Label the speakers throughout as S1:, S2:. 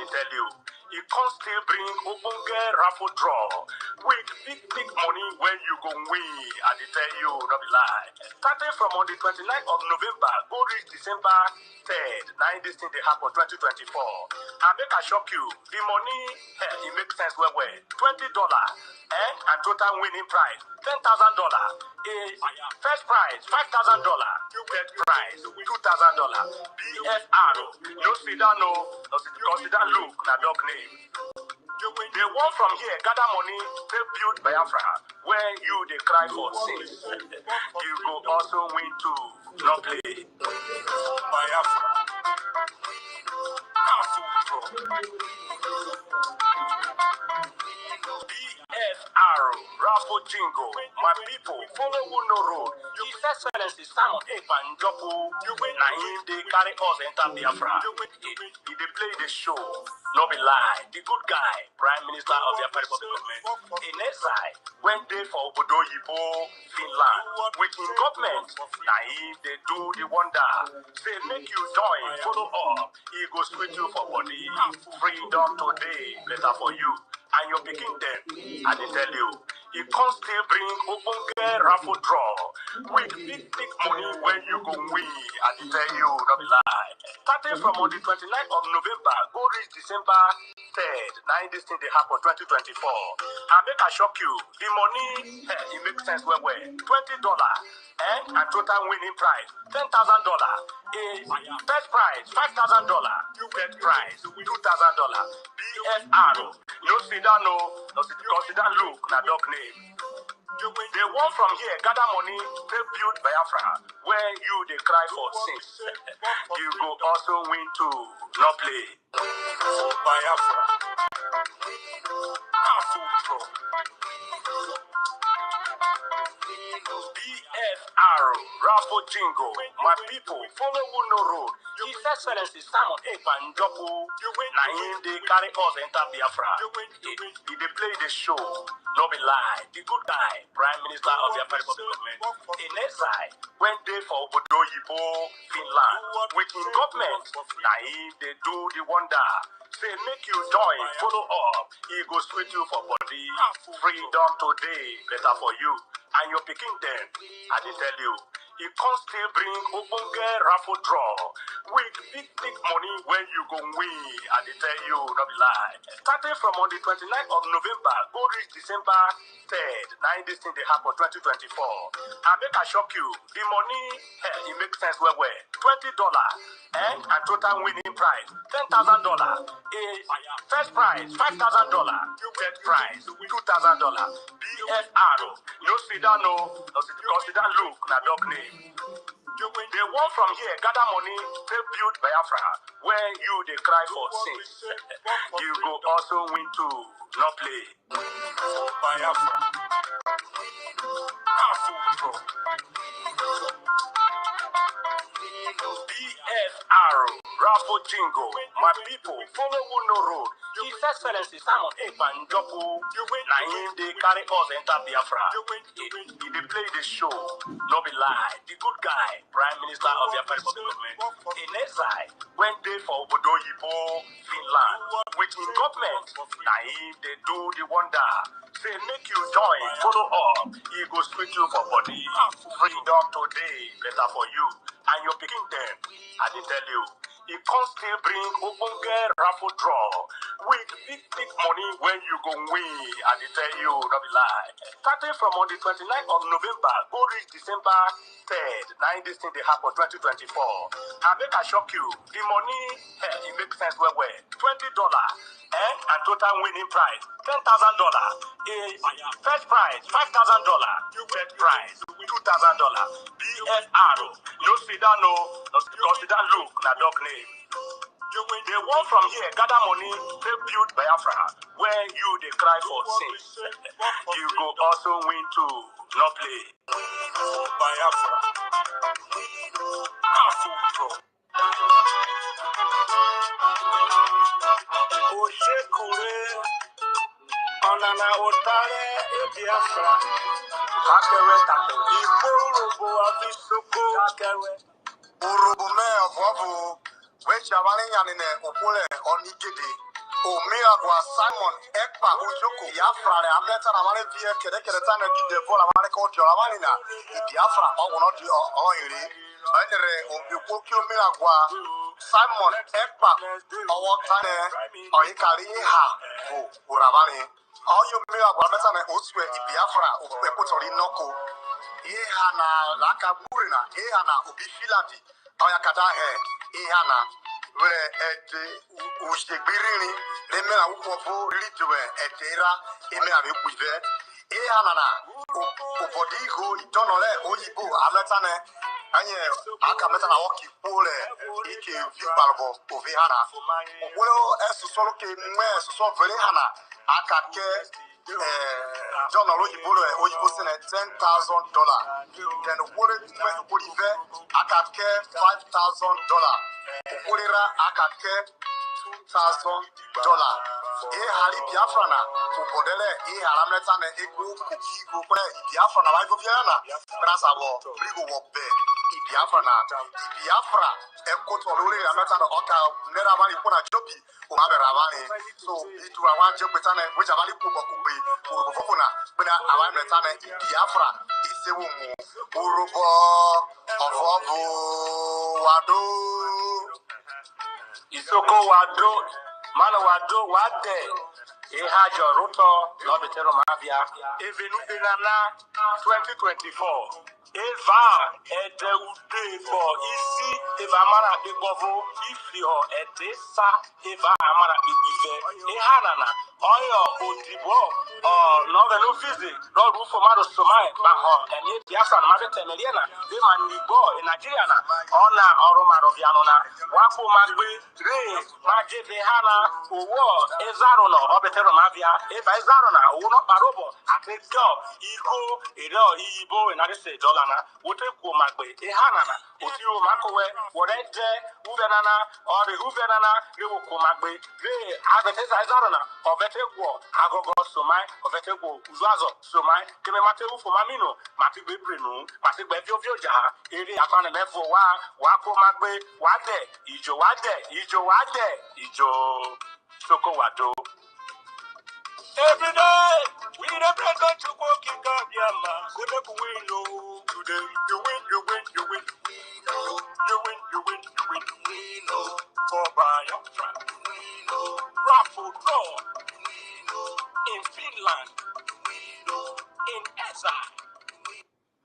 S1: dey tell you. You can still bring ogbonge raffle draw with big money when you go win. I dey tell you, no be lie. Starting from on the 29th of November, go reach December 3rd. Now this thing they happen 2024. I make I shock you. The money, it makes sense well. $20 and total winning prize $10,000. First prize $5,000. Third prize $2,000. BFR. No sit down, no consider look na dog name. They want from here gather money to build Biafra where you they cry for sins. You go also win too. No play. Biafra. BFR, Raffle Jingo, my people, follow who no road. His Excellency Simon Ekpanjopu, na him they carry us enter Biafra. He they play the show, no be lie. The good guy, Prime Minister of the Republic Government, in exile, went there for Obodo Yibo, Finland, with his government. Na him they do the wonder. Say make you join, follow up. He go sweet you for body. Freedom today, better for you. And your picking them, I dey tell you, you can still bring ogbonge raffle draw with big money when you go win. I dey tell you, no be lie. Starting from on the 29th of November, go reach December 3rd. Now this thing they happen 2024. I make I shock you. The money, it makes sense well. $20 and total winning prize $10,000. First prize $5,000. Third prize $2,000. BFR. No sit down, no consider look na dog name. They want from here gather money to build Biafra where you they cry for sins. You go also win too. No play. Biafra. BFR, Raffle Jingo, my people, follow who no road. His Excellency Simon Ekpanjopu, na him they carry us enter Biafra. He they play the show, no be lie. The good guy, Prime Minister of the Republic Government, in exile, went there for Obodo Yibo, Finland, with his government. Na him they do the wonder. Say make you join, follow up. He go sweet you for body. Freedom today, better for you. And your picking them, I dey tell you, you can still bring ogbonge raffle draw with big money when you go win. I dey tell you, no be lie. Starting from on the 29th of November, go reach December 3rd. Now this thing they happen 2024. I make I shock you. The money, it makes sense well. $20 and total winning prize $10,000. First prize $5,000. Third prize $2,000. BFR. No sit down, no consider look na dog name. They want from here gather money to build Biafra where you they cry for sins. You go also win too. No play. Biafra. BFR, Raffle Jingo, my people, follow who no road. His Excellency Simon Ekpanjopu, na him they carry us enter Biafra. He they play the show, no be lie. The good guy, Prime Minister of the Republic Government, in exile, went there for Obodo Yibo, Finland, with his government. Na him they do the wonder. Say make you join, follow up. He go sweet you for body. Freedom today, better for you. And your picking them, I did tell you, you can still bring ogbonge raffle draw with big money when you go win. I did tell you, no be lie. Starting from on the 29th of November, go reach December 3rd. Now this thing they happen 2024. I make I shock you. The money, it makes sense well. $20 and total winning prize $10,000. First prize $5,000. Third prize $2,000. BFR. No sit down, no consider look na dog name. They want from here gather money to build Biafra where you they cry for sins. You go also win too. No play. Biafra. Oshekure Onana Otare Biafra. Kakewe take Iburubu Abisuku Kakewe Urubu me of Wabu which are running in a Opule on Igede Omiagwa Simon Ekpa Ojoko Biafra le amleta na mane vie kede tane ki devo la mane ko dio la mane na Biafra o wono di o iri enere obikwo ki Omiagwa Simon Ekpa o tane o ikari ha bu uramani o yo Omiagwa meta na oswe Biafra o pe ko tori noko ihe na aka gburi na ihe na obi filandi o ya kata ihe na were ete usegbirini leme na ukwofu lidwe etera eme na bekuive ihe na obodo igo idonole oyibo ametane anye aka meta na woki pole ike vikbalbo ovi hana ogwelo esusolo ke mwe esuso vele hana aka ke John oyibo sene $10,000 then worive aka ke $5,000 okwolera aka ke $2,000 ihari Biafra na ubodele ihara mleta na ego kukigo kwe Biafra na waivo fiana brasa wo brigo wo be Biafra na Biafra ekoto lori la meta na oka nera bani kuna jobi o ma bera bani so itu awan je peta na which abali ku bokugbe urubo fofuna bena awan meta na Biafra isewu mu urubo ofobu wado isoko wado mana wado wade ihajo ruto lobitero mabia evenu benana 2024 eva ede ude bo isi eva mara begovo ifio ede sa eva amara begive ihanana oyo odibo no velo fizi do rufo maro somai ba ho eni Biafra na mabete temeliana de manibo in Nigeria na ona oru maro biano na wako magbe re majeve hana owo ezaro no obetero mavia eva ezaro na owo no barobo akejo igo ero ibo in ade dollar na wote ko magbe e hana na otiro makowe wore je uvenana or uvenana re ko magbe re abeteza ezaro na obete gwo agogo somai obete gwo uzuazo somai keme mate ufo mamino mati bebrenu mati gbe fiofio ja ere apane mefo wa ko magbe wade ijo soko wado every day we dey pray God to go king of yama say make we know today you win we know we know for Biafra we know raffle draw we know in Finland we know in exile.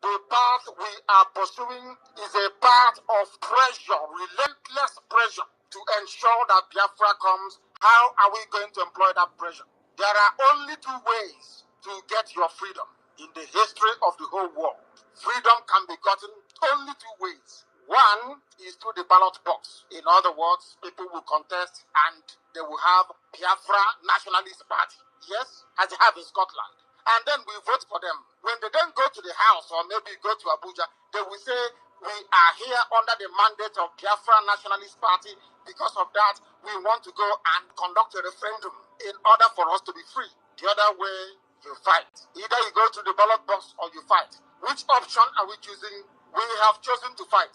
S1: The path we are pursuing is a path of pressure, relentless pressure to ensure that Biafra comes. How are we going to employ that pressure? There are only two ways to get your freedom in the history of the whole world. Freedom can be gotten only two ways. One is through the ballot box. In other words, people will contest and they will have Biafra Nationalist Party. Yes, as they have in Scotland. And then we vote for them. When they then go to the house or maybe go to Abuja, they will say, we are here under the mandate of Biafra Nationalist Party. Because of that, we want to go and conduct a referendum in order for us to be free. The other way, you fight. Either you go to the ballot box or you fight. Which option are we choosing? We have chosen to fight.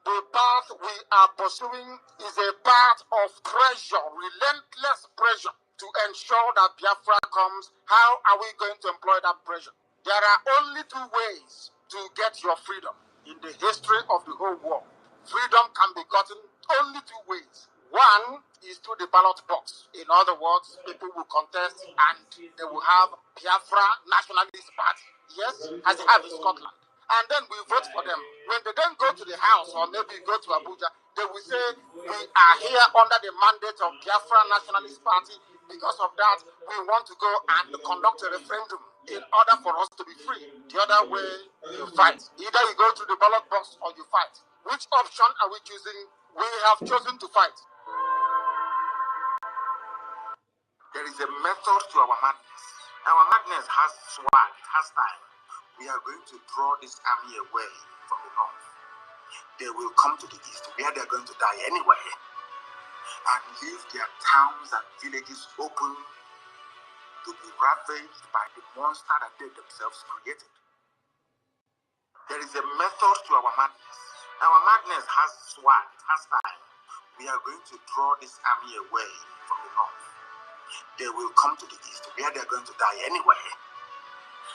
S1: The path we are pursuing is a path of pressure, relentless pressure to ensure that Biafra comes. How are we going to employ that pressure? There are only two ways to get your freedom in the history of the whole world. Freedom can be gotten only two ways. One is through the ballot box. In other words, people will contest and they will have Biafra Nationalist Party. Yes, as they have in Scotland. And then we vote for them. When they then go to the house or maybe go to Abuja, they will say, we are here under the mandate of Biafra Nationalist Party. Because of that, we want to go and conduct a referendum in order for us to be free. The other way, you fight. Either you go to the ballot box or you fight. Which option are we choosing? We have chosen to fight. There is a method to our madness. Our madness has swag, it has style. We are going to draw this army away from the north. They will come to the east, where they are going to die anyway, and leave their towns and villages open to be ravaged by the monster that they themselves created. There is a method to our madness. Our madness has swag, it has style. We are going to draw this army away from the north. They will come to the east, where they are going to die anyway,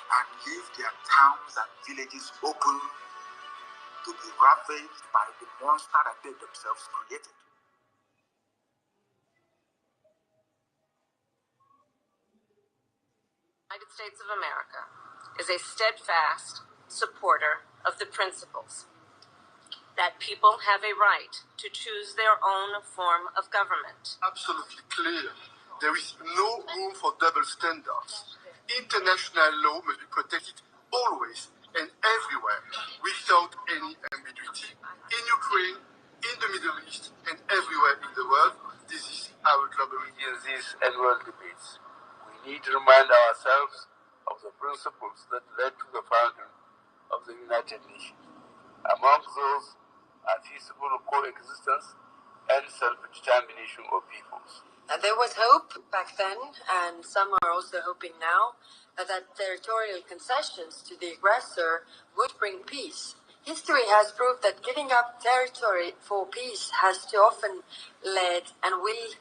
S1: and leave their towns and villages open to be ravaged by the monster that they themselves created.
S2: The United States of America is a steadfast supporter of the principles that people have a right to choose their own form of government.
S3: Absolutely clear. There is no room for double standards. International law must be protected always and everywhere without any ambiguity. In Ukraine, in the Middle East, and everywhere in the world, this is our global.
S4: In these annual debates, we need to remind ourselves of the principles that led to the founding of the United Nations. Among those are peaceable coexistence and self-determination of peoples.
S2: And there was hope back then, and some are also hoping now, that territorial concessions to the aggressor would bring peace. History has proved that giving up territory for peace has too often led and will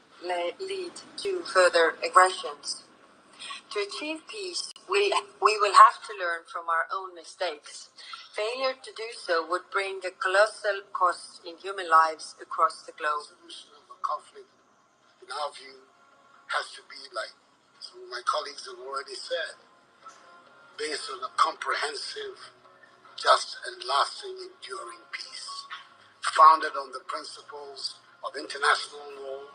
S2: lead to further aggressions. To achieve peace, we will have to learn from our own mistakes. Failure to do so would bring a colossal cost in human lives across the globe.
S3: The solution of a conflict, in our view, has to be, like some of my colleagues have already said, based on a comprehensive, just and lasting, enduring peace, founded on the principles of international law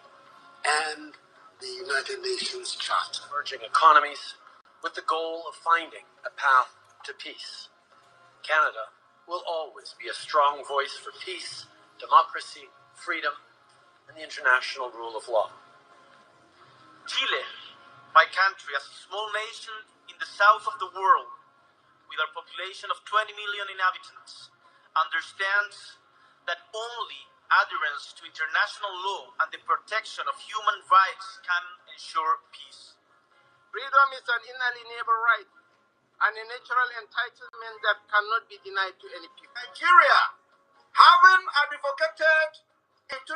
S3: and the United Nations Charter.
S5: Emerging economies with the goal of finding a path to peace. Canada will always be a strong voice for peace, democracy, freedom, and the international rule of law.
S6: Chile, my country, as a small nation in the south of the world, with a population of 20 million inhabitants, understands that only adherence to international law and the protection of human rights can ensure peace.
S7: Freedom is an inalienable right and a natural entitlement that cannot be denied to any people.
S1: Nigeria, having advocated in 2024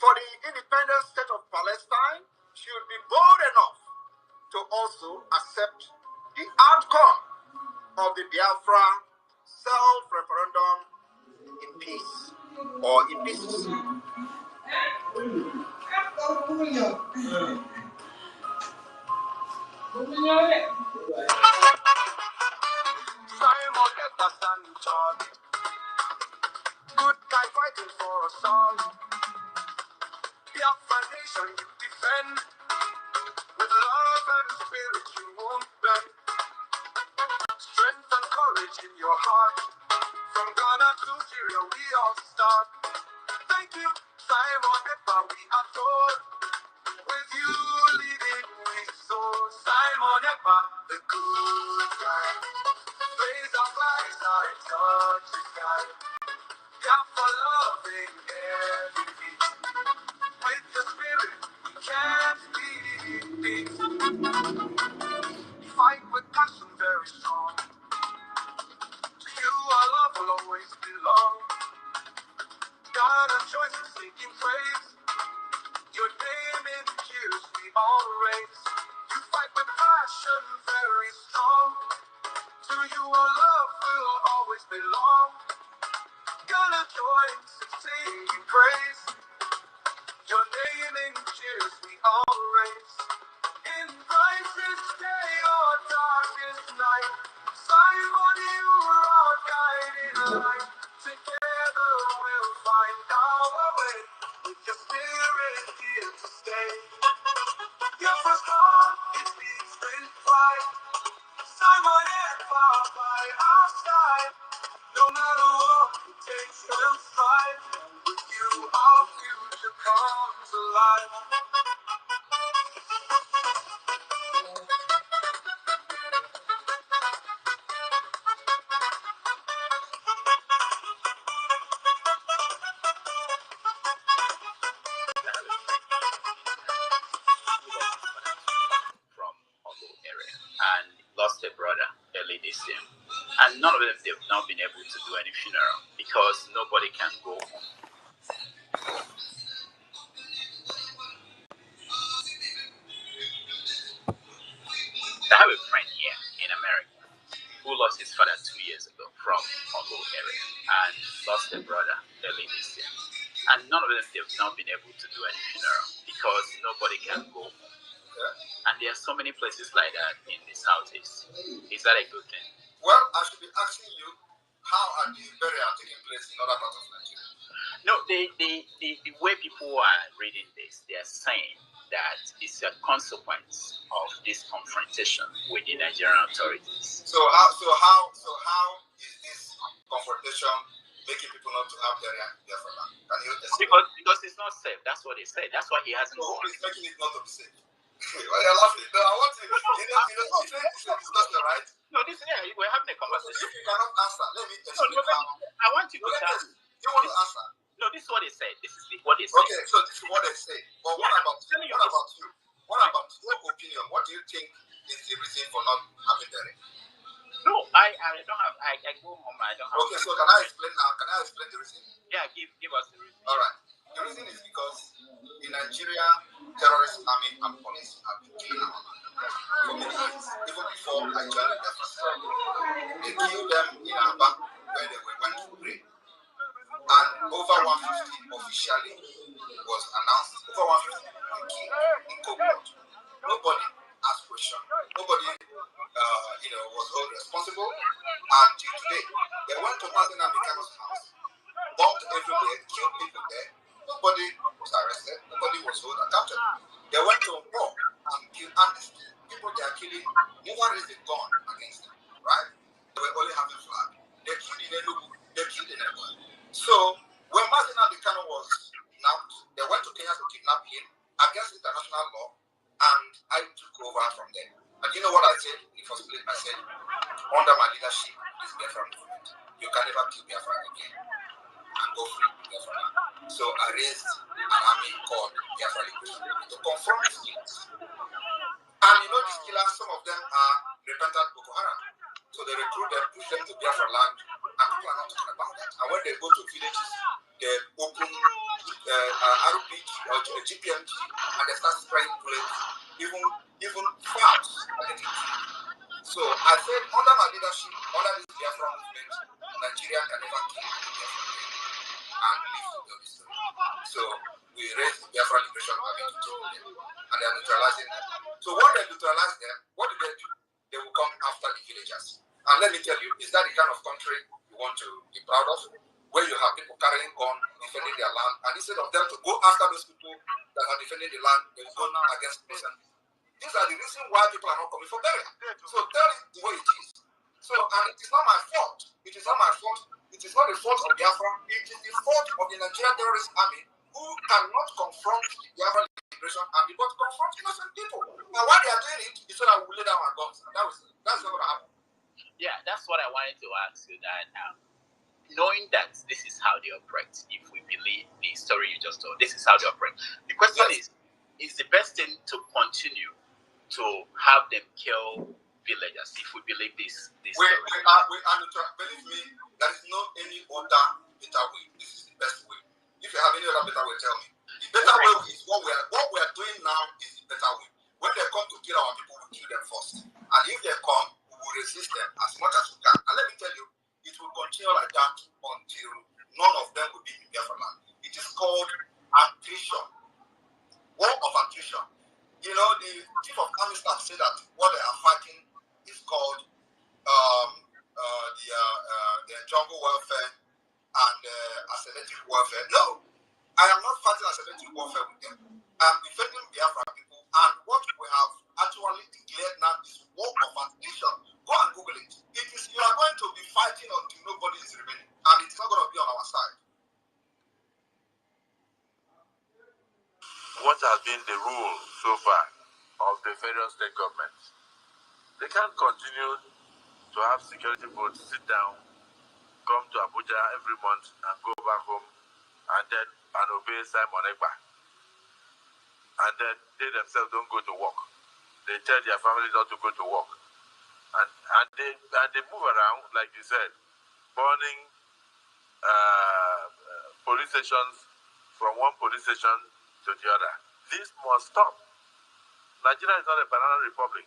S1: for the independent state of Palestine, should be bold enough to also accept the outcome of the Biafra self-referendum in peace or in peace. Simon Epperson, good guy fighting for us all. Biafra nation you defend, with love and spirit you won't bend. Strength and courage in your heart, from Ghana to Syria we all start. Thank you, Simon Epper, we adore. With you leading we soar. Simon Epper, the good guy. Raise our flags, our touch the sky. Biafra loving every beat. With the spirit, we can't beat. Fight with passion very strong. To you our love will always belong. God of choice and seeking praise. Your name in the years we all raise. You fight with passion very strong. To you our love will always belong. God of choice and seeking praise. Your name in the years we all raise. In brightest day or darkest night, Simon, you are our guiding light. Together we'll find our way, with your spirit here to stay. Your first heart, it beats with pride. Simon and Bob by our side. No matter what it takes, we'll strive. With you, our future comes alive.
S8: From Ogo area and lost a brother early this year.
S1: And none of them, they've not been able to do any funeral because nobody can go home. I have a friend here in America who lost his father 2 years ago from Congo area and lost a brother early this year. And none of them, they've not been able to do any funeral because nobody can go home. And there are so many places like that in the Southeast. Is that a good thing?
S8: Well, I should be asking you, how are the burial taking place in other parts of Nigeria?
S1: No, the way people are reading this, they are saying that it's a consequence of this confrontation with the Nigerian authorities.
S8: So how is this confrontation making people not to have burial in Biafra land? Can you explain?
S1: Because it's not safe. That's what they say. That's why he hasn't gone.
S8: It's making it not to be safe. Why you're laughing? No, I want to. It's a discussion, right?
S1: No, we're having a conversation.
S8: If you cannot answer, let me explain how.
S1: I want you to tell me.
S8: You want to answer?
S1: No, this is what they said. This is what they said.
S8: Okay, so this is what they say. But what about you? What about you? What about your opinion? What do you think is the reason for not having burial?
S1: No, I don't have. I go home. I don't have.
S8: Okay, so can I explain now? Can I explain the reason?
S1: Yeah, give us the reason.
S8: All right. The reason is because in Nigeria, terrorist army and police have been killing our people for many years. Even before I joined the Biafra struggle, they killed them in Aba where they went to pray. And over 150 officially was announced. Over 150 were killed in Coburg. Nobody asked questions. Nobody, was held responsible. And till today, they went to Martin Amicano's house, bombed everywhere, killed people there. Nobody was arrested. Nobody was held accountable. They went to war and killed amnesty. People they are killing never raised a gun against them, right? They were only having flag. They killed in Enugu. They killed in Enugu. So when Martin Amicano was kidnapped, they went to Kenya to kidnap him against international law, and I took over from there. And you know what I said? It was split. I said, under my leadership, this Biafra movement, you can never kill Biafra again and go free Biafra. So I raised an army called Biafra Liberation Army to confront these killers. And these killers, some of them are repentant Boko Haram. So they recruit them, push them to Biafra land, and people are not talking about that. And when they go to villages, they open RPG or GPMG, and they start spraying bullets, even farms are getting killed. So I said, under my leadership, under this Biafra movement, Nigeria can never kill Biafra again and live to tell the story. So we raised the Biafra Liberation Army to take them, and they are neutralizing them. So when they neutralize them, what do? They will come after the villagers. And let me tell you, is that the kind of country you want to be proud of? Where you have people carrying guns, defending their land, and instead of them to go after those people that are defending the land, they will go against innocent. These are the reasons why people are not coming for burial. So tell it the way it is. So, and it is not my fault. It is not my fault. It is not the fault of Biafra. It is the fault of the Nigerian terrorist army who cannot confront the Biafra Liberation Army, but confront innocent people. And why they are doing it is so that we lay down our guns. And that's not going to happen.
S1: Yeah, that's what I wanted to ask you. That knowing that this is how they operate, if we believe the story you just told, this is how they operate. The question is the best thing to continue to have them kill villagers if we believe this story?
S8: We are believe me, there is no any other better way. This is the best way. If you have any other better way, tell me. The better way is what we are doing now is the better way. When they come to kill our people, we kill them first. And if they come, we will resist them as much as we can. And let me tell you, it will continue like that until none of them will be in Biafra land. It is called attrition. War of attrition. The chief of army staff said that what they are fighting is called the jungle warfare and asymmetric warfare. No, I am not fighting asymmetric warfare with them. I am defending Biafra people, and what we have actually declared now is war of attrition. Go and Google it. It is you are going to be fighting until nobody is remaining, and it's not going to be on our side.
S4: What has been the rule so far of the federal state governments? They can't continue to have security boats sit down, come to Abuja every month and go back home and obey Simon Ekpa. And then they themselves don't go to work. They tell their families not to go to work.
S9: and they move around, like you said, burning police stations from one police station to the other. This must stop. Nigeria is not a banana republic.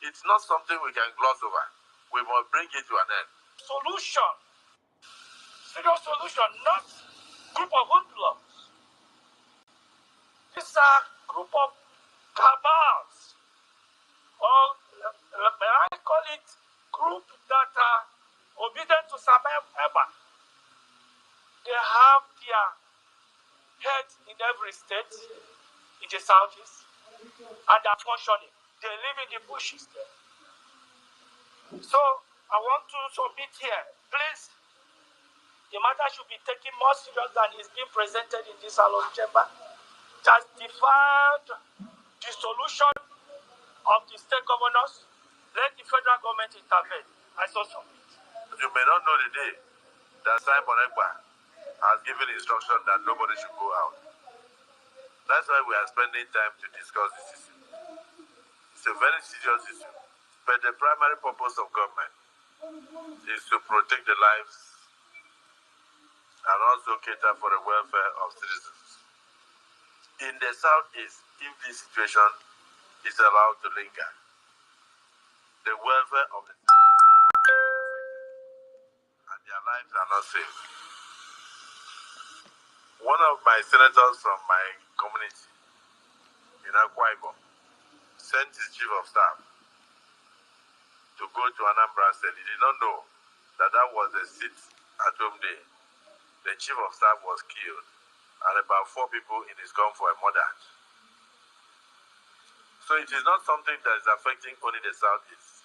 S9: It's not something we can gloss over. We must bring it to an end.
S1: Solution. Serious solution, not group of hoodlums. These are group of cabals. Or may I call it group that are obedient to Sam Eba. They have their heads in every state in the southeast, and they are functioning. They live in the bushes there. So I want to submit here, please, the matter should be taken more serious than is being presented in this salon chamber. Just deferred the solution of the state governors. Let the federal government intervene. I so submit.
S9: You may not know the day that Simon Ekpa has given instruction that nobody should go out. That's why we are spending time to discuss this issue. It's a very serious issue. But the primary purpose of government is to protect the lives and also cater for the welfare of citizens. In the southeast, if this situation is allowed to linger, the welfare of the and their lives are not safe. One of my senators from my community in Akwa Ibom sent his chief of staff to go to Anambra State. He did not know that that was the sit-at-home day. The chief of staff was killed, and about 4 people in his convoy murdered. So it is not something that is affecting only the southeast.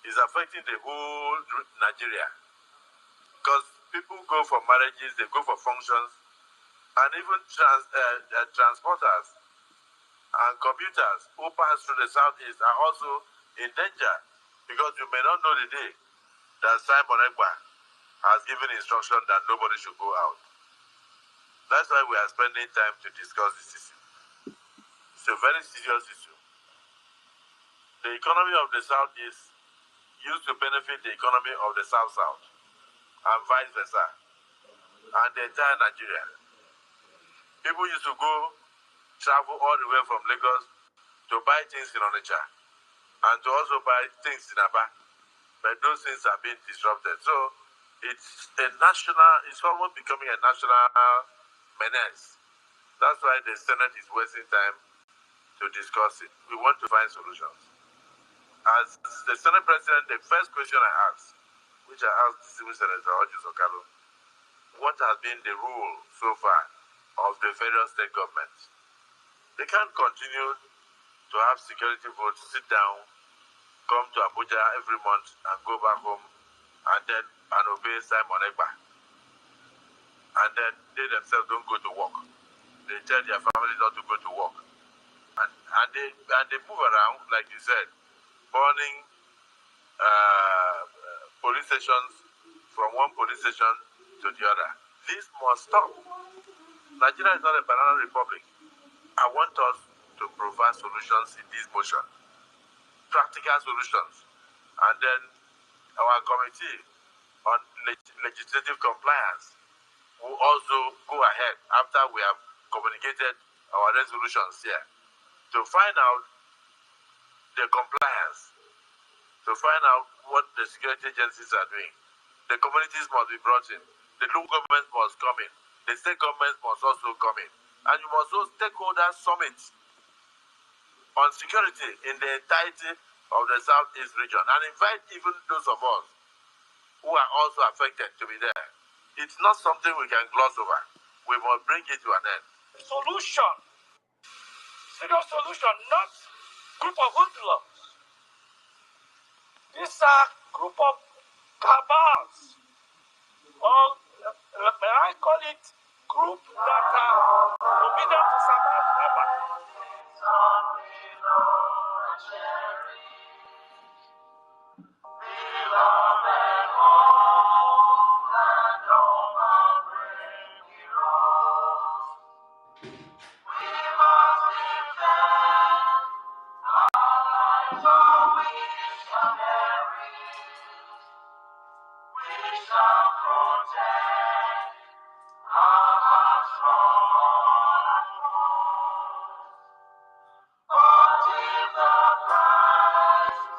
S9: It's affecting the whole Nigeria. Because people go for marriages, they go for functions, and even transporters and commuters who pass through the southeast are also in danger, because you may not know the day that Simon Ekpa has given instruction that nobody should go out. That's why we are spending time to discuss this issue. It's a very serious issue. The economy of the southeast used to benefit the economy of the south-south, and vice versa, and the entire Nigeria. People used to travel all the way from Lagos to buy things in Onitsha and to also buy things in Aba. But those things are being disrupted. So it's almost becoming a national menace. That's why the Senate is wasting time to discuss it. We want to find solutions. As the Senate President, the first question I asked, which I asked the Civil Senator Ojus Okalo, what has been the rule so far of the federal state governments? They can't continue to have security votes, sit down, come to Abuja every month and go back home and obey Simon Ekpa. And then they themselves don't go to work. They tell their families not to go to work. And they move around, like you said, burning police stations from one police station to the other. This must stop. Nigeria is not a banana republic. I want us to provide solutions in this motion, practical solutions. And then our committee on legislative compliance will also go ahead after we have communicated our resolutions here to find out the compliance, to find out what the security agencies are doing. The communities must be brought in. The local government must come in. The state government must also come in. And you must also stakeholder summit on security in the entirety of the Southeast region and invite even those of us who are also affected to be there. It's not something we can gloss over. We must bring it to an end.
S1: Solution. Serious solution, not group of hoodlums. These are group of cabals. Or may I call it group that are obedient to Sam Eba. shall protect our hearts from all unrest. But if the Christ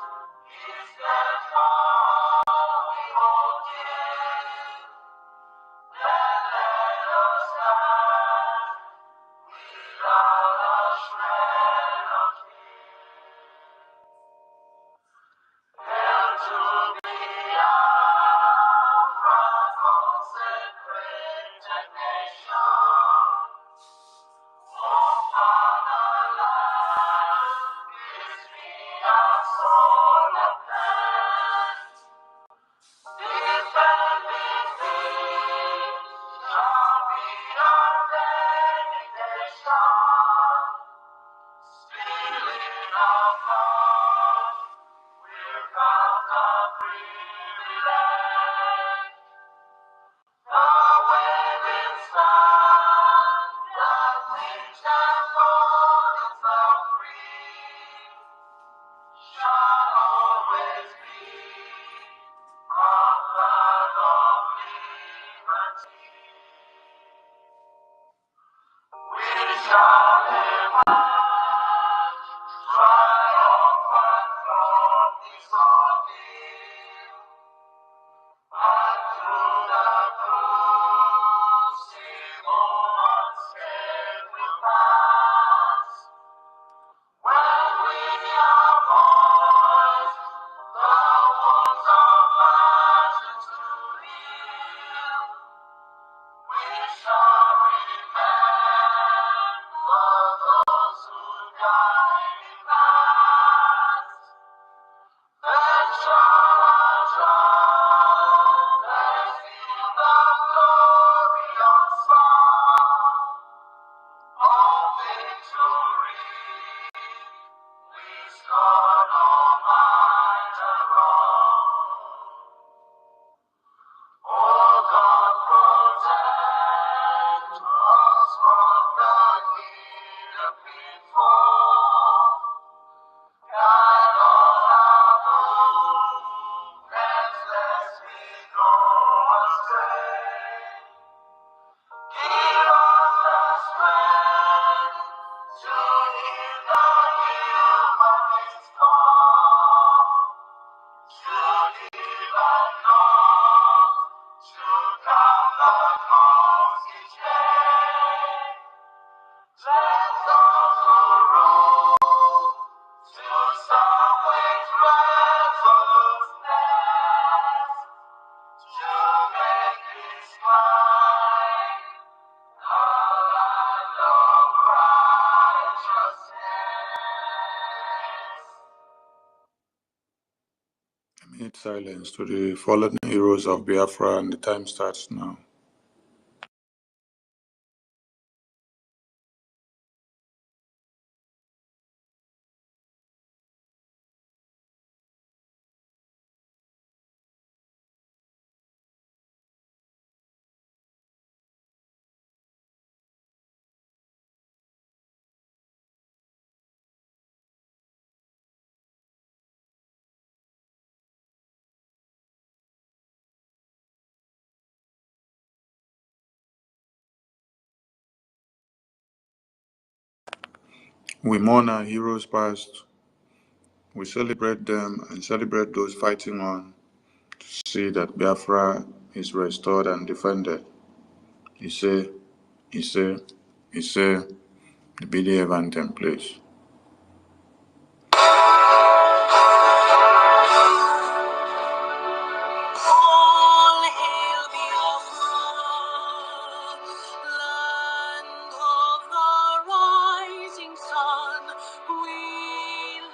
S1: is dead for we will give, then let us stand without a shred of fear. Hail to Biafra, consecrated nation, for fatherland is free our soul of man. Defending thee shall be our dedication. Stealing of God without a privilege. The waving standard which has borders of free shall always be a flag of liberty. We shall emerge triumphant from this ordeal, and through the crucible unscathed will pass. When we are voiced the wounds of martyrs to heal, we shall remember those who died in past. Then shall our trumpets peal the glorious song of victory. We scorn all might and wrong. Oh God, protect us from the hidden pitfall. Guide all our movements, lest we go astray. Give us the strength to hear the humanist call, to live and not to count the cost each day. Let those who rule to serve with resoluteness, to make this life a land of righteousness. A minute silence to the fallen heroes of Biafra, and the time starts now. We mourn our heroes past, we celebrate them and celebrate those fighting on to see that Biafra is restored and defended. Ise, Ise, Ise, the BDF anthem, please. All hail Biafra, land of the rising sun. We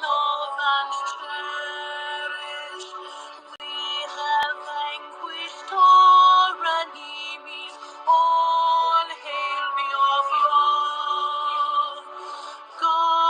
S1: love and cherish. We have vanquished our enemies. All hail Biafra. God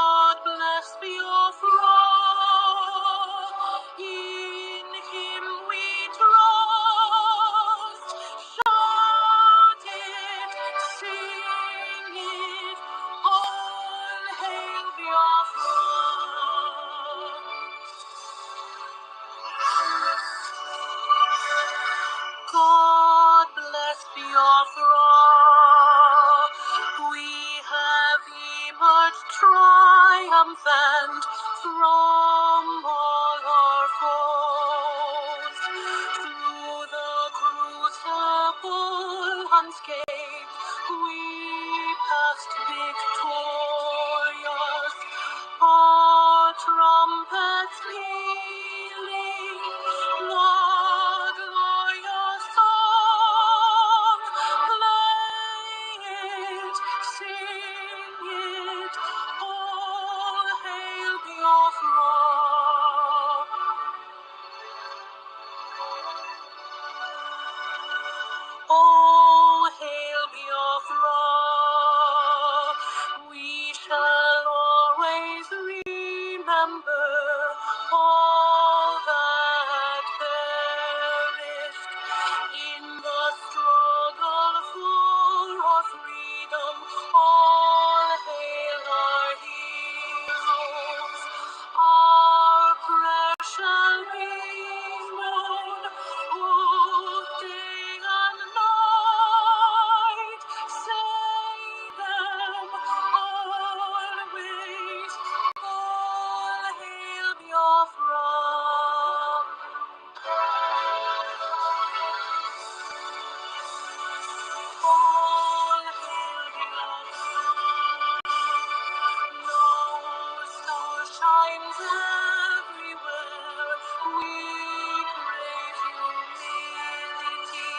S1: In the struggle for our freedom, all hail our heroes. Our precious men who day and night save them always. All hail Biafra. All hail Biafra. No star shines everywhere. We crave humility.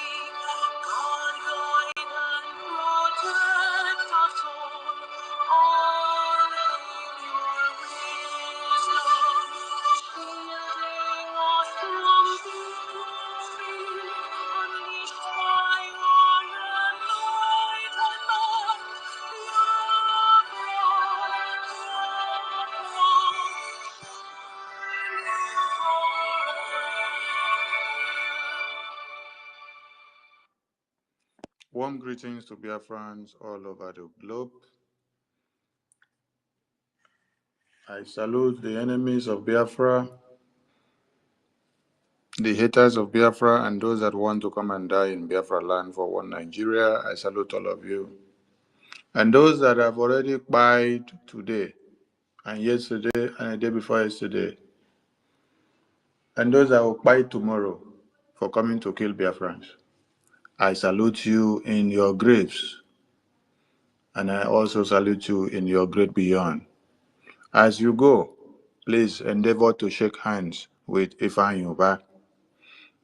S1: God guide and protect us all. All hail your wisdom, shielding us from fury, unleashed by your enlightenment. Warm greetings to Biafrans all over the globe. I salute the enemies of Biafra, the haters of Biafra, and those that want to come and die in Biafra land for one Nigeria. I salute all of you. And those that have already died today, and yesterday, and the day before yesterday, and those that will fight tomorrow for coming to kill Biafrans. I salute you in your graves, and I also salute you in your great beyond. As you go, please endeavor to shake hands with Ifeanyi Uba.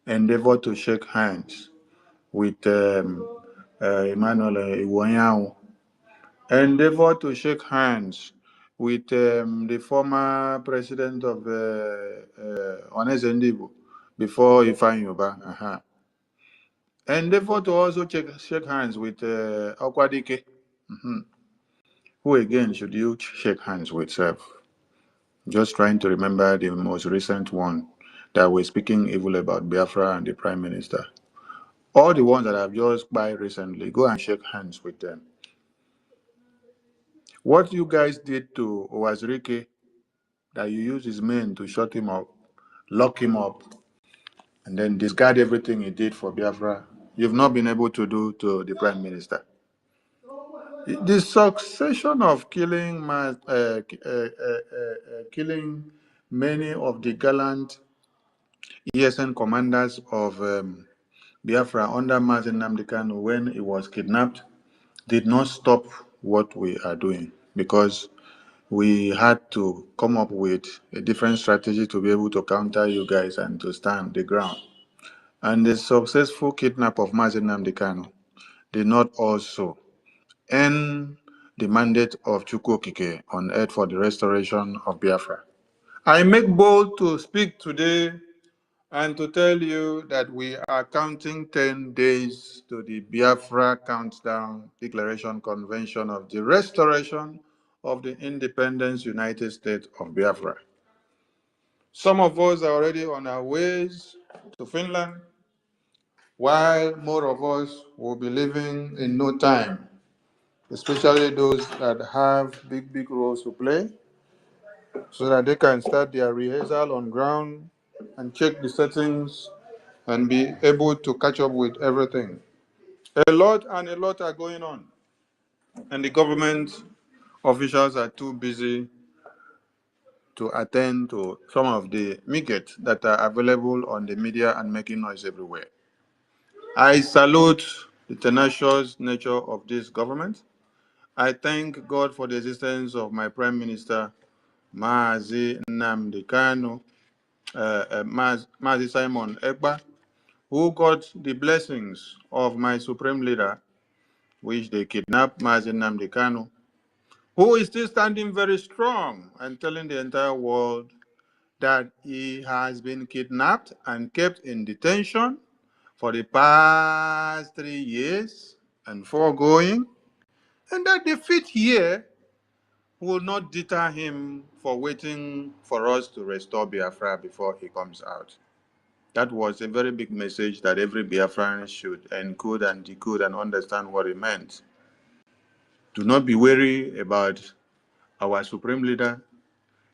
S1: Endeavor to shake hands with Emmanuel Iwuanyanwu. Endeavor to shake hands with the former president of Oneze Ndigbo before Ifeanyi Uba. Endeavor to also shake hands with Okwadike. Who again should you shake hands with, sir? Just trying to remember the most recent one that were speaking evil about Biafra and the Prime Minister. All the ones that I've just by recently, go and shake hands with them. What you guys did to Owazirike, that you used his men to shut him up, lock him up, and then discard everything he did for Biafra, you've not been able to do to the Prime Minister. The succession of killing killing many of the gallant ESN commanders of Biafra under Mazi Nnamdi Kanu when he was kidnapped did not stop what we are doing, because we had to come up with a different strategy to be able to counter you guys and to stand the ground. And the successful kidnap of Mazi Nnamdi Kanu did not also end the mandate of Chukwu Okike on earth for the restoration of Biafra. I make bold to speak today and to tell you that we are counting 10 days to the Biafra Countdown Declaration Convention of the restoration of the Independence United States of Biafra. Some of us are already on our ways to Finland, while more of us will be leaving in no time, especially those that have big roles to play, so that they can start their rehearsal on ground and check the settings and be able to catch up with everything. A lot are going on, and the government officials are too busy to attend to some of the midgets that are available on the media and making noise everywhere. I salute the tenacious nature of this government. I thank God for the existence of my Prime Minister, Mazi Nnamdi Kanu, Mazi Simon Ekpa, who got the blessings of my supreme leader, which they kidnapped Mazi Nnamdi Kanu, who is still standing very strong and telling the entire world that he has been kidnapped and kept in detention for the past 3 years and foregoing, and that the 5th year will not deter him for waiting for us to restore Biafra before he comes out. That was a very big message that every Biafran should encode and decode and understand what it meant. Do not be worried about our supreme leader,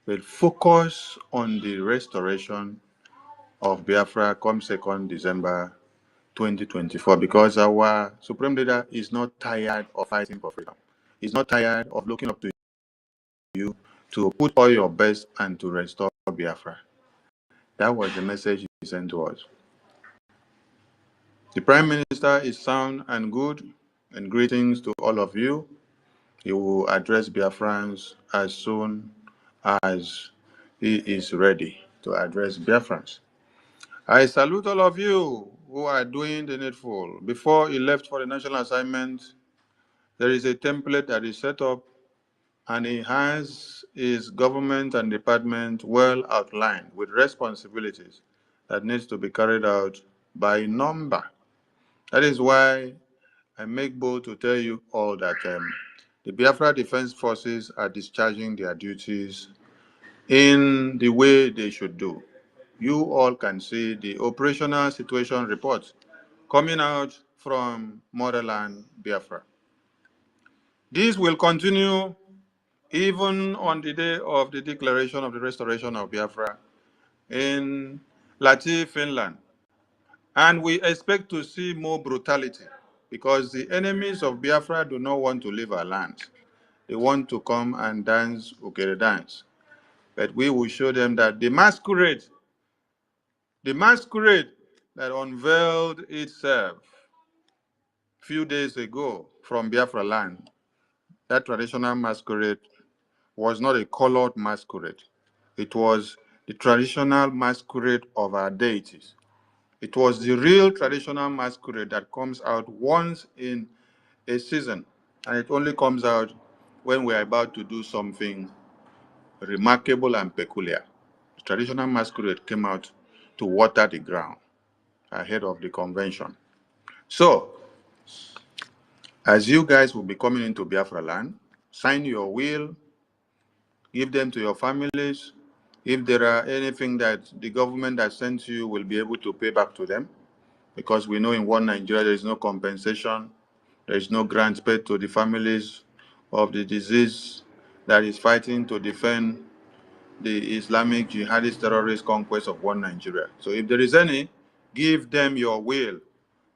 S1: but focus on the restoration of Biafra come 2nd December 2024, because our supreme leader is not tired of fighting for freedom. He's not tired of looking up to you to put all your best and to restore Biafra. That was the message he sent to us. The Prime Minister is sound and good, and greetings to all of you. He will address Biafrans as soon as he is ready to address Biafrans. I salute all of you who are doing the needful. Before he left for the national assignment, there is a template that is set up, and he has his government and department well outlined with responsibilities that needs to be carried out by number. That is why I make bold to tell you all that the Biafra Defense Forces are discharging their duties in the way they should do. You all can see the operational situation reports coming out from motherland Biafra. This will continue even on the day of the declaration of the restoration of Biafra in Lati, Finland. And we expect to see more brutality because the enemies of Biafra do not want to leave our land. They want to come and dance Ukere dance. But we will show them that the masquerade that unveiled itself a few days ago from Biafra land, that traditional masquerade was not a colored masquerade. It was the traditional masquerade of our deities. It was the real traditional masquerade that comes out once in a season, and it only comes out when we're about to do something remarkable and peculiar. The traditional masquerade came out to water the ground ahead of the convention. So, as you guys will be coming into Biafra land, sign your will, give them to your families. If there are anything that the government that sent you will be able to pay back to them, because we know in one Nigeria there is no compensation, there is no grant paid to the families of the disease that is fighting to defend the Islamic jihadist terrorist conquest of one Nigeria. So if there is any, give them your will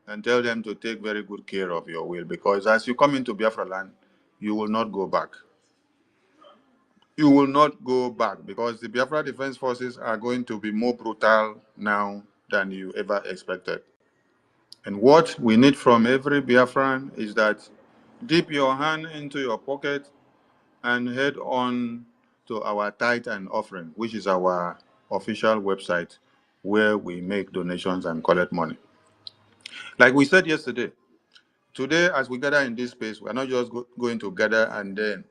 S1: and tell them to take very good care of your will, because as you come into Biafra land, you will not go back. You will not go back because the Biafra Defense Forces are going to be more brutal now than you ever expected. And what we need from every Biafran is that dip your hand into your pocket and head on to our tithe and offering, which is our official website where we make donations and collect money. Like we said yesterday, today as we gather in this space, we're not just going to gather and then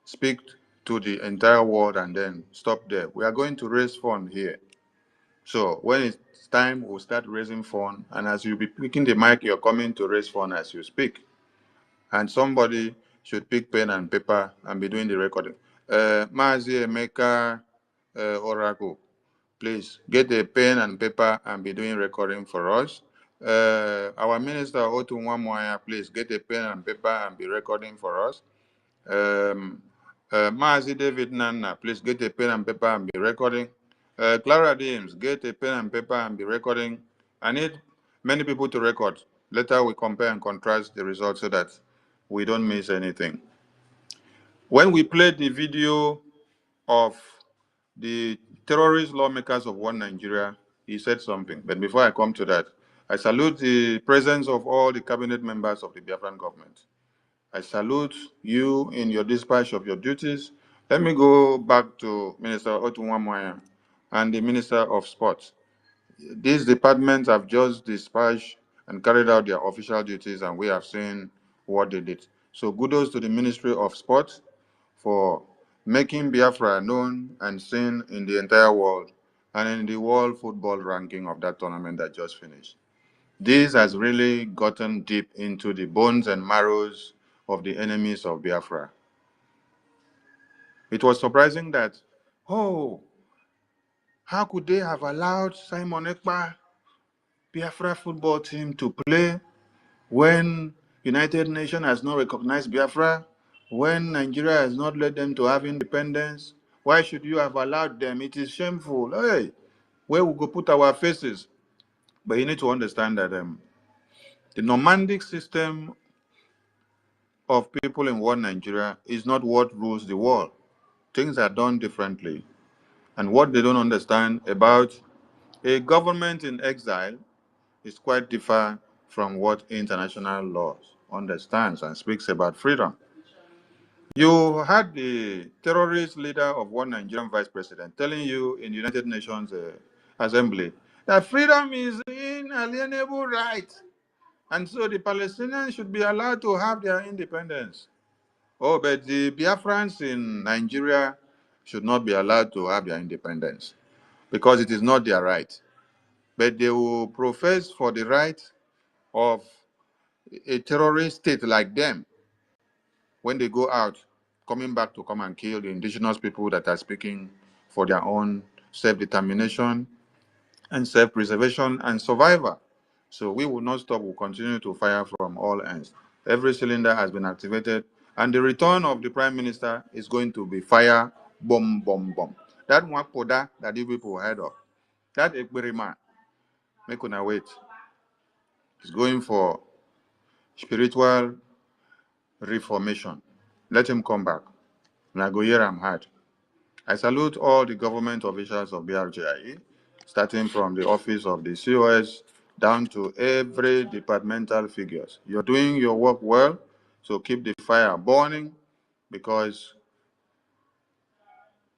S1: speak to the entire world and then stop there. We are going to raise funds here. So when it's time, we'll start raising funds. And as you be picking the mic, you're coming to raise funds as you speak. And somebody should pick pen and paper and be doing the recording. Mazi Emeka Oracle, please get a pen and paper and be doing recording for us. Our minister Otu Nwamoya, please get a pen and paper and be recording for us. Mazi David Nana, please get a pen and paper and be recording. Clara James, get a pen and paper and be recording. I need many people to record. Later we compare and contrast the results so that we don't miss anything. When we played the video of the terrorist lawmakers of one Nigeria, he said something. But before I come to that, I salute the presence of all the cabinet members of the Biafran government. I salute you in your dispatch of your duties. Let me go back to Minister Otunwamwaya and the Minister of Sports. These departments have just dispatched and carried out their official duties, and we have seen what they did. So kudos to the Ministry of Sports for making Biafra known and seen in the entire world and in the world football ranking of that tournament that just finished. This has really gotten deep into the bones and marrows of the enemies of Biafra. It was surprising that, oh, how could they have allowed Simon Ekpa
S10: Biafra football team to play when United Nations has not recognized Biafra, when Nigeria has not let them to have independence? Why should you have allowed them? It is shameful. Hey, where we go put our faces? But you need to understand that the nomadic system of people in one Nigeria is not what rules the world. Things are done differently. And what they don't understand about a government in exile is quite different from what international law understands and speaks about freedom. You had the terrorist leader of one Nigerian vice president telling you in the United Nations Assembly that freedom is inalienable right, and so the Palestinians should be allowed to have their independence. Oh, but the Biafrans in Nigeria should not be allowed to have their independence because it is not their right. But they will profess for the right of a terrorist state like them when they go out, coming back to come and kill the indigenous people that are speaking for their own self-determination and self-preservation and survival. So we will not stop. We'll continue to fire from all ends. Every cylinder has been activated, and the return of the prime minister is going to be fire, bomb, bomb, bomb. That Mwapoda that you people heard of, that Ekberima, make una wait, is going for spiritual reformation. Let him come back. And I go hear am hard. I salute all the government officials of BRGIE, starting from the office of the COS down to every departmental figures. You're doing your work well, so keep the fire burning, because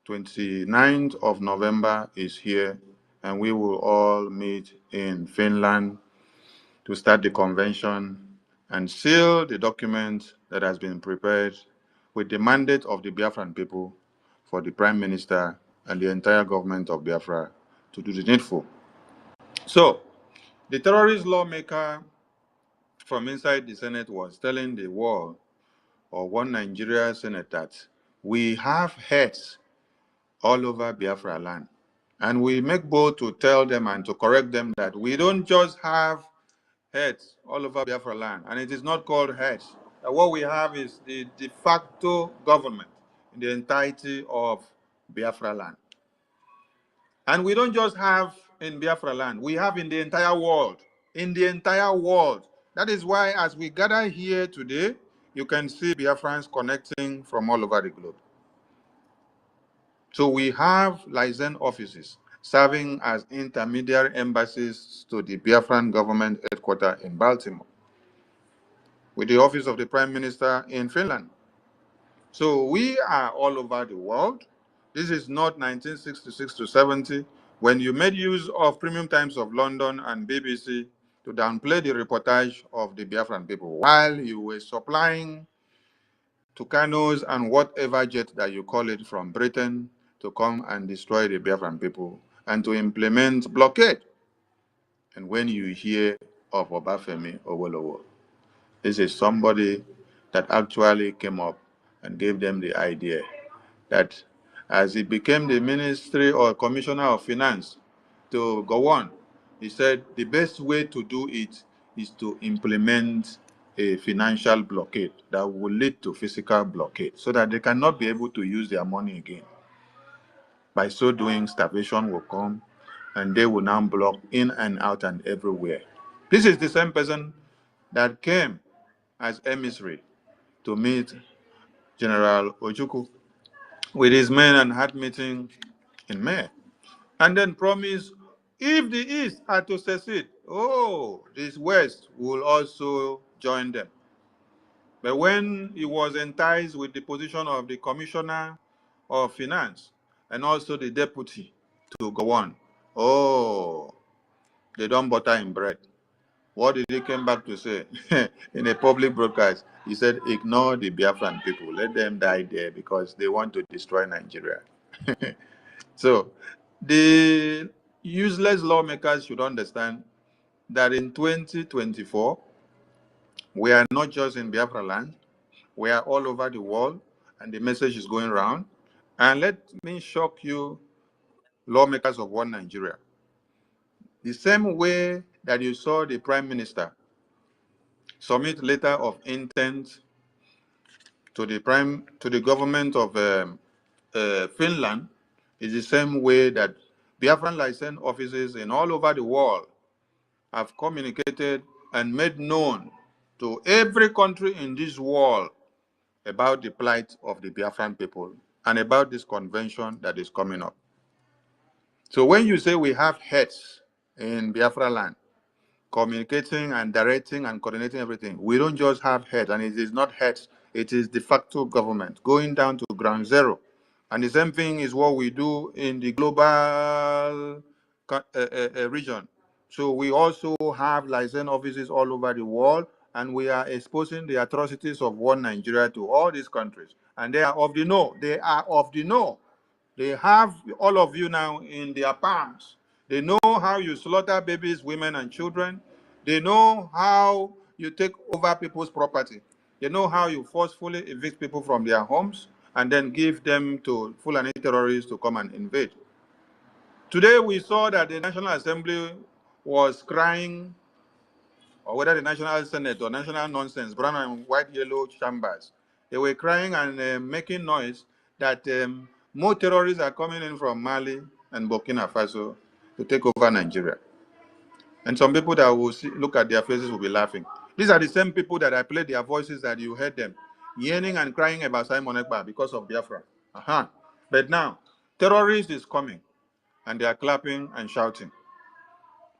S10: 29th of November is here, and we will all meet in Finland to start the convention and seal the document that has been prepared with the mandate of the Biafran people for the Prime Minister and the entire government of Biafra to do the needful. So, the terrorist lawmaker from inside the Senate was telling the world, or one Nigeria Senate, that we have heads all over Biafra land. And we make bold to tell them and to correct them that we don't just have heads all over Biafra land, and it is not called heads. What we have is the de facto government in the entirety of Biafra land. And we don't just have in Biafra land, we have in the entire world. In the entire world. That is why, as we gather here today, you can see Biafrans connecting from all over the globe. So we have liaison offices serving as intermediary embassies to the Biafran government headquarters in Baltimore, with the office of the Prime Minister in Finland. So we are all over the world. This is not 1966 to 70, when you made use of Premium Times of London and BBC to downplay the reportage of the Biafran people, while you were supplying Tucanos and whatever jet that you call it from Britain to come and destroy the Biafran people and to implement blockade. And when you hear of Obafemi Awolowo, this is somebody that actually came up and gave them the idea that as he became the Ministry or Commissioner of Finance to go on, he said the best way to do it is to implement a financial blockade that will lead to physical blockade so that they cannot be able to use their money again. By so doing, starvation will come and they will now block in and out and everywhere. This is the same person that came as emissary to meet General Ojukwu with his men and had meeting in May, and then promised if the East are to secede, oh, this West will also join them. But when he was enticed with the position of the Commissioner of Finance and also the deputy to go on, oh, they don't butter in bread. What did he come back to say in a public broadcast? He said, ignore the Biafran people. Let them die there because they want to destroy Nigeria. So the useless lawmakers should understand that in 2024, we are not just in Biafra land, we are all over the world, and the message is going around. And let me shock you, lawmakers of one Nigeria. The same way that you saw the Prime Minister submit letter of intent to the government of Finland is the same way that Biafran license offices in all over the world have communicated and made known to every country in this world about the plight of the Biafran people and about this convention that is coming up. So when you say we have heads in Biafra land, communicating and directing and coordinating everything, we don't just have heads, and it is not heads, it is de facto government going down to ground zero. And the same thing is what we do in the global region. So we also have license offices all over the world, and we are exposing the atrocities of one Nigeria to all these countries. And they are of the know. They are of the know. They have all of you now in their palms. They know how you slaughter babies, women, and children. They know how you take over people's property. They know how you forcefully evict people from their homes and then give them to Fulani terrorists to come and invade. Today we saw that the National Assembly was crying, or whether the National Senate or National Nonsense, brown and white, yellow chambers, they were crying and making noise that more terrorists are coming in from Mali and Burkina Faso to take over Nigeria. And some people that will look at their faces will be laughing. These are the same people that I played their voices that you heard them yearning and crying about Simon Ekpa because of Biafra. But now, terrorists is coming and they are clapping and shouting.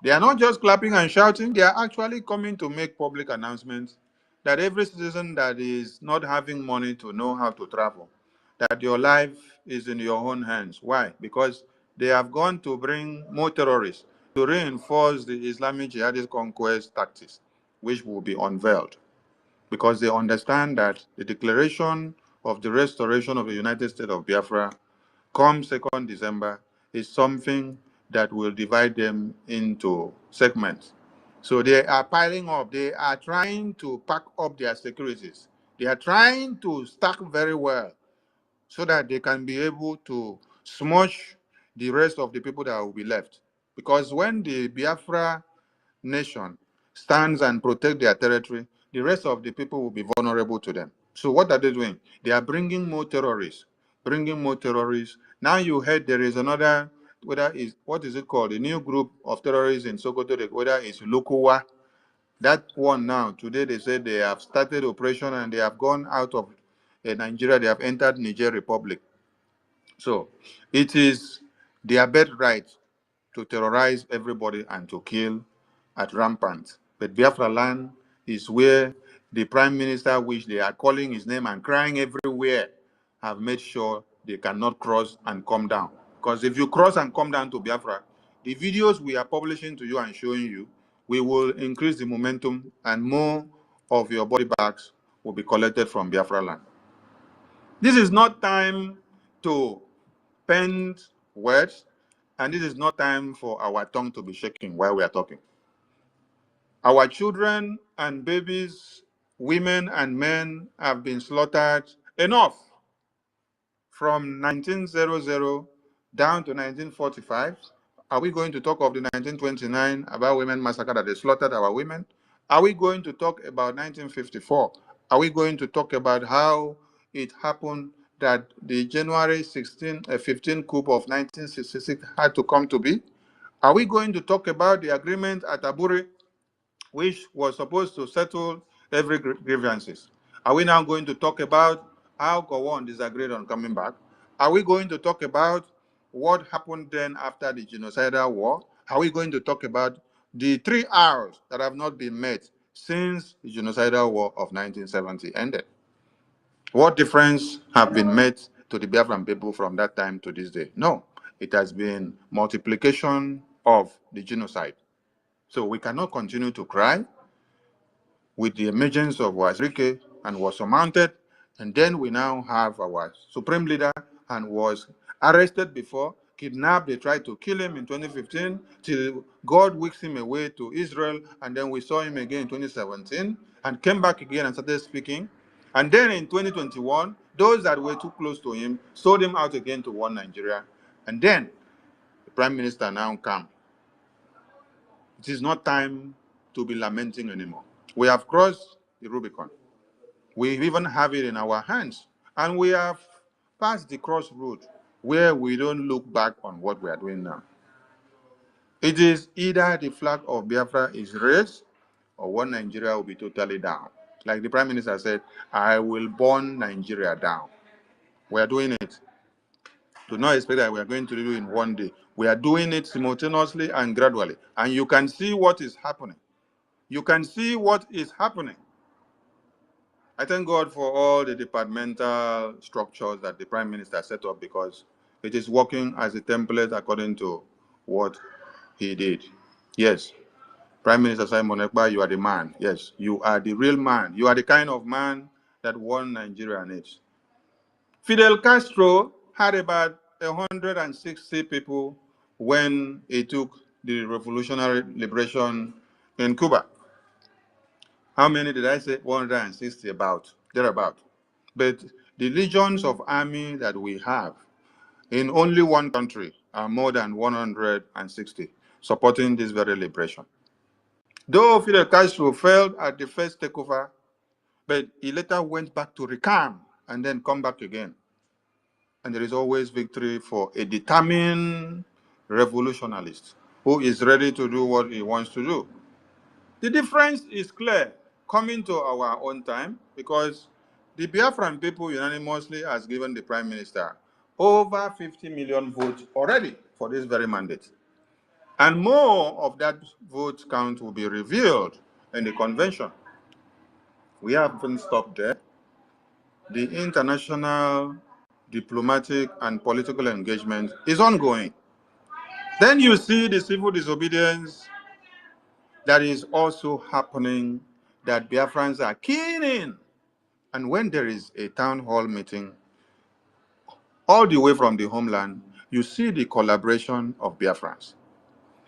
S10: They are not just clapping and shouting, they are actually coming to make public announcements that every citizen that is not having money to know how to travel, that your life is in your own hands. Why? Because they have gone to bring more terrorists to reinforce the Islamic jihadist conquest tactics, which will be unveiled. Because they understand that the declaration of the restoration of the United States of Biafra come 2nd December is something that will divide them into segments. So they are piling up. They are trying to pack up their securities. They are trying to stack very well so that they can be able to smush the rest of the people that will be left. Because when the Biafra nation stands and protect their territory, the rest of the people will be vulnerable to them. So what are they doing? They are bringing more terrorists, bringing more terrorists. Now you heard there is another, whether is what is it called? A new group of terrorists in Sokoto, whether it's Lokowa. That one now, today they said they have started operation and they have gone out of Nigeria, they have entered Niger Republic. So it is their birthright to terrorize everybody and to kill at rampant. But Biafra land is where the prime minister, which they are calling his name and crying everywhere, have made sure they cannot cross and come down. Because if you cross and come down to Biafra, the videos we are publishing to you and showing you, we will increase the momentum and more of your body bags will be collected from Biafra land. This is not time to pen words, and this is not time for our tongue to be shaking while we are talking. Our children and babies, women and men have been slaughtered enough from 1900 down to 1945. Are we going to talk of the 1929 about women massacre that they slaughtered our women? Are we going to talk about 1954? Are we going to talk about how it happened that the January 15 coup of 1966 had to come to be? Are we going to talk about the agreement at Aburi, which was supposed to settle every grievances? Are we now going to talk about how Gowon disagreed on coming back? Are we going to talk about what happened then after the genocidal war? Are we going to talk about the 3 hours that have not been met since the genocidal war of 1970 ended? What difference have been made to the Biafran people from that time to this day? No, it has been multiplication of the genocide. So we cannot continue to cry with the emergence of Wazirike and was surmounted, and then we now have our supreme leader and was arrested before, kidnapped, they tried to kill him in 2015, till God whisked him away to Israel, and then we saw him again in 2017, and came back again and started speaking. And then in 2021, those that were too close to him sold him out again to one Nigeria. And then the prime minister now came. It is not time to be lamenting anymore. We have crossed the Rubicon. We even have it in our hands. And we have passed the crossroad where we don't look back on what we are doing now. It is either the flag of Biafra is raised or one Nigeria will be totally down. Like the Prime Minister said, I will burn Nigeria down. We are doing it. Do not expect that we are going to do it in one day. We are doing it simultaneously and gradually. And you can see what is happening. You can see what is happening. I thank God for all the departmental structures that the Prime Minister set up because it is working as a template according to what he did. Yes, Prime Minister Simon Ekpa, you are the man. Yes, you are the real man. You are the kind of man that one Nigeria needs. Fidel Castro had about 160 people when he took the revolutionary liberation in Cuba. How many did I say? 160, about, thereabout. But the legions of army that we have in only one country are more than 160 supporting this very liberation. Though Fidel Castro failed at the first takeover, but he later went back to recant and then come back again. And there is always victory for a determined revolutionist who is ready to do what he wants to do. The difference is clear coming to our own time because the Biafran people unanimously has given the Prime Minister over 50 million votes already for this very mandate. And more of that vote count will be revealed in the convention. We haven't stopped there. The international diplomatic and political engagement is ongoing. Then you see the civil disobedience that is also happening that Biafrans are keen in. And when there is a town hall meeting, all the way from the homeland, you see the collaboration of Biafrans.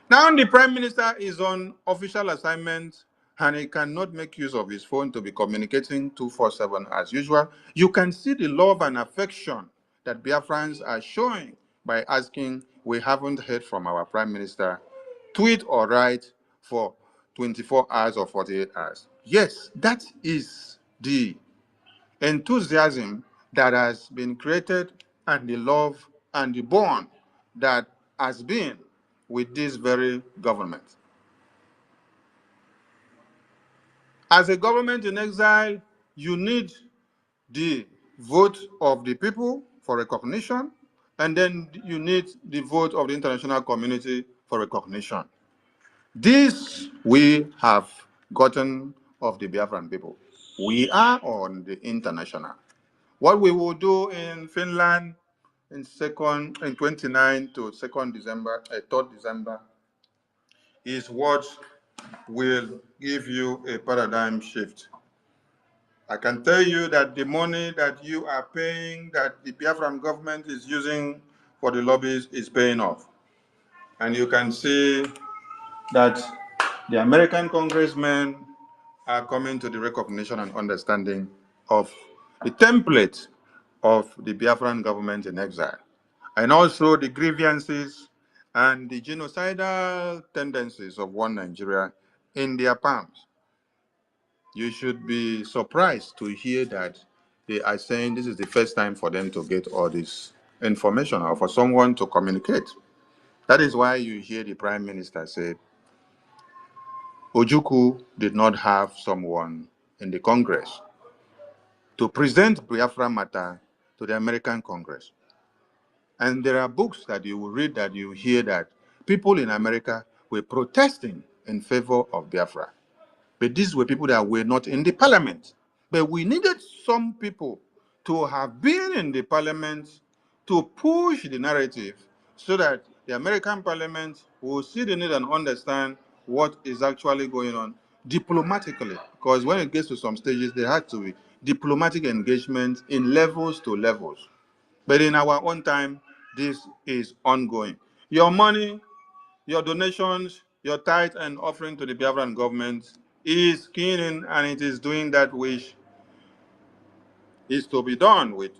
S10: Now the Prime Minister is on official assignment and he cannot make use of his phone to be communicating 24/7 as usual. You can see the love and affection that Biafrans are showing by asking, we haven't heard from our Prime Minister, tweet or write for 24 hours or 48 hours. Yes, that is the enthusiasm that has been created and the love and the bond that has been with this very government. As a government in exile, you need the vote of the people for recognition, and then you need the vote of the international community for recognition. This we have gotten of the Biafran people. We are on the international. What we will do in Finland in 29 to 2nd December, 3rd December, is what will give you a paradigm shift. I can tell you that the money that you are paying, that the Biafran government is using for the lobbies is paying off. And you can see that the American congressmen are coming to the recognition and understanding of the template of the Biafran government in exile, and also the grievances and the genocidal tendencies of one Nigeria in their palms. You should be surprised to hear that they are saying this is the first time for them to get all this information or for someone to communicate. That is why you hear the Prime Minister say, Ojukwu did not have someone in the Congress to present Biafra matter to the American Congress. And there are books that you will read that you hear that people in America were protesting in favor of Biafra. But these were people that were not in the parliament. But we needed some people to have been in the parliament to push the narrative so that the American parliament will see the need and understand what is actually going on diplomatically. Because when it gets to some stages, there had to be diplomatic engagement in levels to levels. But in our own time, this is ongoing. Your money, your donations, your tithe and offering to the Biafran government is keen in, and it is doing that which is to be done with.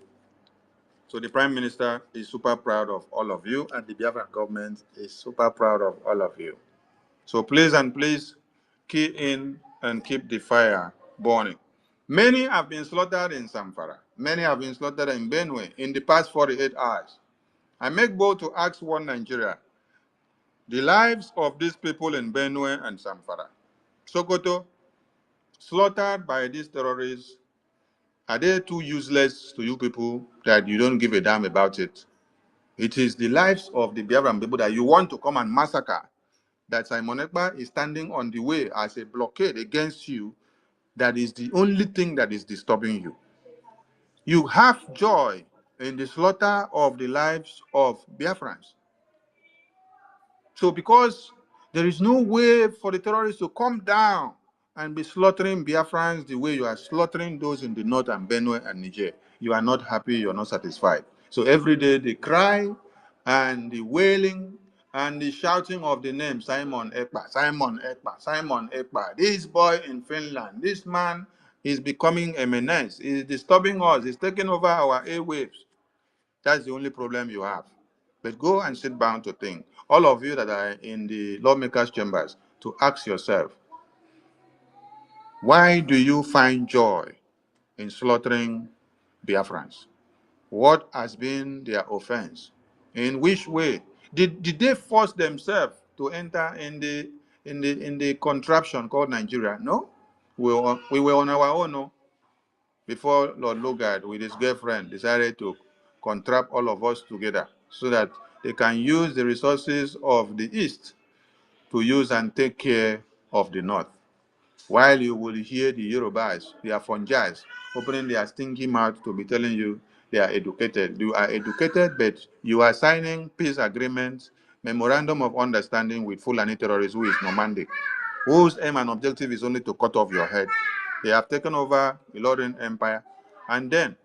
S10: So the Prime Minister is super proud of all of you, and the Biafran government is super proud of all of you. So please key in and keep the fire burning. Many have been slaughtered in Zamfara. Many have been slaughtered in Benue in the past 48 hours. I make bold to ask one Nigeria, the lives of these people in Benue and Zamfara, Sokoto, slaughtered by these terrorists, are they too useless to you people that you don't give a damn about it? It is the lives of the Biafran people that you want to come and massacre, that Simon Ekpa is standing on the way as a blockade against you. That is the only thing that is disturbing you. You have joy in the slaughter of the lives of Biafrans. So because there is no way for the terrorists to come down and be slaughtering Biafrans the way you are slaughtering those in the north and Benue and Niger, you are not happy, you are not satisfied. So every day the cry and the wailing and the shouting of the name Simon Ekpa, Simon Ekpa, Simon Ekpa. This boy in Finland, this man is becoming a menace. He's disturbing us. He's taking over our airwaves. That's the only problem you have. But go and sit down to think. All of you that are in the lawmakers' chambers, to ask yourself, why do you find joy in slaughtering Biafrans? What has been their offense? In which way? Did they force themselves to enter in the contraption called Nigeria? No. We were on our own. No? Before Lord Lugard with his girlfriend decided to contract all of us together so that they can use the resources of the East to use and take care of the North. While you will hear the Yorubas, the Afonjais, opening their stinky mouth to be telling you they are educated. You are educated, but you are signing peace agreements, memorandum of understanding with Fulani terrorists who is Normandic, whose aim and objective is only to cut off your head. They have taken over the Lorraine Empire, and then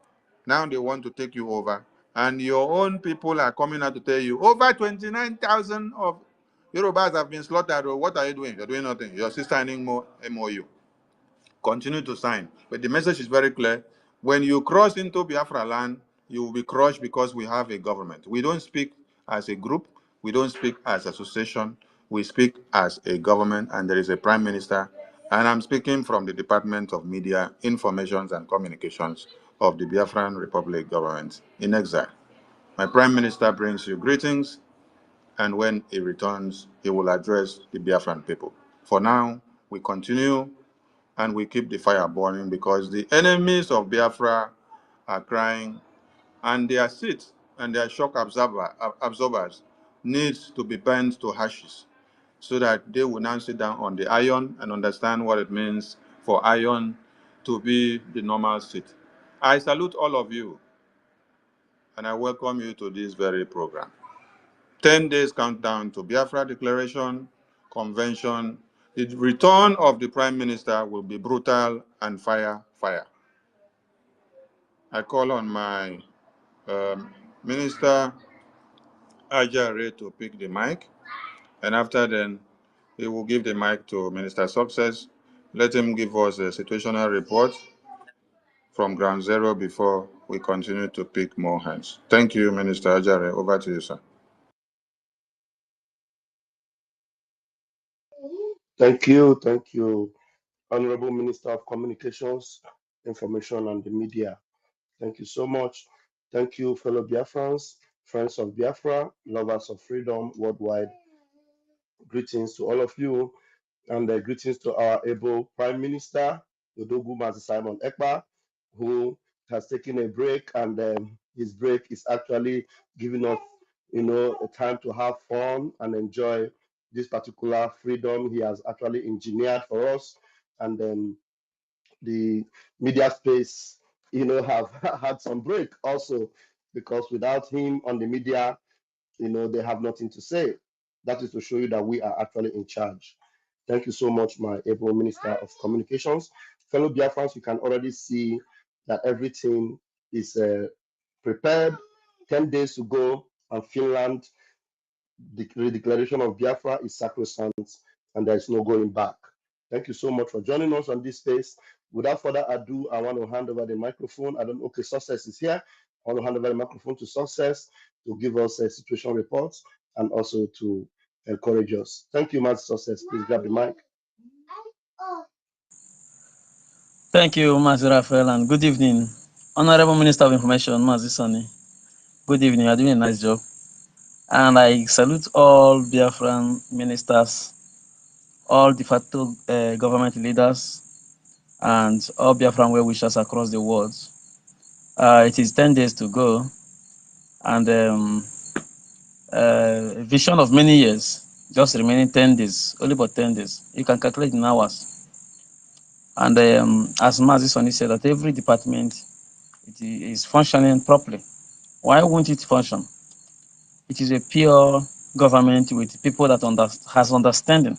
S10: now they want to take you over. And your own people are coming out to tell you over 29,000 of Yorubas have been slaughtered. What are you doing? You're doing nothing. You're still signing more MOU. Continue to sign. But the message is very clear. When you cross into Biafra land, you will be crushed because we have a government. We don't speak as a group. We don't speak as association. We speak as a government, and there is a prime minister. And I'm speaking from the Department of Media, Informations and Communications of the Biafran Republic government in exile. My prime minister brings you greetings, and when he returns, he will address the Biafran people. For now, we continue and we keep the fire burning because the enemies of Biafra are crying, and their seats and their shock absorbers needs to be burned to ashes so that they will now sit down on the iron and understand what it means for iron to be the normal seat. I salute all of you and I welcome you to this very program. 10 days countdown to Biafra Declaration, Convention. The return of the Prime Minister will be brutal and fire. I call on my Minister Ajare to pick the mic, and after then, he will give the mic to Minister Success. Let him give us a situational report from ground zero before we continue to pick more hands. Thank you, Minister Ajare. Over to you, sir.
S11: Thank you, Honorable Minister of Communications, Information and the Media. Thank you so much. Thank you, fellow Biafrans, friends of Biafra, lovers of freedom worldwide. Greetings to all of you, and greetings to our able Prime Minister, Odogu Mazi Simon Ekpa, who has taken a break, and his break is actually giving us, a time to have fun and enjoy this particular freedom he has actually engineered for us. And the media space, have had some break also, because without him on the media, they have nothing to say. That is to show you that we are actually in charge. Thank you so much, my able Minister of Communications. Fellow Biafrans, you can already see that everything is prepared. 10 days to go, and Finland, the declaration of Biafra is sacrosanct, and there is no going back. Thank you so much for joining us on this space. Without further ado, I want to hand over the microphone. I don't know, okay, Success is here. I want to hand over the microphone to Success to give us a situation report and also to encourage us. Thank you, Master Success. Please grab the mic.
S12: Thank you, Mazi Raphael, and good evening. Honorable Minister of Information, Mazi Sani. Good evening, you're doing a nice job. And I salute all Biafran ministers, all de facto government leaders, and all Biafran well-wishers across the world. It is 10 days to go, and a vision of many years, just remaining 10 days, only about 10 days. You can calculate in hours. And as Mazi Sani said, that every department it is functioning properly. Why won't it function? It is a pure government with people that has understanding,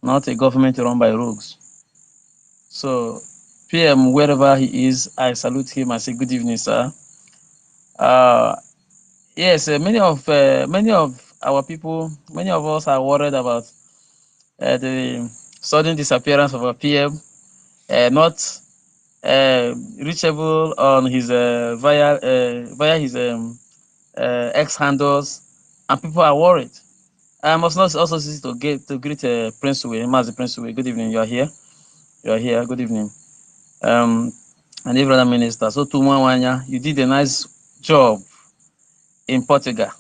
S12: not a government run by rogues. So, PM, wherever he is, I salute him. I say good evening, sir. Yes, many of our people, many of us are worried about the sudden disappearance of our PM, not reachable on his via his X handles, and people are worried. I must not also see to greet Prince Uwe, Mazi Prince Uwe. Good evening. You are here. You are here. Good evening. And every other minister. So Tumawanya, you did a nice job in Portugal.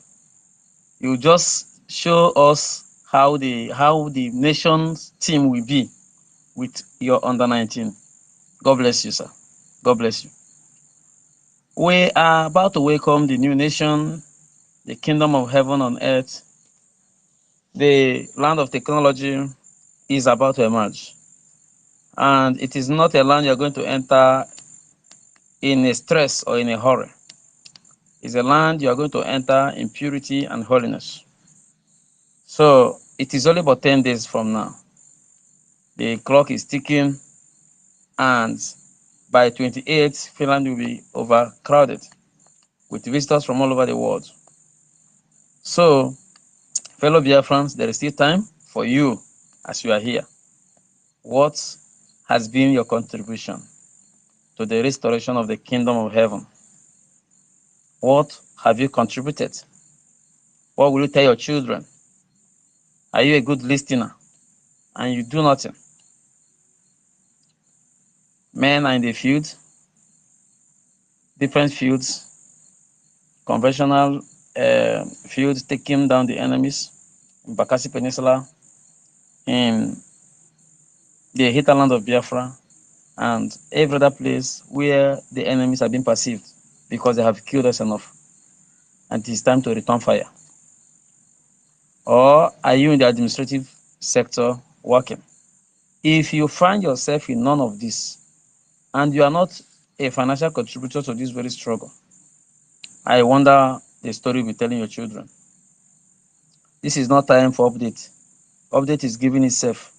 S12: You just show us how the nation's team will be with your under 19. God bless you, sir. God bless you. We are about to welcome the new nation, the kingdom of heaven on earth. The land of technology is about to emerge. And it is not a land you're going to enter in a stress or in a hurry. It's a land you are going to enter in purity and holiness. So it is only about 10 days from now. The clock is ticking, and by 28th, Finland will be overcrowded with visitors from all over the world. So, fellow Biafrans, there is still time for you as you are here. What has been your contribution to the restoration of the kingdom of heaven? What have you contributed? What will you tell your children? Are you a good listener and you do nothing? Men are in the field, different fields, conventional fields, taking down the enemies in Bakassi Peninsula, in the hinterland of Biafra, and every other place where the enemies have been perceived because they have killed us enough. And it is time to return fire. Or are you in the administrative sector working? If you find yourself in none of this, and you are not a financial contributor to this very struggle, I wonder the story you'll be telling your children. This is not time for update. Update is giving itself.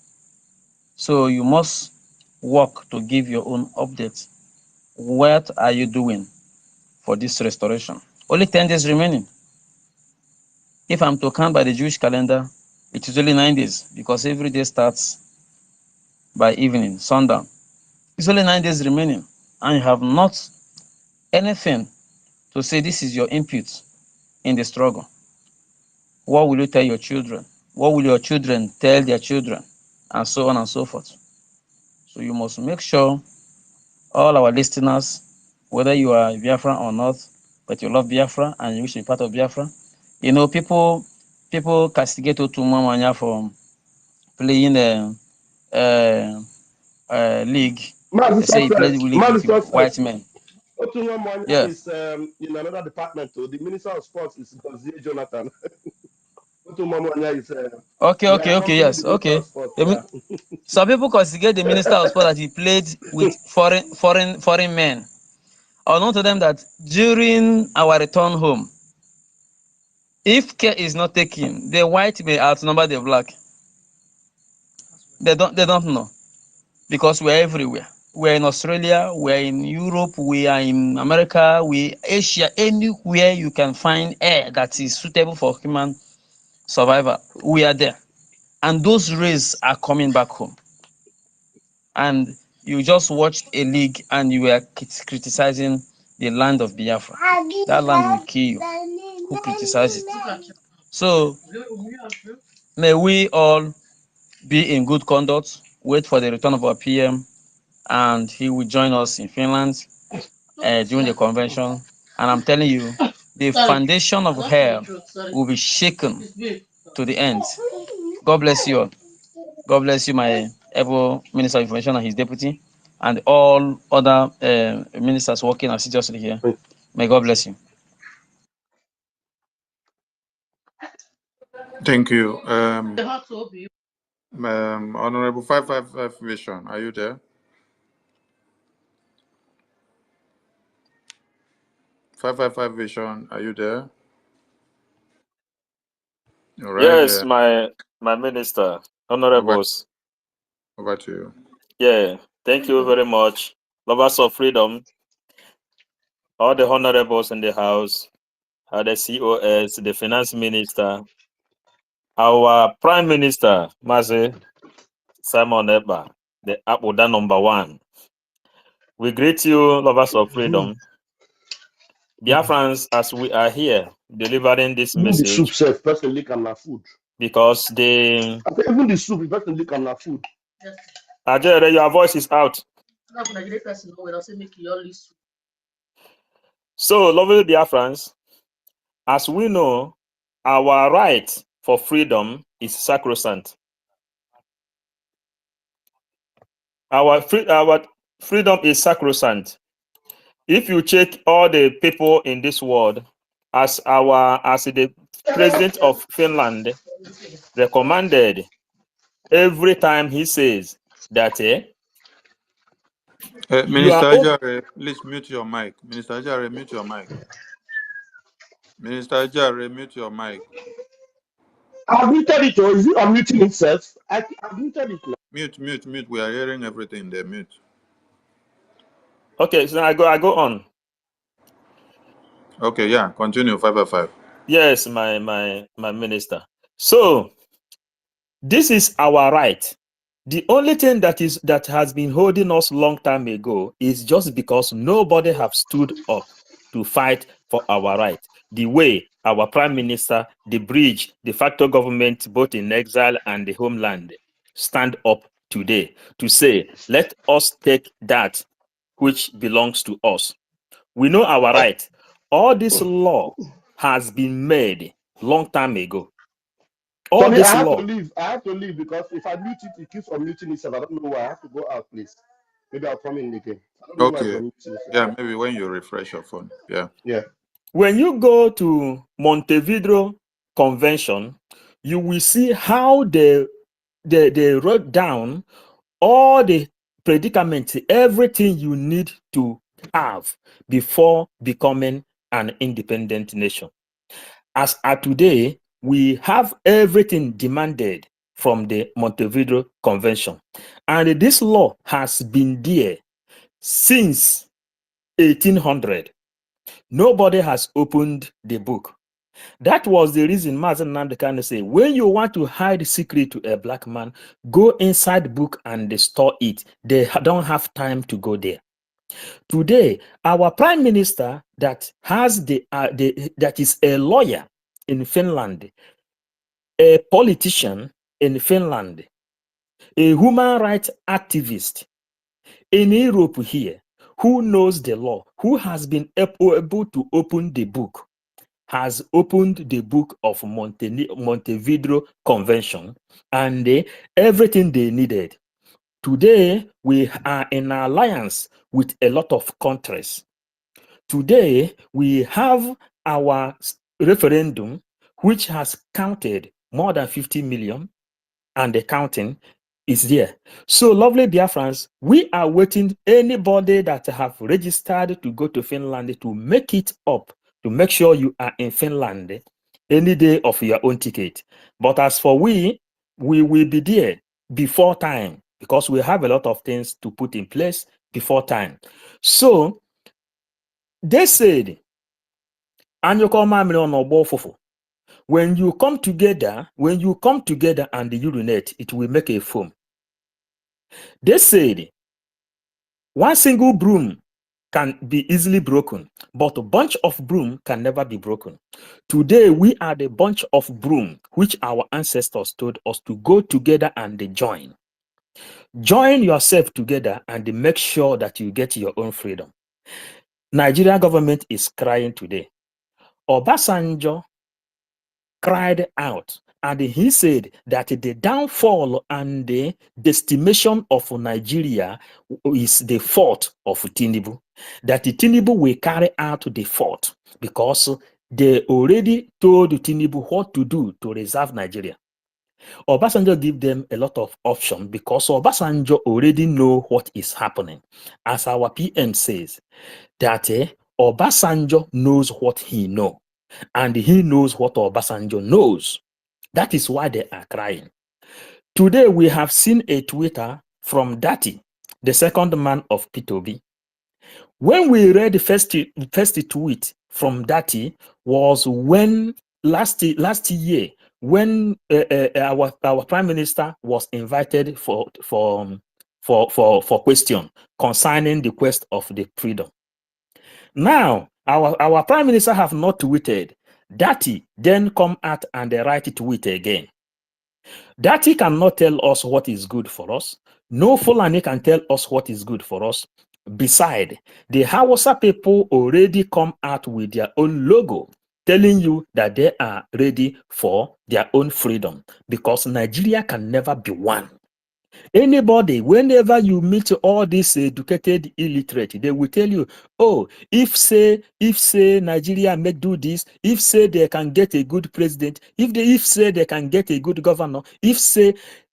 S12: So you must work to give your own update. What are you doing for this restoration? Only 10 days remaining. If I'm to count by the Jewish calendar, it is only 9 days because every day starts by evening, sundown. It's only 9 days remaining, and you have not anything to say this is your input in the struggle. What will you tell your children? What will your children tell their children? And so on and so forth. So you must make sure all our listeners, whether you are Biafra or not, but you love Biafra and you wish to be part of Biafra. You know, people castigate Otumamanya for playing league.
S11: Master
S12: They say he played
S11: Success.
S12: league
S11: Master
S12: with white
S11: Success.
S12: men.
S11: Otunwa Mwanya
S12: Yeah.
S11: is in another department. Too. The Minister of Sports is Gozie Jonathan. Otunwa Mwanya is they
S12: Okay.
S11: accompany the
S12: Yes.
S11: Minister
S12: Okay.
S11: of Sports. Yeah.
S12: Some people castigate the minister of sport that he played with foreign men. Unknown to them that during our return home, if care is not taken, the white may outnumber the black. They don't know because we're everywhere. We're in Australia, we're in Europe, we are in America, we Asia, anywhere you can find air that is suitable for human survival, we are there. And those rays are coming back home. And you just watched a league and you were criticizing the land of Biafra. That land will kill you. Who criticizes it? So may we all be in good conduct, wait for the return of our PM, and he will join us in Finland during the convention. And I'm telling you, the foundation of hell will be shaken to the end. God bless you all. God bless you, my able Minister of Information and his deputy, and all other ministers working assiduously here. May God bless you.
S10: Thank you. Honorable 555 Vision, are you there? 555 Vision, are you there? All right.
S13: Yes, my minister,
S10: Over,
S13: honorables.
S10: over to you.
S13: Yeah, thank you very much. Lovers of freedom, all the honorables in the house, the COS, the finance minister, our prime minister, Mazi Simon Eba, the Abuda #1. We greet you, lovers of freedom. Biafrans, as we are here delivering this
S11: Even the soup
S13: message,
S11: self, person lick and na food.
S13: because the
S11: I say even the soup, person lick and na food.
S13: Ajere, your voice is out. So, lovely Biafrans, as we know, our right for freedom is sacrosanct. Our freedom is sacrosanct. If you check all the people in this world, as the president of Finland recommended, every time he says that you are
S10: Minister Ajare, please mute your mic. Minister Ajare, mute your mic. Minister Ajare, mute your mic.
S11: I've muted it, or is it unmuting itself? I've muted it now.
S10: Mute. We are hearing everything there. Mute.
S13: okay. So I go on.
S10: Okay, yeah. Continue. 555.
S13: Yes, my minister. So this is our right. The only thing that has been holding us long time ago is just because nobody have stood up to fight for our right. The way our prime minister, the bridge, de facto government, both in exile and the homeland, stand up today to say, let us take that which belongs to us. We know our right. All this law has been made long time ago. All
S11: Sorry, I
S13: this
S11: have to
S13: law.
S11: leave. I have to leave because if I mute it, it keeps unmuting itself. I don't know why. I have to go out, please. Maybe I'll come in again. I don't know why it's
S10: Okay.
S11: unmuting itself.
S10: Yeah, maybe when you refresh your phone. Yeah.
S11: Yeah.
S13: When you go to Montevideo Convention, you will see how they wrote down all the predicaments, everything you need to have before becoming an independent nation. As at today, we have everything demanded from the Montevideo Convention. And this law has been there since 1800. Nobody has opened the book. That was the reason Mazen Nandekane say, when you want to hide secret to a black man, go inside the book and they store it. They don't have time to go there. Today, our prime minister that has that is a lawyer in Finland, a politician in Finland, a human rights activist in Europe here, who knows the law, who has been able to open the book, has opened the book of Montevideo Convention and everything they needed. Today, we are in alliance with a lot of countries. Today, we have our referendum, which has counted more than 50 million, and the counting is there. So, lovely Biafrans, we are waiting anybody that have registered to go to Finland to make it up, to make sure you are in Finland any day of your own ticket. But as for we will be there before time because we have a lot of things to put in place before time. So, they said, when you come together and urinate, it will make a foam. They said, one single broom can be easily broken, but a bunch of broom can never be broken. Today, we are the bunch of broom which our ancestors told us to go together and they join. Join yourself together and make sure that you get your own freedom. Nigeria government is crying today. Obasanjo cried out, and he said that the downfall and the decimation of Nigeria is the fault of Tinubu. That Tinubu will carry out the fault because they already told Tinubu what to do to reserve Nigeria. Obasanjo give them a lot of options because Obasanjo already know what is happening. As our PM says, that Obasanjo knows what he knows. And he knows what Obasanjo knows. That is why they are crying. Today, we have seen a Twitter from Dati, the second man of P2B. When we read the first tweet from Dati was when last year, when our prime minister was invited for question concerning the quest of the freedom. Now, our prime minister have not tweeted. Dati then come out and write tweet again. Dati cannot tell us what is good for us. No Fulani can tell us what is good for us. Besides, the Hausa people already come out with their own logo, telling you that they are ready for their own freedom because Nigeria can never be one. Anybody, whenever you meet all these educated illiterate, they will tell you, oh, if say Nigeria make do this, if say they can get a good president, if say they can get a good governor,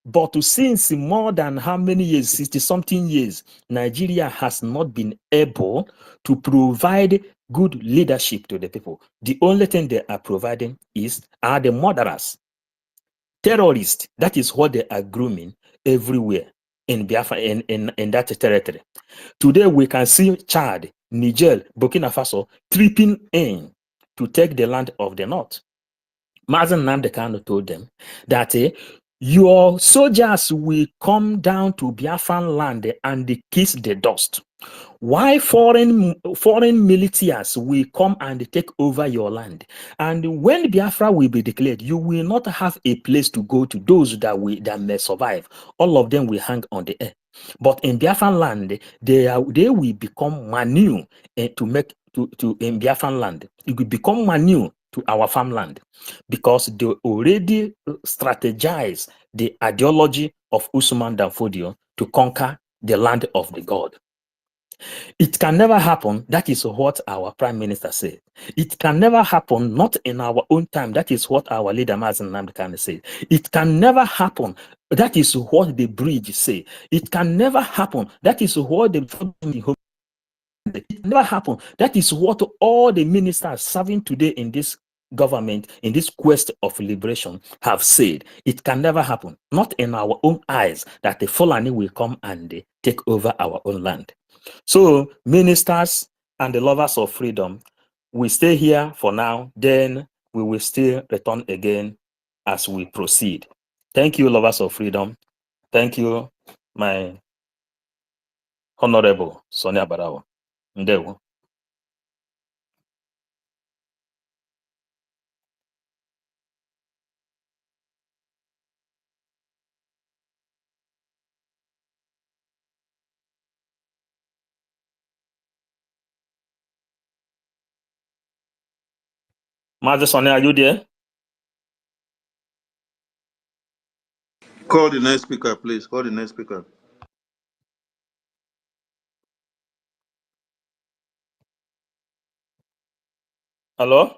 S13: but since more than how many years, 60 something years, Nigeria has not been able to provide good leadership to the people. The only thing they are providing are the murderers, terrorists. That is what they are grooming everywhere in Biafra, in that territory. Today we can see Chad, Niger, Burkina Faso tripping in to take the land of the north. Mazen Nnamdi Kanu told them that your soldiers will come down to Biafran land and they kiss the dust. Why foreign militias will come and take over your land? And when Biafra will be declared, you will not have a place to go to. Those that may survive, all of them will hang on the air. But in Biafran land, they will become manure in Biafran land. It will become manure to our farmland because they already strategize the ideology of Usman Dan Fodio to conquer the land of the God. It can never happen. That is what our prime minister said. It can never happen, not in our own time. That is what our leader Mazen Nnamdi Kanu said. It can never happen. That is what the bridge say. It can never happen. That is what the it can never happen. That is what all the ministers serving today in this government, in this quest of liberation, have said. It can never happen. Not in our own eyes that the Fulani will come and take over our own land. So ministers and the lovers of freedom, we stay here for now, then we will still return again as we proceed. Thank you, lovers of freedom. Thank you, my honorable Sonia Barawa. Ndewo. Master Sonia, are you there?
S10: Call the next speaker, please. Call the next speaker.
S13: Hello?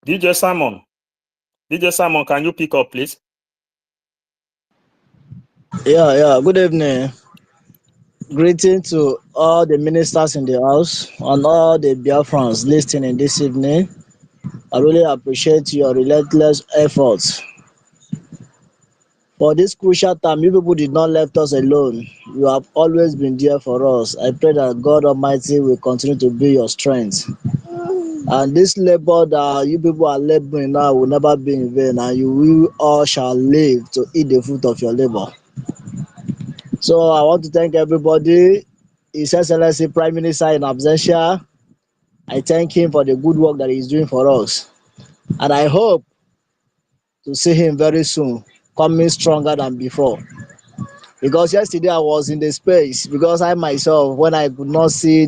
S13: DJ Simon. DJ Simon, can you pick up, please?
S14: Yeah. Good evening. Greeting to all the ministers in the house and all the Biafrans listening this evening. I really appreciate your relentless efforts. For this crucial time, you people did not left us alone. You have always been there for us. I pray that God Almighty will continue to be your strength. And this labor that you people are laboring now will never be in vain, and you will all shall live to eat the fruit of your labor. So I want to thank everybody, His Excellency Prime Minister in absentia. I thank him for the good work that he's doing for us. And I hope to see him very soon, coming stronger than before. Because yesterday I was in the space, because I myself, when I could not see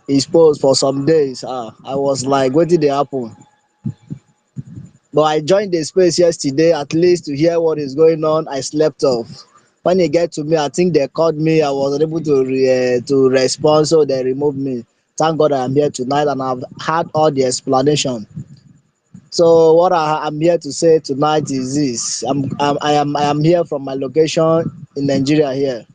S14: his post for some days, I was like, what did they happen? But I joined the space yesterday at least to hear what is going on. I slept off. When it get to me, I think they called me. I was unable to respond, so they removed me. Thank God I am here tonight and I've had all the explanation. So what I'm here to say tonight is this: I am here from my location in Nigeria here.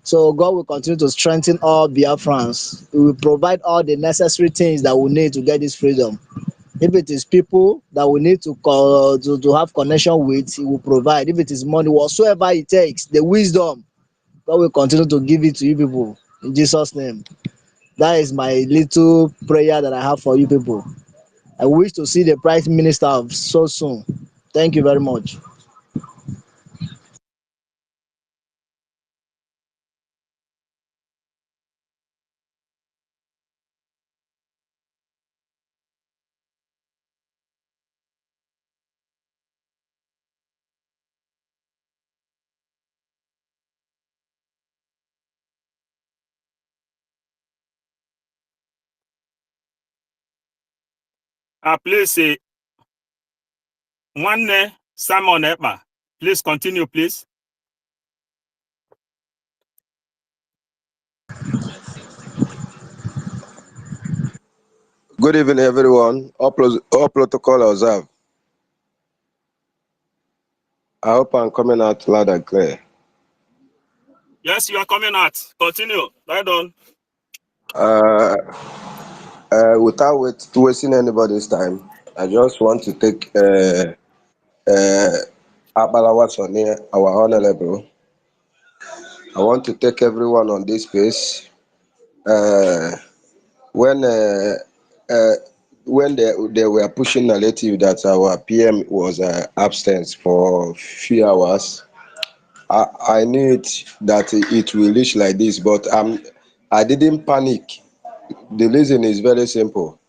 S14: So God will continue to strengthen all Biafrans. He will provide all the necessary things that we need to get this freedom. If it is people that we need to call to have connection with, He will provide. If it is money, whatsoever it takes, the wisdom, God will continue to give it to you people in Jesus' name. That is my little prayer that I have for you people. I wish to see the Prime Minister so soon. Thank you very much.
S13: Please say one Simon Ekpa. Please continue, please.
S15: Good evening, everyone. All protocol observed. I hope I'm coming out loud and clear.
S13: Yes, you are coming out. Continue. Right on.
S15: Uh, without wasting anybody's time, I just want to take Abalawa Sonny, our honorable. I want to take everyone on this space. Uh, when uh, uh, when they were pushing narrative that our PM was absent for few hours, I knew that it will reach like this, but I didn't panic. The reason is very simple.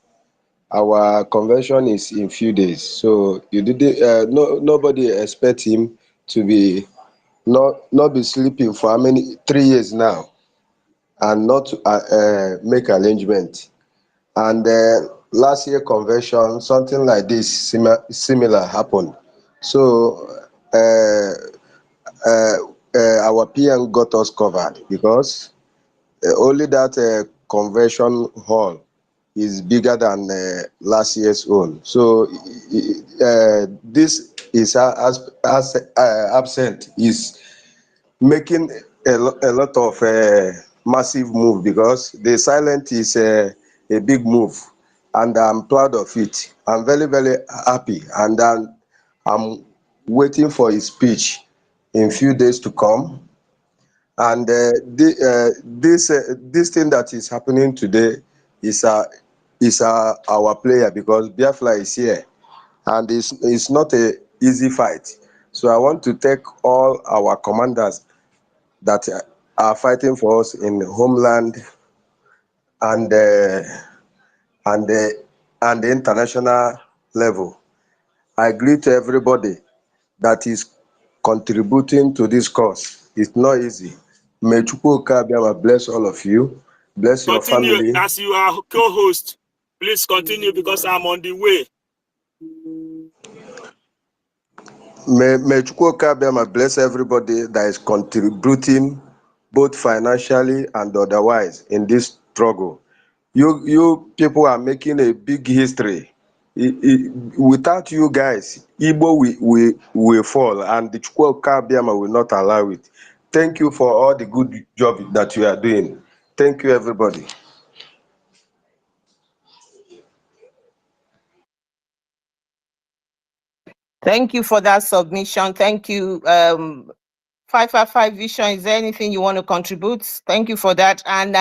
S15: Our convention is in few days, so you didn't. Nobody expect him to be not be sleeping for how many 3 years now, and not make arrangement. And last year convention, something like this similar happened. So uh, uh, our PM got us covered because only that convention hall is bigger than last year's own. So this is absent is making a lot of massive move because the silent is a big move, and I'm proud of it. I'm very happy, and I'm waiting for his speech in few days to come. And this thing that is happening today is our player, because Biafra is here, and it's not a easy fight. So I want to thank all our commanders that are fighting for us in homeland and and uh, and the international level. I greet everybody that is contributing to this cause. It's not easy. May Chukwuka Abiyama bless all of you, bless your
S13: Continue
S15: family.
S13: as you are co-host. Please continue because I'm on the way.
S15: May Chukwuka Abiyama bless everybody that is contributing both financially and otherwise in this struggle. You people are making a big history. Without you guys, Igbo will fall, and the Chukwuka Abiyama will not allow it. Thank you for all the good job that you are doing. Thank you, everybody.
S16: Thank you for that submission. Thank you. 555 Vision, is there anything you want to contribute? Thank you for that. And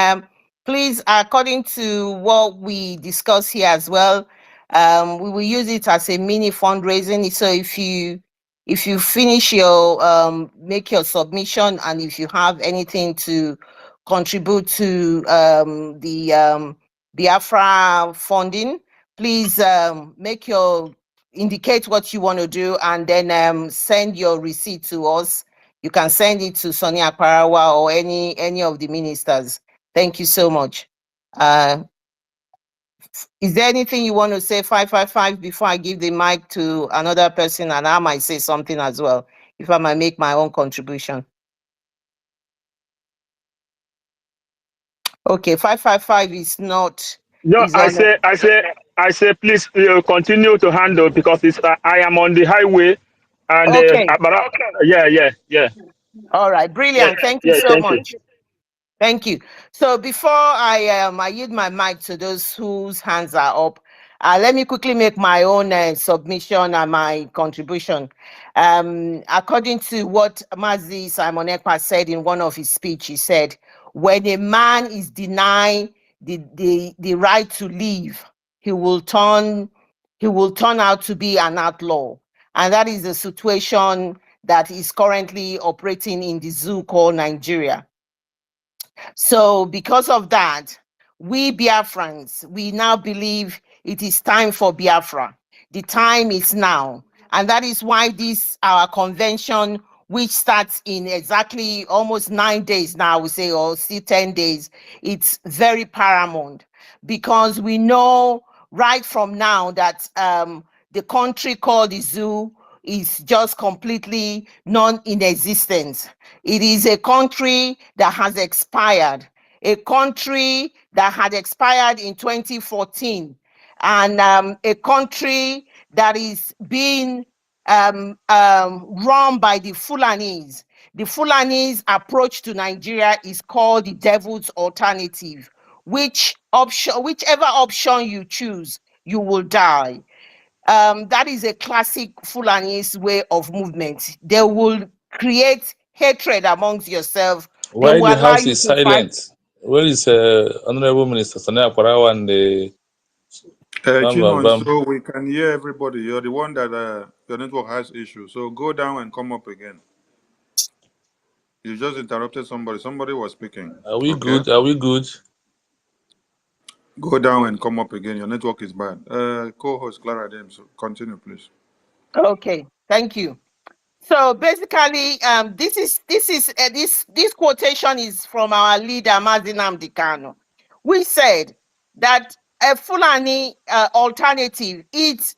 S16: please, according to what we discuss here as well, we will use it as a mini fundraising. So if you finish your make your submission, and if you have anything to contribute to the Biafra funding, please indicate what you want to do, and then send your receipt to us. You can send it to Sonny Akparawa or any of the ministers. Thank you so much. Is there anything you want to say, 555, before I give the mic to another person, and I might say something as well, if I might make my own contribution? Okay, 555 is not,
S13: No,
S16: is on.
S13: I say, please continue to handle, because it's I am on the highway, and
S16: Okay,
S13: yeah.
S16: all right,
S13: Yeah,
S16: brilliant. Thank you
S13: yeah,
S16: so
S13: thank you.
S16: much. Thank you. So before I yield my mic to those whose hands are up, let me quickly make my own submission and my contribution. According to what Mazi Simon Ekpa said in one of his speech, he said, when a man is denied the right to live, he will turn out to be an outlaw. And that is the situation that is currently operating in the zoo called Nigeria. So because of that, we Biafrans, we now believe it is time for Biafra. The time is now. And that is why this, our convention, which starts in exactly almost 9 days now, we say, or still 10 days, it's very paramount, because we know right from now that the country called the zoo is just completely non-in-existence. It is a country that has expired, a country that had expired in 2014, and a country that is being run by the Fulanis. The Fulanis' approach to Nigeria is called the devil's alternative, whichever option you choose, you will die. That is a classic Fulanese way of movement. They will create hatred amongst yourself. They
S17: Why
S16: will
S17: the
S16: allow
S17: house
S16: you
S17: is
S16: to fight.
S17: silent? Where is Honorable Minister Sonia Kwarawa and the Bam Bam
S10: Chinon,
S17: Bam?
S10: so we can hear everybody. You're the one that your network has issues. So go down and come up again. You just interrupted somebody. Somebody was speaking.
S17: Are we
S10: Okay.
S17: good? Are we good?
S10: Go down and come up again. Your network is bad. Co-host Clara James, continue, please.
S16: Okay, thank you. So basically, this quotation is from our leader Mazinam Dikano. We said that a Fulani alternative, there's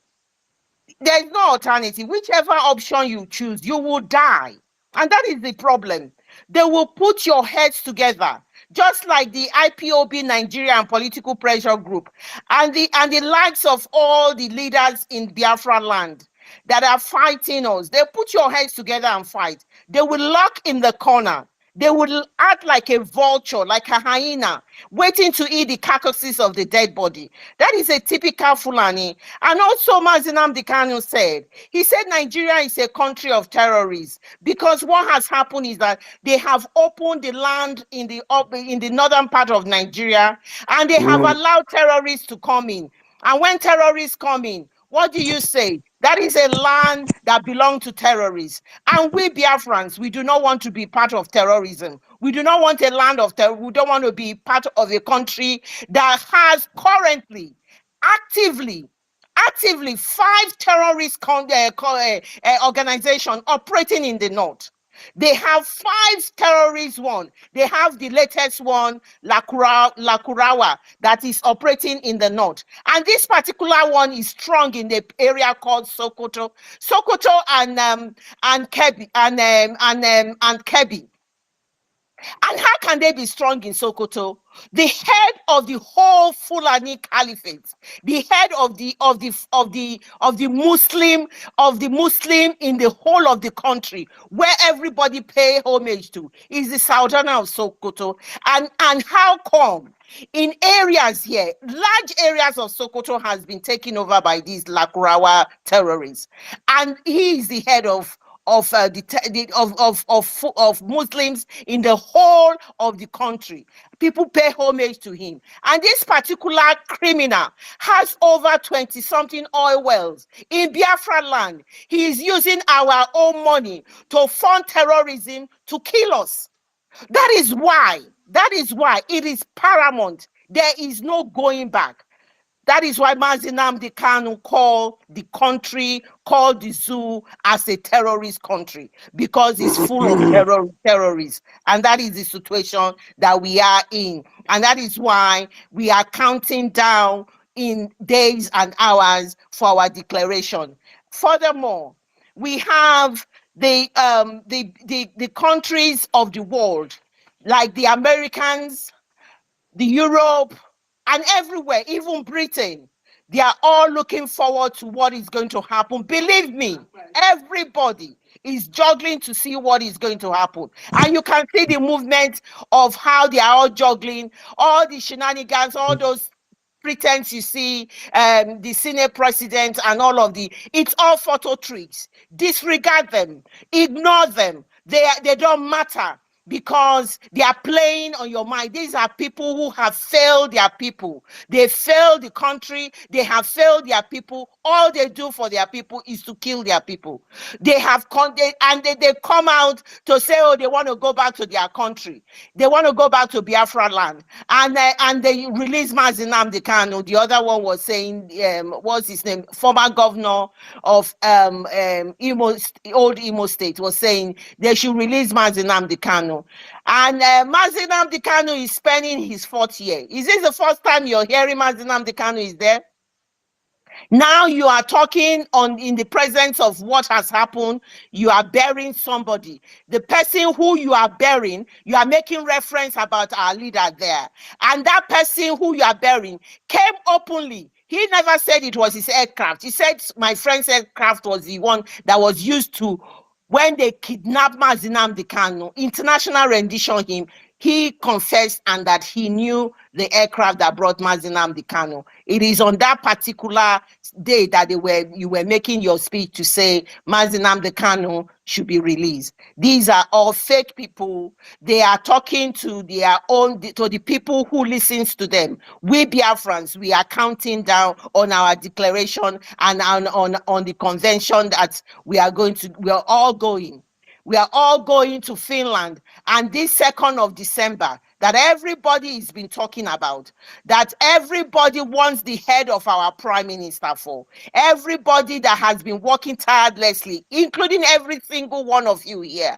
S16: no alternative. Whichever option you choose, you will die. And that is the problem. They will put your heads together, just like the IPOB Nigerian political pressure group and the likes of all the leaders in Biafra land that are fighting us. They put your heads together and fight. They will lock in the corner. They will act like a vulture, like a hyena, waiting to eat the carcasses of the dead body. That is a typical Fulani. And also, Mazinam Dikanu said, he said Nigeria is a country of terrorists, because what has happened is that they have opened the land in the northern part of Nigeria, and they have allowed terrorists to come in. And when terrorists come in, what do you say? That is a land that belongs to terrorists. And we Biafrans, we do not want to be part of terrorism. We do not want a land of terror. We don't want to be part of a country that has currently, actively 5 terrorist organizations operating in the north. They have 5 terrorist one. They have the latest one, Lakurawa, that is operating in the north. And this particular one is strong in the area called Sokoto. Sokoto and Kebbi and Kebbi. And how can they be strong in Sokoto? The head of the whole Fulani Caliphate, the head of the Muslim in the whole of the country, where everybody pay homage to, is the Sultana of Sokoto. And how come in areas here, large areas of Sokoto has been taken over by these Lakurawa terrorists, and he is the head of of of Muslims in the whole of the country. People pay homage to him. And this particular criminal has over 20-something oil wells in Biafra land. He is using our own money to fund terrorism to kill us. That is why it is paramount. There is no going back. That is why Mazi Nnamdi Kanu called the country, called the zoo as a terrorist country, because it's full of terrorists. And that is the situation that we are in. And that is why we are counting down in days and hours for our declaration. Furthermore, we have the countries of the world, like the Americans, the Europe, and everywhere, even Britain. They are all looking forward to what is going to happen. Believe me, everybody is juggling to see what is going to happen. And you can see the movement of how they are all juggling, all the shenanigans, all those pretense you see, the Senate president and all of it's all photo tricks. Disregard them, ignore them. They don't matter, because they are playing on your mind. These are people who have failed their people. They failed the country. They have failed their people. All they do for their people is to kill their people. They have they come out to say, oh, they want to go back to their country. They want to go back to Biafra land. And they release Mazi Nnamdi Kanu. The other one was saying, what's his name? Former governor of old Imo State was saying they should release Mazi Nnamdi Kanu. And Mazi Nnamdi Kanu is spending his 4th year. Is this the first time you're hearing Mazi Nnamdi Kanu is there? Now you are talking in the presence of what has happened. You are burying somebody. The person who you are burying, you are making reference about our leader there. And that person who you are burying came openly. He never said it was his aircraft. He said my friend's aircraft was the one that was used to, when they kidnapped Mazi Nnamdi Kanu, international rendition him. He confessed and that he knew the aircraft that brought Mazi Nnamdi Kanu. It is on that particular day that you were making your speech to say Mazi Nnamdi Kanu should be released. These are all fake people. They are talking to their own, to the people who listens to them. We Biafrans, we are counting down on our declaration and on the convention that we are all going. We are all going to Finland, and this 2nd of December that everybody has been talking about, that everybody wants the head of our prime minister for. Everybody that has been working tirelessly, including every single one of you here.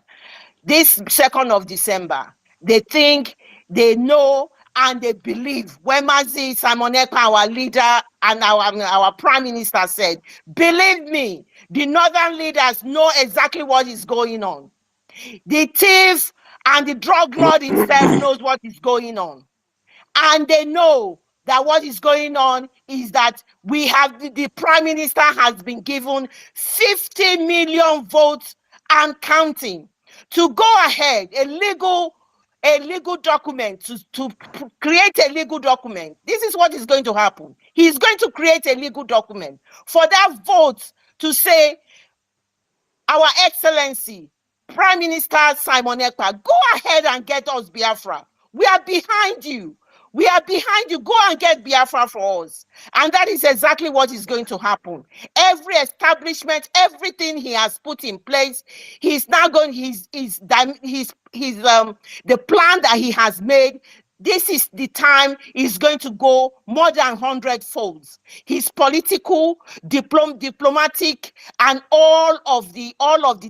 S16: This 2nd of December, they think, they know, and they believe. When Mazi Simon Ekpa, our leader and our prime minister, said, believe me, the northern leaders know exactly what is going on. The thief and the drug lord himself knows what is going on. And they know that what is going on is that we have the prime minister has been given 50 million votes and counting to go ahead, a legal document, to create a legal document. This is what is going to happen. He's going to create a legal document for that vote to say, Our Excellency, Prime Minister Simon Ekpa, go ahead and get us Biafra. We are behind you. We are behind you. Go and get Biafra for us. And that is exactly what is going to happen. Every establishment, everything he has put in place, he's now going, the plan that he has made, this is the time is going to go more than 100 folds. His political, diplomatic, and all of the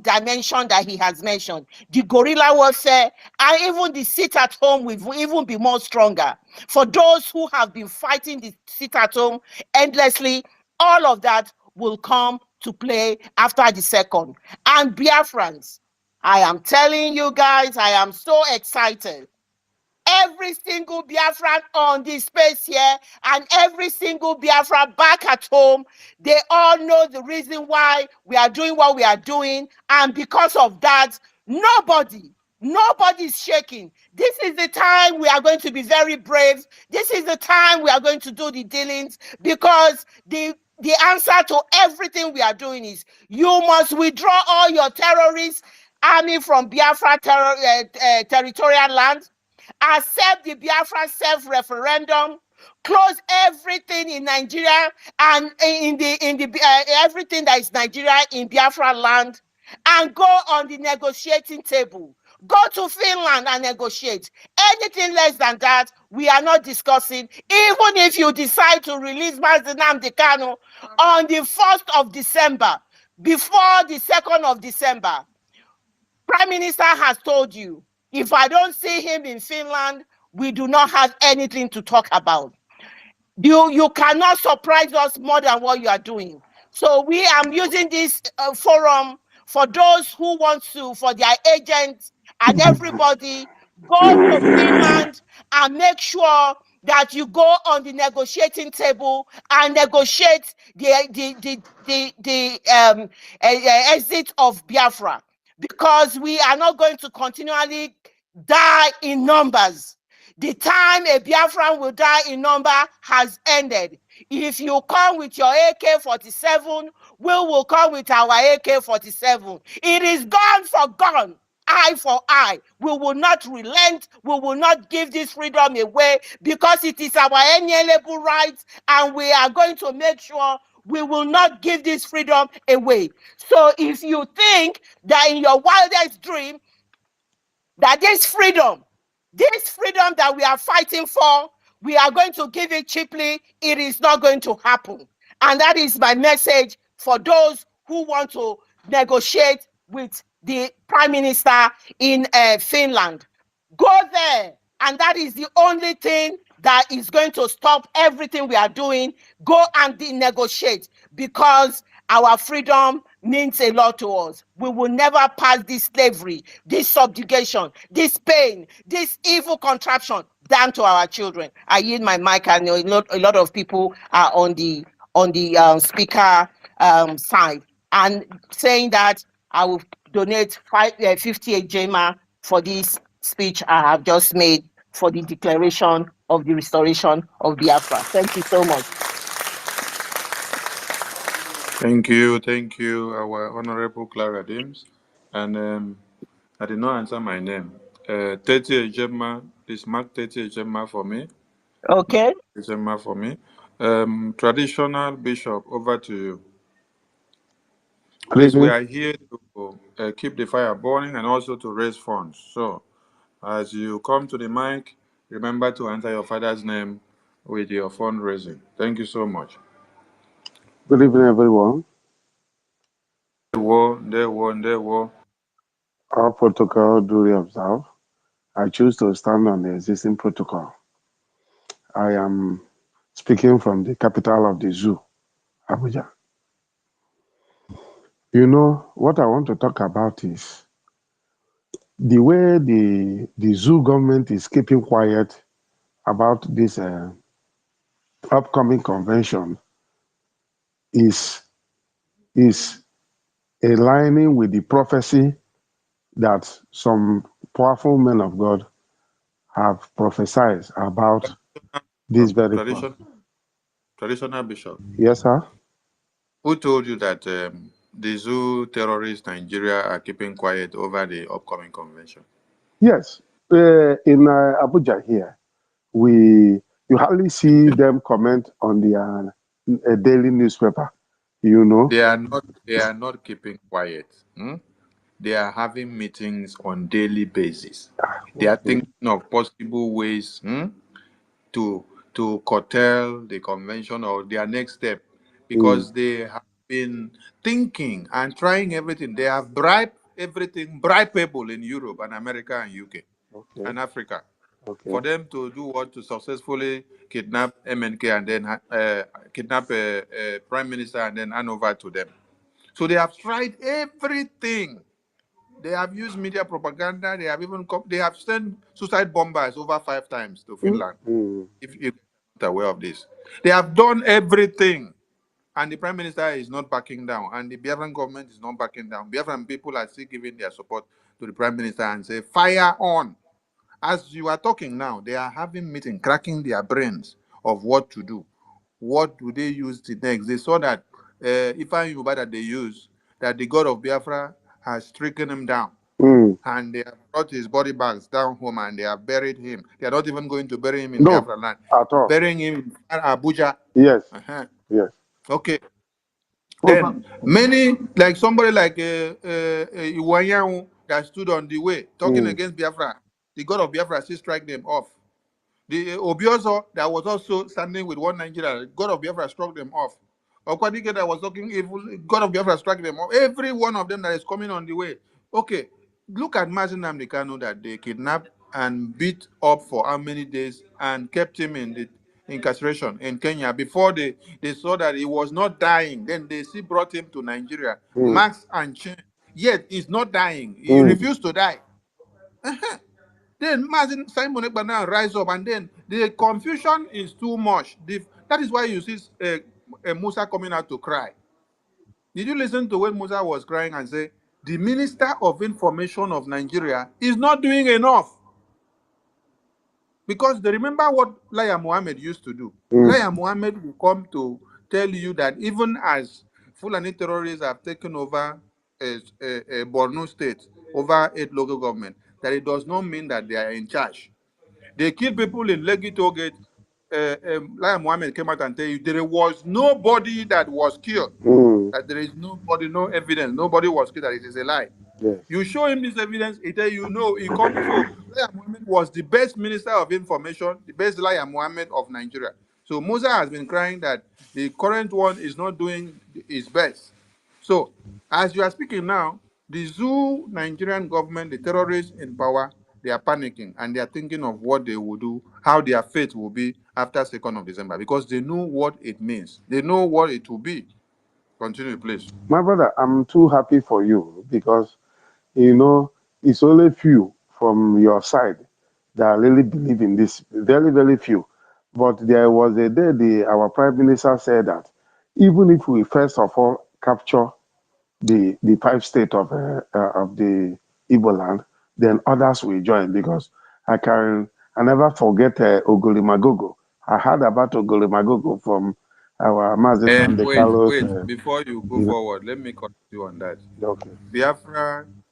S16: dimension that he has mentioned, the guerrilla warfare, and even the sit at home will even be more stronger. For those who have been fighting the sit at home endlessly, all of that will come to play after the 2nd. And Biafrans, I am telling you guys, I am so excited. Every single Biafran on this space here and every single Biafra back at home, they all know the reason why we are doing what we are doing. And because of that, nobody is shaking. This is the time we are going to be very brave. This is the time we are going to do the dealings, because the the answer to everything we are doing is you must withdraw all your terrorist army from Biafra territorial land, accept the Biafra self-referendum, close everything in Nigeria and in the everything that is Nigeria in Biafra land, and go on the negotiating table. Go to Finland and negotiate. Anything less than that, we are not discussing. Even if you decide to release Mazi Nnamdi Kanu on the 1st of December, before the 2nd of December, Prime Minister has told you, if I don't see him in Finland, we do not have anything to talk about. You cannot surprise us more than what you are doing. So we am using this forum for those who want to, for their agents and everybody, go to Finland and make sure that you go on the negotiating table and negotiate the exit of Biafra, because we are not going to continually die in numbers. The time a Biafran will die in number has ended. If you come with your AK-47, we will come with our AK-47. It is gun for gun, eye for eye. We will not relent. We will not give this freedom away, because it is our inalienable right, and we are going to make sure we will not give this freedom away. So if you think that in your wildest dream that this freedom that we are fighting for, we are going to give it cheaply, it is not going to happen. And that is my message for those who want to negotiate with the Prime Minister in Finland. Go there, and that is the only thing that is going to stop everything we are doing. Go and negotiate, because our freedom means a lot to us. We will never pass this slavery, this subjugation, this pain, this evil contraption down to our children. I yield my mic, and a lot of people are on the speaker side, and saying that I will donate 58 JMA for this speech I have just made for the declaration of the restoration of Biafra. Thank you so much.
S10: Thank you, our Honorable Clara Dims. And I did not answer my name. 30 Ejema, please mark 30 Ejema for me.
S16: Okay.
S10: Ejema for me. Traditional Bishop, over to you. Please, we are here to keep the fire burning and also to raise funds. So, as you come to the mic, remember to enter your father's name with your fundraising. Thank you so much.
S18: Good evening, everyone.
S10: There were.
S18: Our protocol duly observed. I choose to stand on the existing protocol. I am speaking from the capital of the zoo, Abuja. You know, what I want to talk about is the way the zoo government is keeping quiet about this upcoming convention is aligning with the prophecy that some powerful men of God have prophesied about this very
S10: Traditional Bishop.
S18: Yes, sir.
S10: Who told you that the zoo terrorists Nigeria are keeping quiet over the upcoming convention?
S18: Yes. In Abuja here, you hardly see them comment on the daily newspaper. You know.
S10: They are not keeping quiet. They are having meetings on daily basis. They are
S18: Okay.
S10: thinking of possible ways to curtail the convention or their next step, because they have been thinking and trying everything. They have bribed everything bribable in Europe and America and UK
S18: Okay.
S10: and Africa
S18: Okay.
S10: for them to do what, to successfully kidnap MNK and then kidnap a prime minister and then hand over to them. So they have tried everything. They have used media propaganda. They have even they have sent suicide bombers over 5 times to Finland. If you're not aware of this, they have done everything, and the prime minister is not backing down, and the Biafran government is not backing down. Biafran people are still giving their support to the prime minister and say, "Fire on!" As you are talking now, they are having meeting, cracking their brains of what to do. what do they use the next? They saw that Ifeanyi Uba that they use, that the god of Biafra has stricken him down.
S18: Mm.
S10: And they have brought his body bags down home and they have buried him. They are not even going to bury him in
S18: No,
S10: Biafra land.
S18: at all.
S10: Burying him in Abuja.
S18: Yes,
S10: Uh-huh.
S18: yes.
S10: Okay.
S18: Oh, but,
S10: Then many, like somebody like Iwanyanwu that stood on the way talking
S18: mm,
S10: against Biafra, the god of Biafra still strike them off. The Obiozo that was also standing with one Nigeria, God of Biafra struck them off. Okwadike that was talking evil, God of Biafra struck them off. Every one of them that is coming on the way. Okay, look at Mazin Namdekano that they kidnapped and beat up for how many days and kept him in the incarceration in Kenya before they saw that he was not dying. Then they still brought him to Nigeria,
S18: mm,
S10: max and chain. Yet he's not dying. He
S18: mm,
S10: refused to die. Then Martin Simon Ekpa now rise up, and then the confusion is too much. That is why you see Musa coming out to cry. Did you listen to when Musa was crying and say, the Minister of Information of Nigeria is not doing enough? Because they remember what Laya Mohammed used to do.
S18: mm,
S10: Laya Mohammed will come to tell you that even as Fulani terrorists have taken over a Borno state, over 8 local government, that it does not mean that they are in charge. They killed people in Lekki Toll Gate. Lai Mohammed came out and tell you there was nobody that was killed.
S18: mm,
S10: That there is nobody, no evidence. Nobody was killed. That it is a lie.
S18: yes.
S10: You show him this evidence, he tell you no. He come. So Lai Mohammed was the best minister of information, the best Lai Mohammed of Nigeria. So Musa has been crying that the current one is not doing his best. So, as you are speaking now, the zoo Nigerian government, the terrorists in power, they are panicking and they are thinking of what they will do, how their fate will be after 2nd of December, because they know what it means. They know what it will be. Continue, please.
S18: My brother, I'm too happy for you because, you know, it's only few from your side that really believe in this. Very, very few. But there was a day our prime minister said that even if we first of all capture the 5 state of the Igbo land, then others will join because I never forget Ogolimagogo. I heard about Ogolimagogo from our Mazi Nnamdi Carlos.
S10: Wait. Before you go
S18: You know,
S10: forward, let me correct you on that.
S18: okay.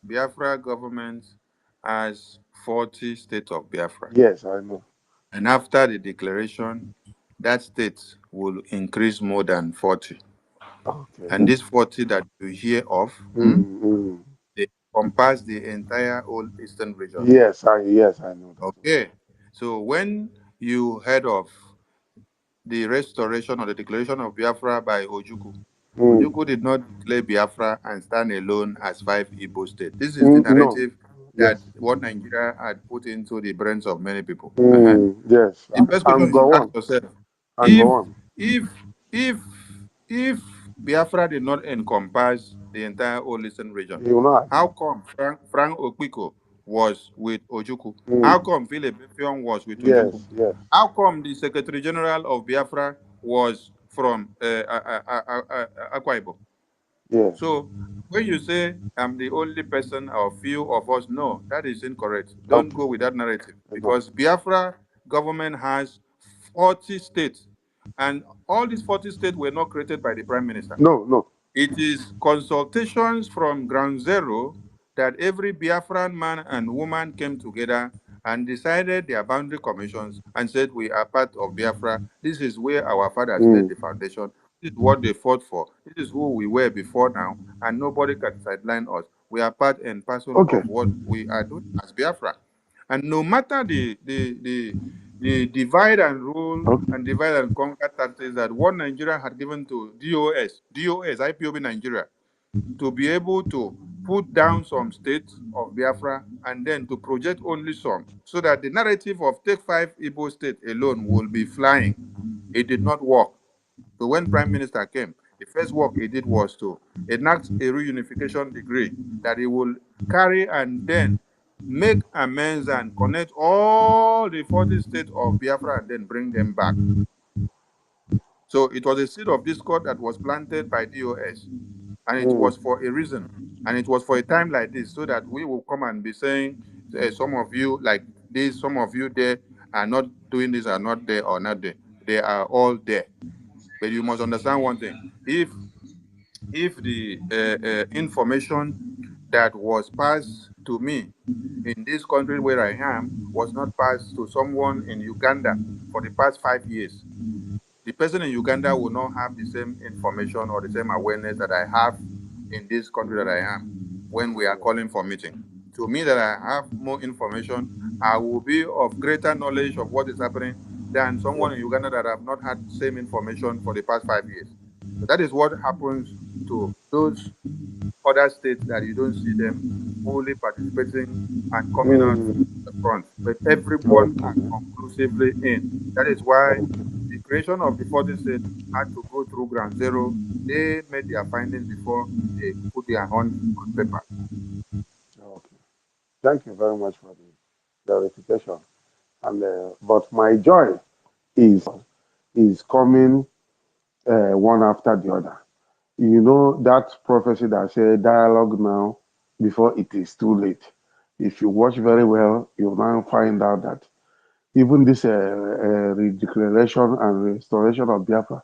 S10: Biafra government has 40 states of Biafra.
S18: Yes, I know.
S10: And after the declaration, that state will increase more than 40.
S18: Okay.
S10: And this 40 that you hear of,
S18: Mm.
S10: they encompass the entire old eastern region.
S18: Yes, I know that.
S10: Okay. So when you heard of the restoration or the declaration of Biafra by Ojukwu,
S18: Mm.
S10: Ojukwu did not declare Biafra and stand alone as 5 Igbo states. This is the
S18: No.
S10: narrative that
S18: Yes.
S10: what Nigeria had put into the brains of many people.
S18: Yes.
S10: The first question
S18: And
S10: you should
S18: go
S10: ask
S18: on.
S10: yourself:
S18: And
S10: if
S18: go on.
S10: if if if Biafra did not encompass the entire old eastern region,
S18: You will not
S10: how
S18: agree.
S10: come Frank Okpiko was with Ojukwu? How
S18: Mm.
S10: come Philip Effiong was with Ojukwu?
S18: Yes.
S10: How come the Secretary General of Biafra was from Akwa Ibom?
S18: Yes.
S10: So when you say I'm the only person or few of us, no, that is incorrect. Don't
S18: Okay.
S10: go with that narrative
S18: No.
S10: because Biafra government has 40 states, and all these 40 states were not created by the prime minister.
S18: No.
S10: It is consultations from ground zero that every Biafran man and woman came together and decided their boundary commissions and said, we are part of Biafra. This is where our fathers laid
S18: Mm.
S10: the foundation. This is what they fought for. This is who we were before now, and nobody can sideline us. We are part and parcel
S18: Okay.
S10: of what we are doing as Biafra. And no matter the divide and rule
S18: Okay.
S10: and divide and conquer tactics that one Nigeria had given to IPOB Nigeria, to be able to put down some states of Biafra and then to project only some, so that the narrative of take 5 Igbo states alone will be flying. It did not work. So when Prime Minister came, the first work he did was to enact a reunification decree that he will carry and then make amends and connect all the 40 states of Biafra and then bring them back. So it was a seed of discord that was planted by DOS, and it
S18: Mm.
S10: was for a reason, and it was for a time like this, so that we will come and be saying, some of you like this, some of you there are not doing this, are not there or not there. They are all there. But you must understand one thing: if the information that was passed to me in this country where I am was not passed to someone in Uganda for the past 5 years, the person in Uganda will not have the same information or the same awareness that I have in this country that I am when we are calling for meeting. To me, that I have more information, I will be of greater knowledge of what is happening than someone in Uganda that have not had same information for the past 5 years. So that is what happens to those other states that you don't see them fully participating and coming out
S18: Mm,
S10: the front. But everyone
S18: okay.
S10: are conclusively in. That is why
S18: Okay.
S10: the creation of the 40 states had to go through ground zero. They made their findings before they put their hands on paper.
S18: Okay. Thank you very much for the clarification. And but my joy is coming one after the other. You know that prophecy that said dialogue now before it is too late. If you watch very well, you'll now find out that even this redeclaration and restoration of Biafra,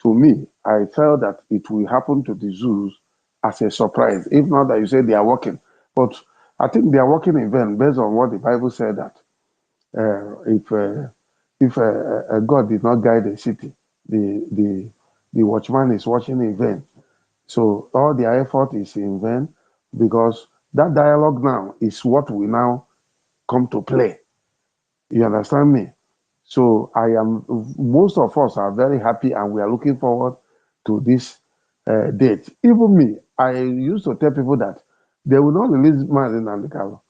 S18: to me, I felt that it will happen to the zoos as a surprise. If not that you say they are working, but I think they are working in vain based on what the Bible said that if God did not guide the city, the watchman is watching in vain. So all their effort is in vain because that dialogue now is what we now come to play. You understand me? So I am. Most of us are very happy, and we are looking forward to this date. Even me, I used to tell people that they will not release Mazin Nandekalo.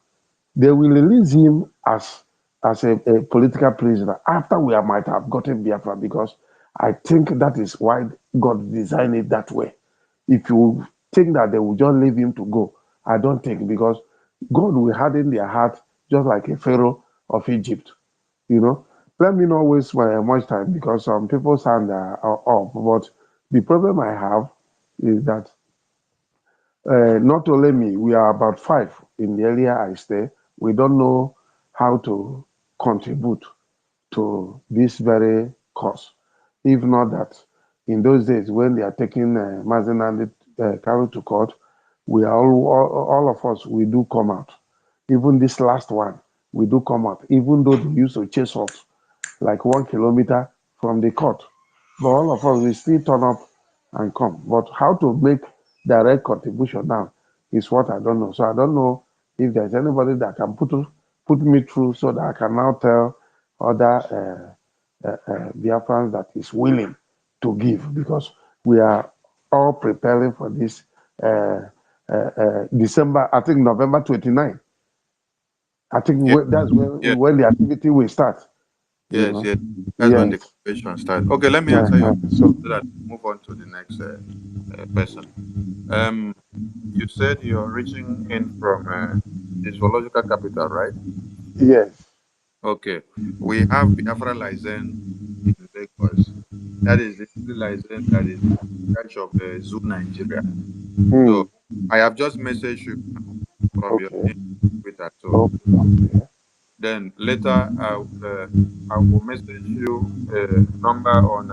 S18: They will release him as a political prisoner after we might have gotten Biafra because I think that is why God designed it that way. If you think that they will just leave him to go, I don't think because God will harden their heart just like a Pharaoh of Egypt. You know, let me not waste my much time because some people sound up, but the problem I have is that not only me, we are about five in the area I stay. We don't know how to contribute to this very cause. If not that, in those days when they are taking Mazen and Carol to court, we are all of us, we do come out. Even this last one, we do come out, even though they used to chase us like 1 kilometer from the court. But all of us, we still turn up and come. But how to make direct contribution now is what I don't know. So I don't know if there's anybody that can put me through so that I can now tell other Biafrans that is willing to give because we are all preparing for this December, I think November 29. I think
S10: Yes,
S18: that's
S10: yes,
S18: when the activity will start, you
S10: yes,
S18: know.
S10: yes. That's when the
S18: Yes.
S10: convention starts. Okay, let me answer your
S18: So
S10: so that we move on to the next person. Um, you said you're reaching in from the zoological capital, right?
S18: yes.
S10: Okay. We have Biafra license in Lagos. That is the only license that is in charge of Zoo Nigeria.
S18: Hmm.
S10: So I have just messaged you now from your
S18: Okay.
S10: name Twitter. So
S18: Okay.
S10: then later I will message you a number on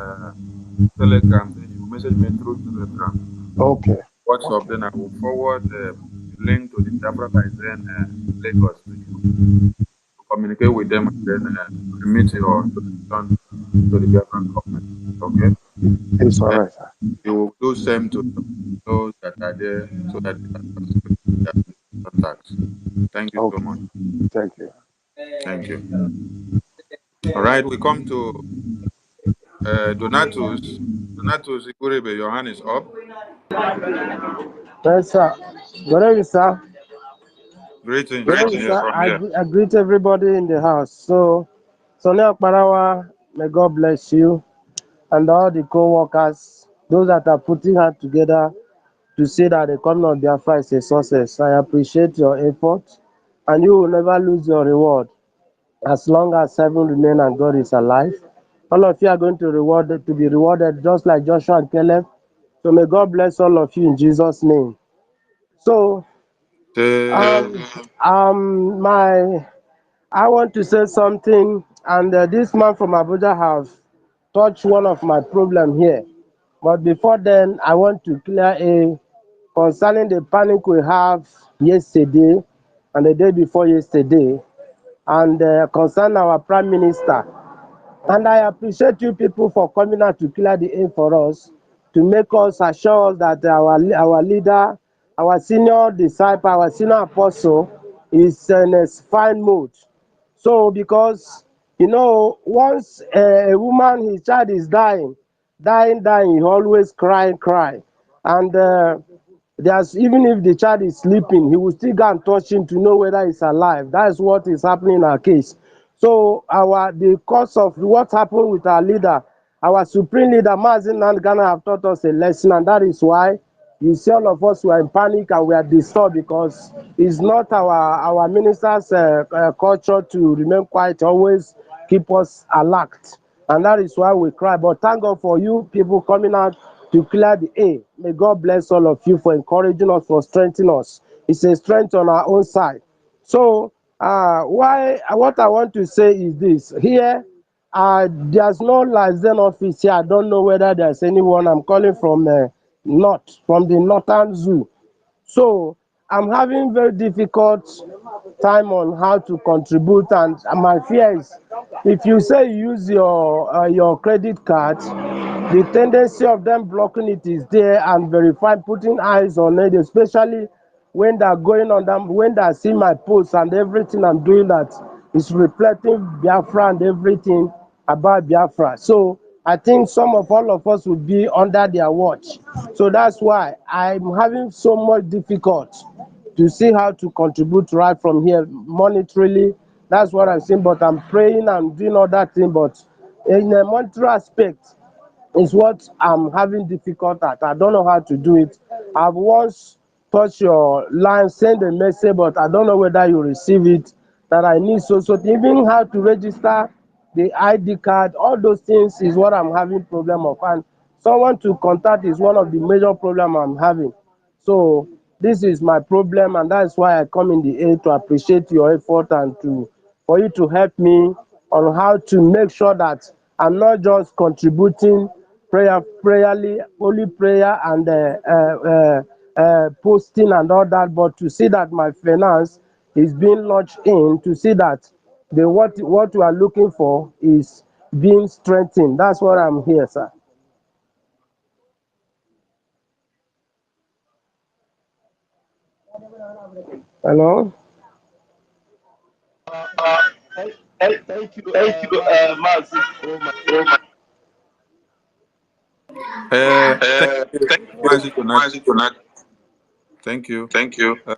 S10: Telegram. Then you message me through Telegram.
S18: Okay.
S10: WhatsApp.
S18: Okay.
S10: Then I will forward the link to the Biafra license Lagos to you. Communicate with them and then remit your donation to the Biafran government. Okay?
S18: It's all
S10: And
S18: right, sir.
S10: you will do same to those that are there so that they can participate in their donation tax. Thank you so
S18: Okay.
S10: much.
S18: Thank you.
S10: Thank you. All right, we come to Donatus. Donatus Ikurebe, your hand is up.
S19: Yes, sir. Good evening, sir.
S10: Greetings,
S19: Good evening,
S10: yes,
S19: sir.
S10: from here.
S19: I greet everybody in the house. So now, Parawa, may God bless you and all the co-workers, those that are putting hand together to say that the coming of Biafra is a success. I appreciate your effort, and you will never lose your reward as long as heaven remains and God is alive. All of you are going to be rewarded just like Joshua and Caleb. So may God bless all of you in Jesus' name. So
S10: Uh,
S19: my I want to say something, and this man from Abuja have touch one of my problem here. But before then, I want to clear a concerning the panic we have yesterday and the day before yesterday, and concern our Prime Minister. And I appreciate you people for coming out to clear the air for us, to make us assure us that our leader, our senior disciple, our senior apostle is in a fine mood. So because, you know, once a woman, his child is dying, he always cry. And there's, even if the child is sleeping, he will still go and touch him to know whether he's alive. That is what is happening in our case. So the cause of what happened with our leader, our supreme leader, Mazin Nandgana, have taught us a lesson, and that is why you see all of us were in panic and we are disturbed, because it's not our ministers' culture to remain quiet, always keep us alert, and that is why we cry. But thank God for you people coming out to clear the air. May God bless all of you for encouraging us, for strengthening us. It's a strength on our own side. So what I want to say is this: here, there's no liaison office here. I don't know whether there's anyone. I'm calling from from the Northern Zoo. So I'm having very difficult time on how to contribute, and my fear is, if you say you use your credit card, the tendency of them blocking it is there, and verifying, putting eyes on it, especially when they're going on them, when they see my posts and everything I'm doing, that is reflecting Biafra and everything about Biafra. So I think some of all of us will be under their watch. So that's why I'm having so much difficult to see how to contribute right from here monetarily. That's what I'm saying. But I'm praying and doing all that thing. But in a monetary aspect is what I'm having difficult at. I don't know how to do it. I've once touched your line, send a message, but I don't know whether you receive it. That I need so even how to register the ID card, all those things is what I'm having problem of. And someone to contact is one of the major problem I'm having. So this is my problem, and that's why I come in the air to appreciate your effort and for you to help me on how to make sure that I'm not just contributing prayerly, holy prayer and posting and all that, but to see that my finance is being launched in, to see that what we are looking for is being strengthened. That's what I'm here, sir. Hello?
S11: Uh, thank, thank you, Mazi. Oh my.
S10: Thank you, Mazi Donat. Thank you.
S11: Thank you.
S10: Uh,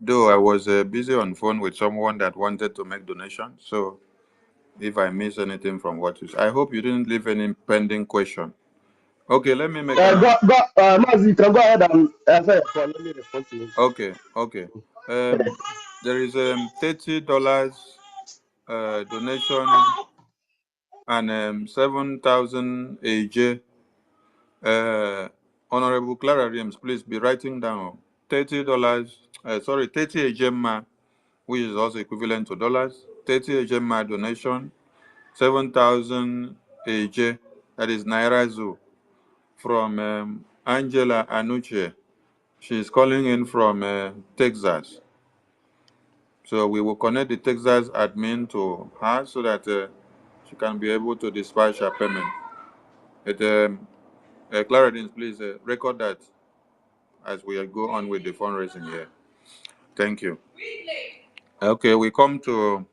S10: though I was busy on phone with someone that wanted to make donation, so if I miss anything from what you said, I hope you didn't leave any pending question. Okay, let me make an
S11: Mazi, you can go ahead and answer your call. Let me respond to you.
S10: Okay. There is $30 donation and 7,000 AJ. Honorable Clara Riams, please be writing down $30. 30 AJ, which is also equivalent to dollars. 30 AJ donation, 7,000 AJ. That is Naira Zoo from Angela Anuche. She is calling in from Texas. So we will connect the Texas admin to her so that she can be able to dispatch her payment. Claridine, please record that as we go on with the fundraising here. Thank you. Okay, we come to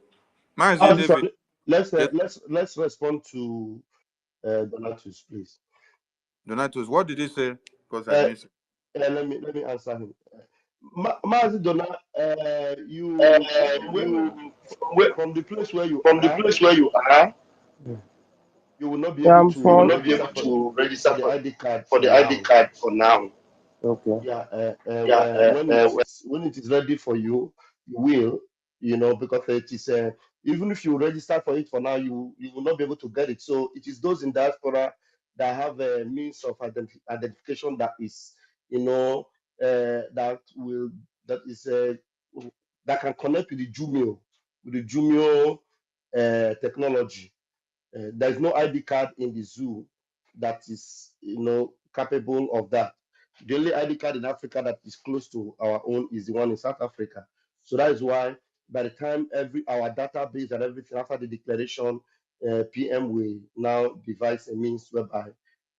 S10: Mazi
S11: Mazi,
S10: David.
S11: sorry. Let's
S10: Yes,
S11: let's respond to Donatus, please.
S10: Donatus, what did he say? Because I
S11: Uh,
S10: missed it.
S11: let me answer him. Mazi Donat, you
S19: You
S11: from the place where you
S19: from the
S11: are,
S19: place where you are,
S11: you will not be
S19: yeah,
S11: able
S19: I'm
S11: to
S19: for. You will not be
S11: register
S19: able to register
S11: for the ID card
S19: for
S11: for
S19: the ID
S11: now.
S19: card for now. Okay.
S11: Yeah,
S19: Yeah.
S11: when it is ready for you, you will, because it is even if you register for it for now, you will not be able to get it. So it is those in diaspora that have a means of identification that is, that will that is that can connect with the Jumio technology. There's no ID card in the zoo that is, capable of that. The only ID card in Africa that is close to our own is the one in South Africa. So that is why by the time our database and everything after the declaration, PM will now devise a means whereby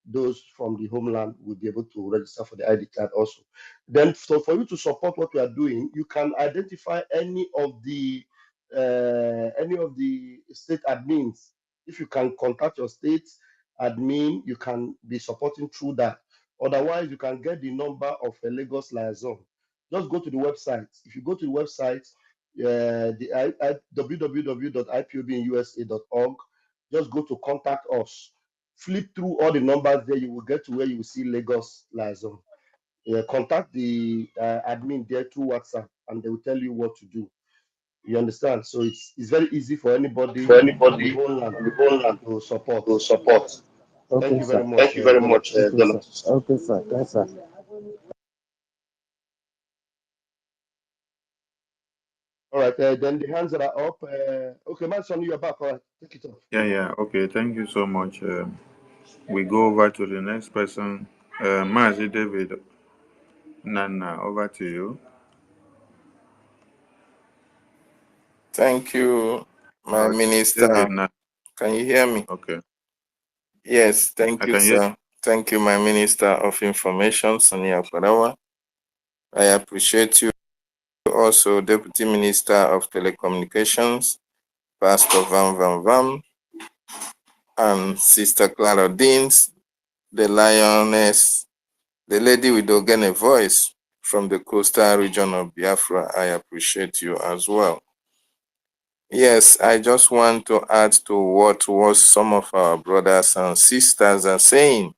S11: those from the homeland will be able to register for the ID card also. Then, so for you to support what we are doing, you can identify any of the state admins. If you can contact your state admin, you can be supporting through that. Otherwise, you can get the number of a Lagos liaison. Just go to the website. If you go to the website, www.ipobinUSA.org, just go to contact us. Flip through all the numbers there, you will get to where you will see Lagos liaison. Contact the admin there through WhatsApp, and they will tell you what to do. You understand? So it's very easy for anybody
S18: for
S11: on the
S18: anybody
S11: whole land
S18: on the whole land
S11: to support.
S18: to support.
S11: Thank
S19: Okay,
S11: you very
S19: sir.
S11: much,
S18: Thank you very much,
S11: Donatus.
S19: Okay, sir.
S18: Donatus.
S19: Okay, sir. Thanks, sir.
S11: All right, then the hands that are up. Okay, Manson, you're back. All right, take it off.
S10: Yeah. Okay, thank you so much. We go over to the next person. Mazi David Nana, over to you.
S20: Thank you, my
S10: David
S20: minister.
S10: Nana.
S20: Can you hear me?
S10: Okay,
S20: Yes, thank
S10: I
S20: you,
S10: can hear.
S20: sir. Thank you, my Minister of Information, Sonia Kwarawa. I appreciate you also, Deputy Minister of Telecommunications, Pastor Van, and Sister Clara Deans, the lioness, the lady with the Ogene voice from the coastal region of Biafra. I appreciate you as well. Yes, I just want to add to what was some of our brothers and sisters are saying.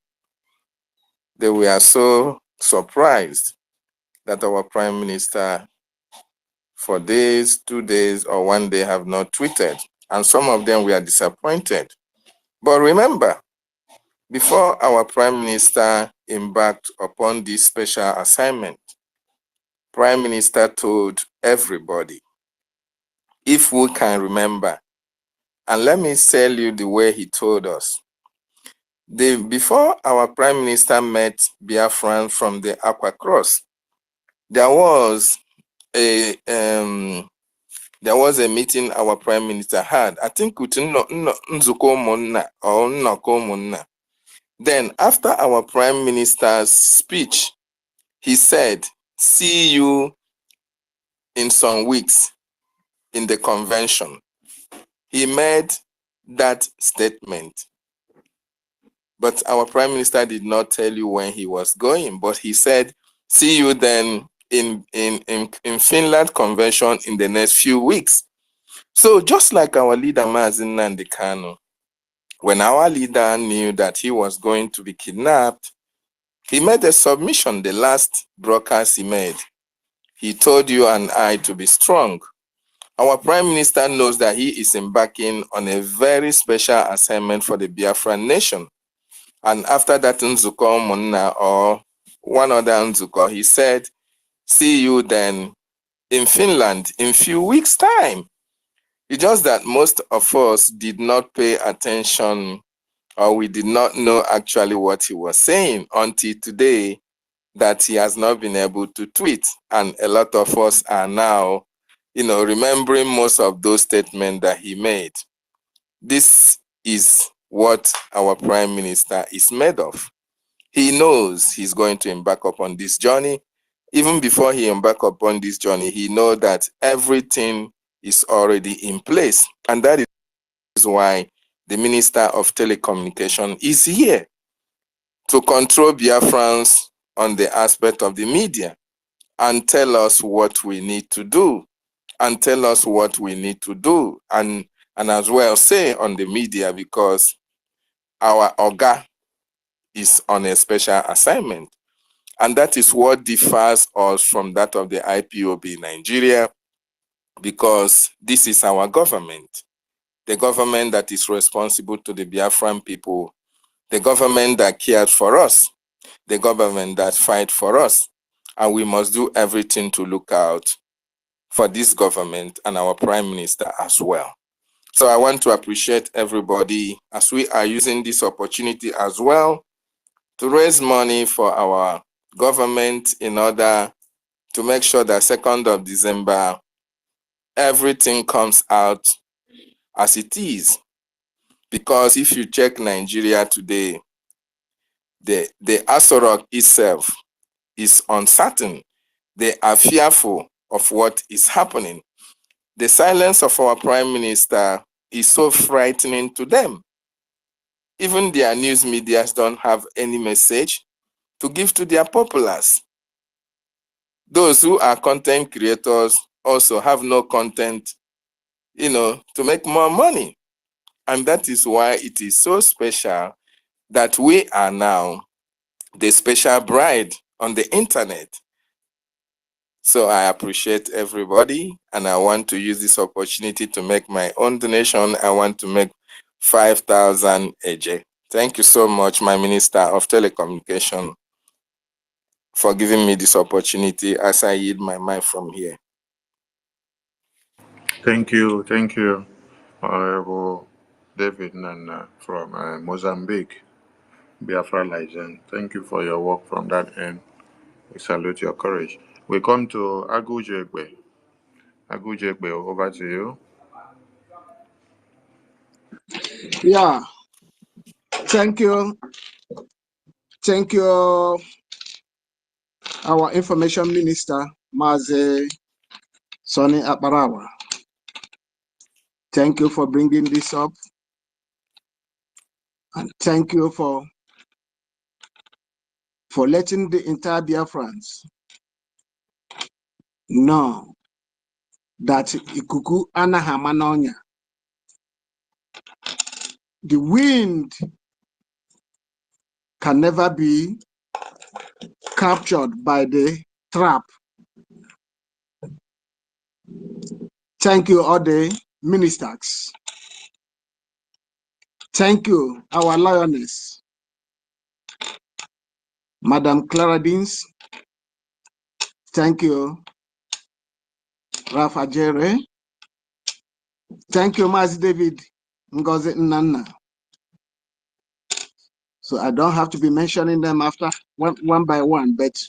S20: They were so surprised that our Prime Minister for days, 2 days, or 1 day have not tweeted. And some of them were disappointed. But remember, before our Prime Minister embarked upon this special assignment, Prime Minister told everybody, if we can remember, and let me tell you the way he told us. Before our Prime Minister met Biafran from the Aqua Cross, there was a meeting our Prime Minister had, I think with Nzuko Monna or Nnoko Monna. Then after our Prime Minister's speech, he said, see you in some weeks in the convention. He made that statement. But our Prime Minister did not tell you when he was going, but he said, see you then in Finland convention in the next few weeks. So just like our leader Mazin Nandekano, when our leader knew that he was going to be kidnapped, he made a submission, the last broadcast he made. He told you and I to be strong. Our Prime Minister knows that he is embarking on a very special assignment for the Biafran nation. And after that Nzuko Monna or one other Nzuko, he said, see you then in Finland in few weeks' time. It's just that most of us did not pay attention, or we did not know actually what he was saying until today, that he has not been able to tweet. And a lot of us are now, remembering most of those statements that he made. This is what our Prime Minister is made of. He knows he's going to embark upon this journey. Even before he embark upon this journey, he knows that everything is already in place. And that is why the Minister of Telecommunication is here to control Biafrans on the aspect of the media and tell us what we need to do and as well say on the media, because our Oga is on a special assignment. And that is what differs us from that of the IPOB Nigeria, because this is our government, the government that is responsible to the Biafran people, the government that cares for us, the government that fights for us. And we must do everything to look out for this government and our Prime Minister as well. So I want to appreciate everybody as we are using this opportunity as well to raise money for our government in order to make sure that 2nd of December, everything comes out as it is. Because if you check Nigeria today, the Asorok itself is uncertain. They are fearful of what is happening. The silence of our Prime Minister is so frightening to them. Even their news medias don't have any message to give to their populace. Those who are content creators also have no content, to make more money. And that is why it is so special that we are now the special bride on the internet. So I appreciate everybody, and I want to use this opportunity to make my own donation. I want to make 5,000 AJ. Thank you so much, my Minister of Telecommunication, for giving me this opportunity as I yield my mic from here.
S10: Thank you, Honorable David Nana from Mozambique, Biafra Legend. Thank you for your work from that end. We salute your courage. We come to Agujegbe. Agujegbe, over to you.
S21: Yeah, thank you. Thank you, our Information Minister, Mazi Sonny Akbarawa. Thank you for bringing this up. And thank you for letting the entire Biafrans know that Ikuku Anahamanonya, the wind can never be captured by the trap. Thank you, all the ministers. Thank you, our lioness, Madam Clara Deans. Thank you, Rafa Jere. Thank you, Mazi David Ngozi Nana. So I don't have to be mentioning them after one by one, but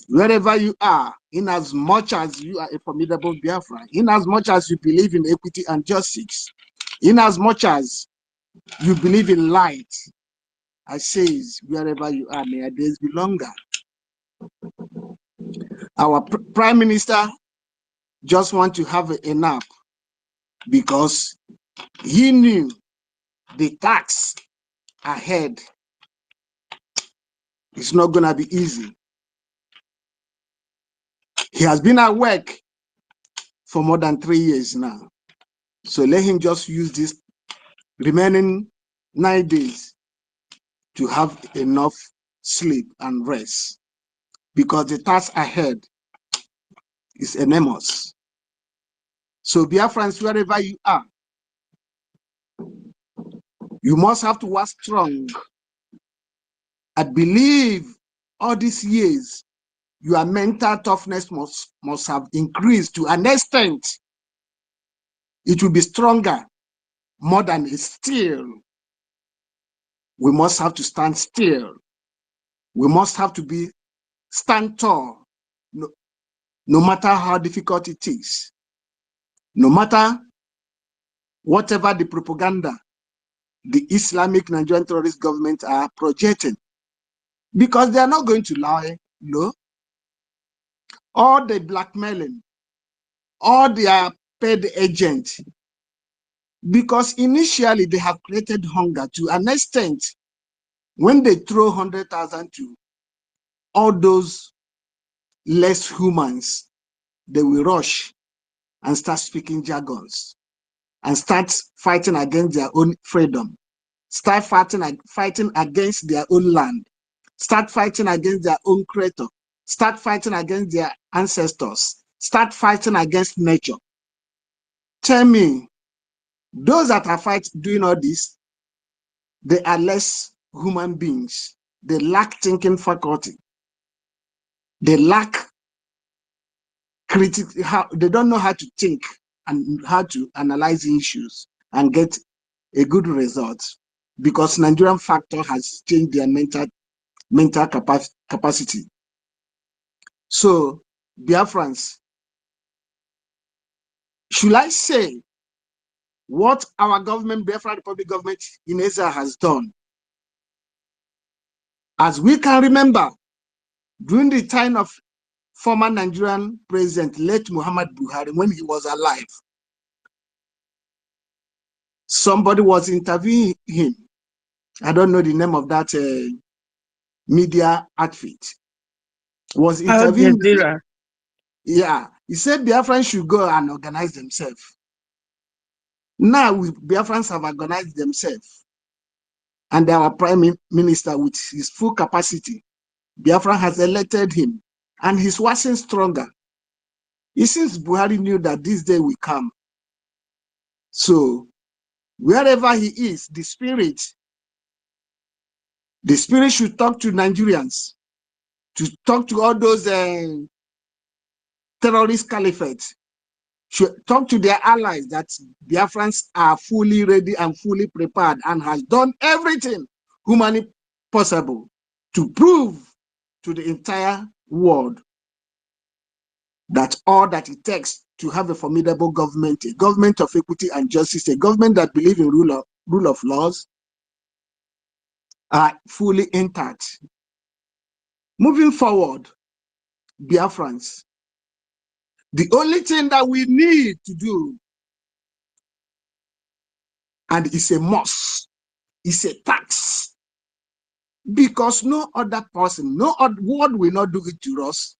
S21: wherever you are, in as much as you are a formidable Biafra, in as much as you believe in equity and justice, in as much as you believe in light, I say, wherever you are, may your days be longer. Our Prime Minister just want to have a nap because he knew the tax ahead is not going to be easy. He has been at work for more than 3 years now. So let him just use this remaining 9 days to have enough sleep and rest, because the task ahead is enormous. So Biafrans, wherever you are, you must have to work strong. I believe all these years, your mental toughness must have increased to an extent. It will be stronger, more than a still. We must have to stand still. We must have to stand tall, no matter how difficult it is, no matter whatever the propaganda the Islamic Nigerian terrorist government are projecting, because they are not going to lie. No, all the blackmailing, all their paid agents, because initially they have created hunger to an extent. When they throw 100,000 to all those less humans, they will rush and start speaking jargons and start fighting against their own freedom, start fighting against their own land, start fighting against their own creator, start fighting against their ancestors, start fighting against nature. Tell me, those that are doing all this, they are less human beings. They lack thinking faculty. They lack they don't know how to think and how to analyze issues and get a good result, because Nigerian factor has changed their mental capacity. So, Biafrans, should I say what our government, Biafra Republic government in Israel has done? As we can remember, during the time of former Nigerian president, late Muhammad Buhari, when he was alive, somebody was interviewing him. I don't know the name of that media outfit. Was interviewing him. Yeah, he said Biafrans should go and organize themselves. Now Biafrans have organized themselves, and our prime minister, with his full capacity, Biafra has elected him, and he's waxing stronger. It seems Buhari knew that this day will come. So wherever he is, the spirit should talk to Nigerians, to talk to all those terrorist caliphates, should talk to their allies that Biafrans are fully ready and fully prepared and has done everything humanly possible to prove to the entire world that all that it takes to have a formidable government, a government of equity and justice, a government that believes in rule of laws, are fully intact. Moving forward, Biafrans, the only thing that we need to do, and it's a must, is a tax, because no other person, no other world will not do it to us.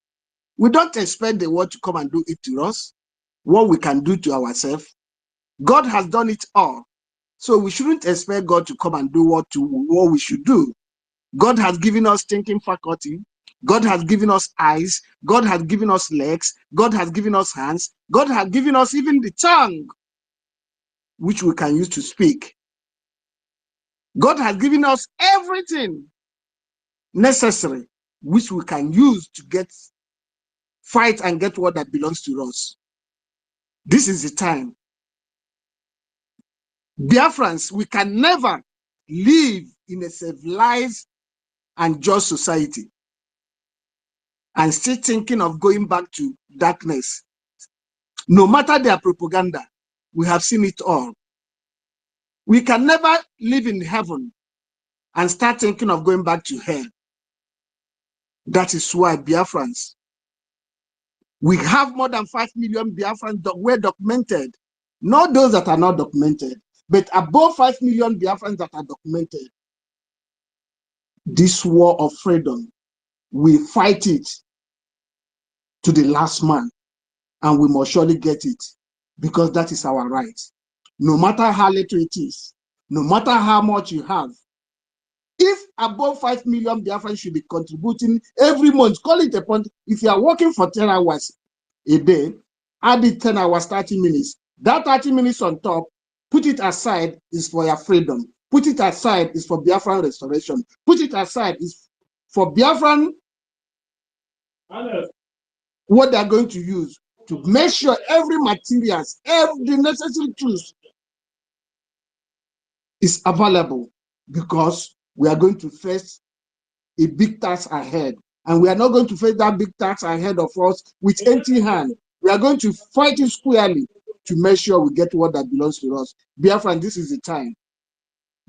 S21: We don't expect the world to come and do it to us. What we can do to ourselves, God has done it all. So we shouldn't expect God to come and do what we should do. God has given us thinking faculty. God has given us eyes. God has given us legs. God has given us hands. God has given us even the tongue, which we can use to speak. God has given us everything necessary, which we can use to fight and get what that belongs to us. This is the time. Biafrans, we can never live in a civilized and just society and still thinking of going back to darkness. No matter their propaganda, we have seen it all. We can never live in heaven and start thinking of going back to hell. That is why Biafrans, we have more than 5 million Biafrans that were documented. Not those that are not documented, but above 5 million Biafrans that are documented. This war of freedom, we fight it to the last man, and we must surely get it, because that is our right. No matter how little it is, no matter how much you have, if above 5 million Biafrans should be contributing every month, call it a point. If you are working for 10 hours a day, add it 10 hours, 30 minutes. That 30 minutes on top, put it aside, is for your freedom. Put it aside, is for Biafran restoration. Put it aside, is for Biafran, what they are going to use to make sure every materials, every necessary tools is available, because we are going to face a big task ahead, and we are not going to face that big task ahead of us with empty hand. We are going to fight it squarely to make sure we get what that belongs to us. Biafran, this is the time.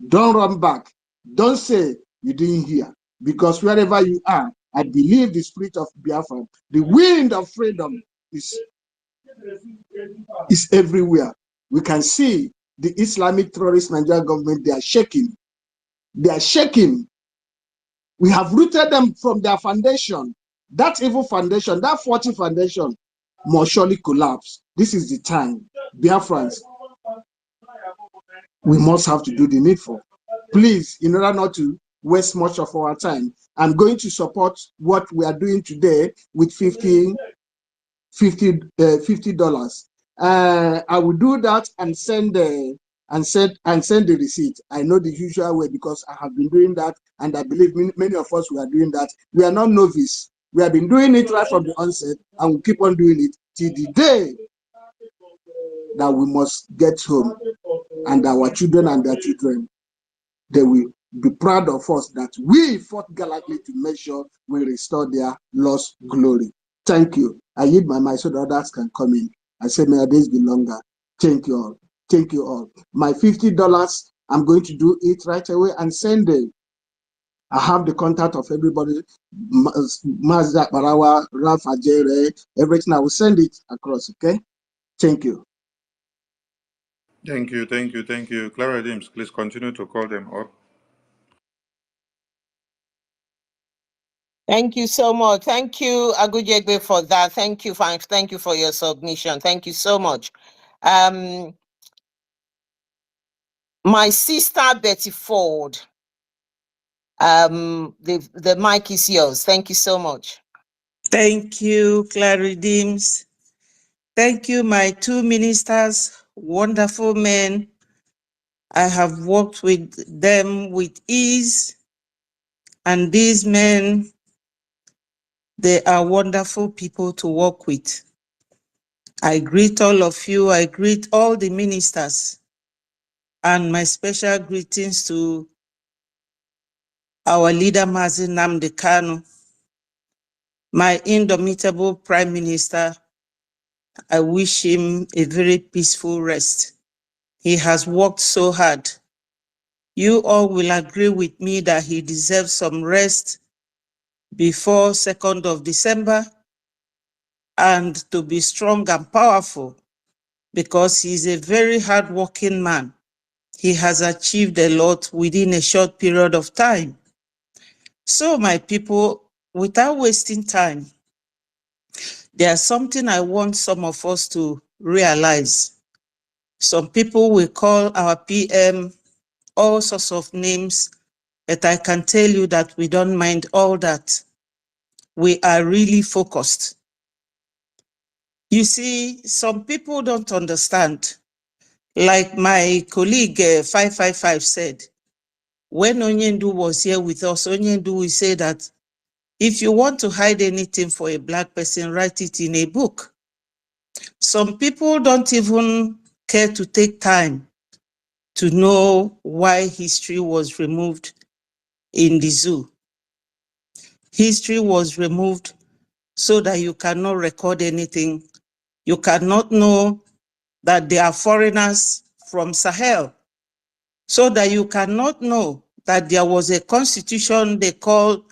S21: Don't run back. Don't say you didn't hear, because wherever you are, I believe the spirit of Biafra, the wind of freedom is everywhere. We can see the Islamic terrorist Nigerian government, they are shaking. They are shaking. We have rooted them from their foundation. That evil foundation, that faulty foundation, must surely collapse. This is the time. Biafrans, we must have to do the needful. Please, in order not to waste much of our time, I'm going to support what we are doing today with $50. I will do that and send the receipt. I know the usual way, because I have been doing that, and I believe many of us, we are doing that. We are not novice. We have been doing it right from the onset, and we'll keep on doing it till the day that we must get home. and our children and their children, they will be proud of us that we fought gallantly to make sure we restore their lost glory. Thank you. I yield my mic so the others can come in. I say, may our days be longer. Thank you all. Thank you all. My $50, I'm going to do it right away and send it. I have the contact of everybody, Mazda Barawa, Ralph Ajere, everything. I will send it across, okay? Thank you.
S10: Thank you, thank you, thank you. Clara James, please continue to call them up.
S16: Thank you so much. Thank you, Agujegbe, for that. Thank you for your submission. Thank you so much. My sister Betty Ford, the mic is yours. Thank you so much.
S2: Thank you, Clary Dims. Thank you, my two ministers, wonderful men. I have worked with them with ease, and these men, they are wonderful people to work with. I greet all of you. I greet all the ministers, and my special greetings to our leader, Mazi Nnamdi Kanu, my indomitable Prime Minister. I wish him a very peaceful rest. He has worked so hard. You all will agree with me that he deserves some rest before 2nd of December, and to be strong and powerful, because he's a very hardworking man. He has achieved a lot within a short period of time. So my people, without wasting time, there's something I want some of us to realize. Some people will call our PM all sorts of names, but I can tell you that we don't mind all that. We are really focused. You see, some people don't understand. Like my colleague 555 said, when Onyendu was here with us, Onyendu will say that if you want to hide anything for a Black person, write it in a book. Some people don't even care to take time to know why history was removed in the zoo. History was removed so that you cannot record anything. You cannot know that they are foreigners from Sahel, so that you cannot know that there was a constitution they call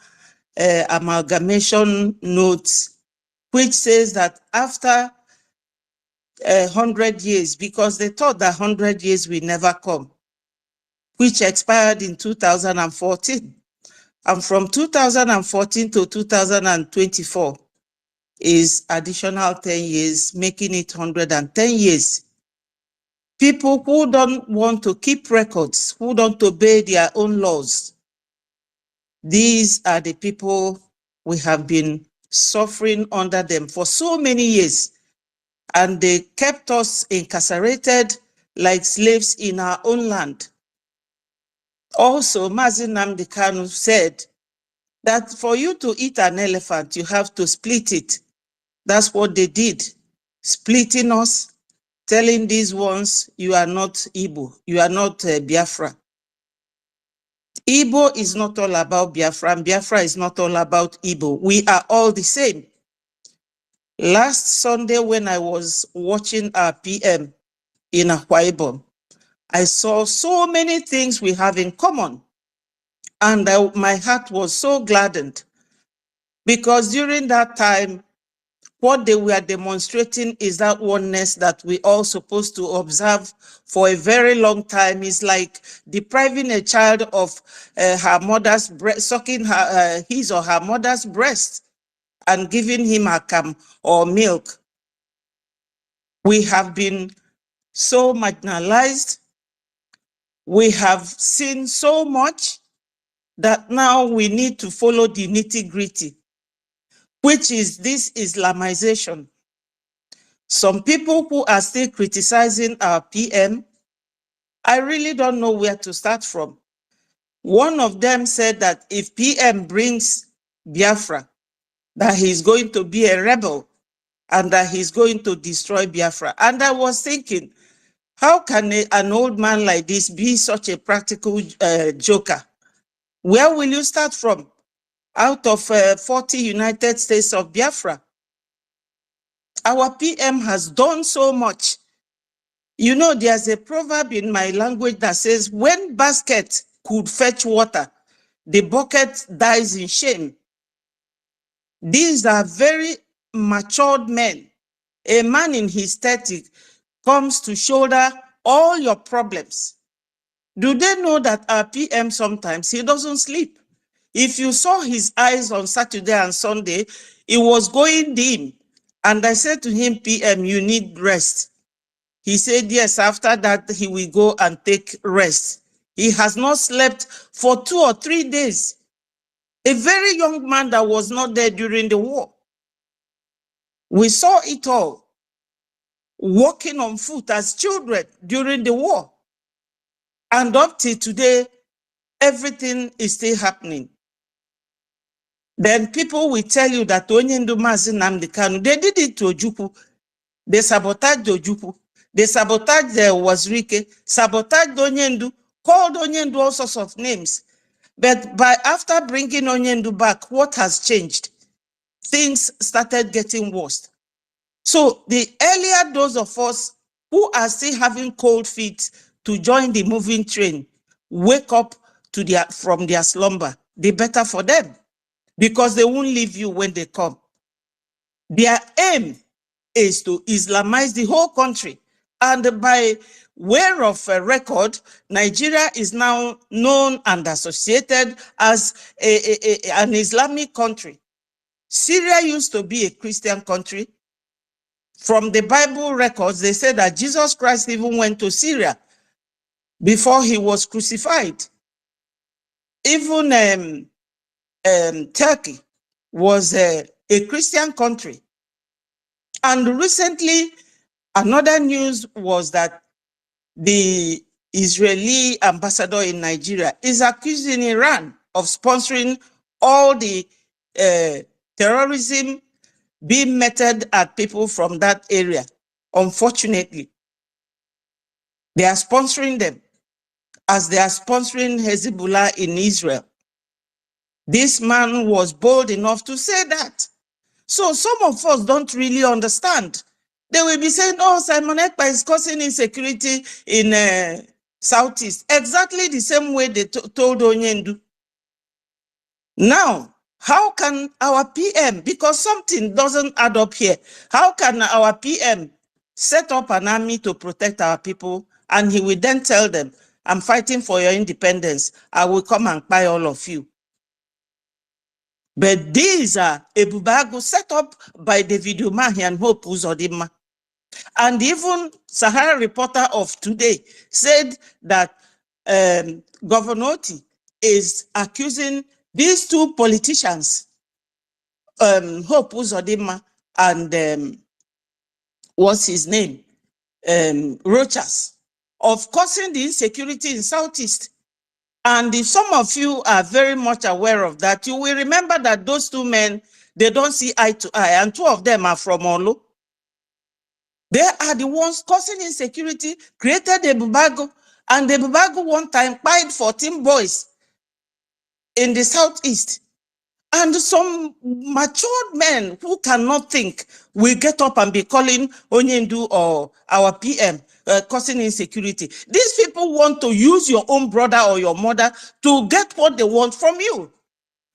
S2: amalgamation notes, which says that after 100 years, because they thought that 100 years will never come, which expired in 2014. And from 2014 to 2024 is additional 10 years, making it 110 years. People who don't want to keep records, who don't obey their own laws, these are the people we have been suffering under them for so many years. And they kept us incarcerated like slaves in our own land. Also, Mazi Nnamdi Kanu said that for you to eat an elephant, you have to split it. That's what they did, splitting us, telling these ones, you are not Igbo, you are not Biafra. Igbo is not all about Biafra, and Biafra is not all about Igbo. We are all the same. Last Sunday, when I was watching our PM in Akwa Ibom, I saw so many things we have in common. And my heart was so gladdened, because during that time, what they were demonstrating is that oneness that we all supposed to observe for a very long time. Is like depriving a child of her mother's breast, sucking her, his or her mother's breast, and giving him akam or milk. We have been so marginalized. We have seen so much that now we need to follow the nitty-gritty, which is this Islamization. Some people who are still criticizing our PM, I really don't know where to start from. One of them said that if PM brings Biafra, that he's going to be a rebel and that he's going to destroy Biafra. And I was thinking, How can an old man like this be such a practical joker? Where will you start from? Out of 40 United States of Biafra. Our PM has done so much. You know, there's a proverb in my language that says, when basket could fetch water, the bucket dies in shame. These are very matured men. A man in his 30s comes to shoulder all your problems. Do they know that our PM sometimes, he doesn't sleep? If you saw his eyes on Saturday and Sunday, it was going dim. And I said to him, PM, you need rest. He said, yes, after that, he will go and take rest. He has not slept for 2 or 3 days. A very young man that was not there during the war. We saw it all, walking on foot as children during the war. And up till today, everything is still happening. Then people will tell you that Onyendu Mazi Nnamdi Kanu, they did it to Ojukwu. They sabotaged Ojukwu. They sabotaged Wazirike, sabotaged Onyendu, called Onyendu all sorts of names. But after bringing Onyendu back, what has changed? Things started getting worse. So the earlier those of us who are still having cold feet to join the moving train, wake up to from their slumber, the better for them, because they won't leave you when they come. Their aim is to Islamize the whole country. And by way of a record, Nigeria is now known and associated as an Islamic country. Syria used to be a Christian country. From the Bible records, they say that Jesus Christ even went to Syria before he was crucified. Even Turkey was a Christian country. And recently, another news was that the Israeli ambassador in Nigeria is accusing Iran of sponsoring all the terrorism being meted at people from that area. Unfortunately, they are sponsoring them as they are sponsoring Hezbollah in Israel. This man was bold enough to say that. So some of us don't really understand. They will be saying, oh, Simon Ekpa is causing insecurity in Southeast. Exactly the same way they told Onyendu. Now, how can our PM, because something doesn't add up here, how can our PM set up an army to protect our people, and he will then tell them, I'm fighting for your independence, I will come and buy all of you. But these are Ebubago set up by David Umahi and Hope Uzodinma. And even Sahara Reporter of today said that Governor Oti is accusing these two politicians, Hope Uzodinma and what's his name, Rochas, of causing the insecurity in Southeast. And if some of you are very much aware of that, you will remember that those two men, they don't see eye to eye, and two of them are from Olu. They are the ones causing insecurity, created a Bubago, and the Bubago one time killed 14 boys in the Southeast. And some matured men who cannot think will get up and be calling Onyendu or our PM causing insecurity. These people want to use your own brother or your mother to get what they want from you.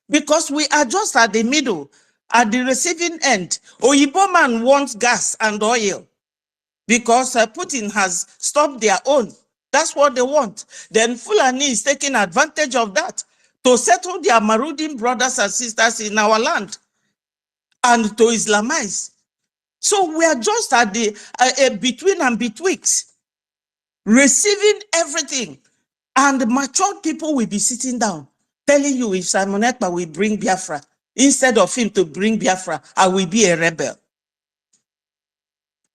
S2: Because we are just at the middle, at the receiving end. Oyibo man wants gas and oil because Putin has stopped their own. That's what they want. Then Fulani is taking advantage of that to settle their marauding brothers and sisters in our land and to Islamize. So we are just at the between and betwixt, receiving everything. And the matured people will be sitting down, telling you if Simon Ekpa will bring Biafra, instead of him to bring Biafra, I will be a rebel.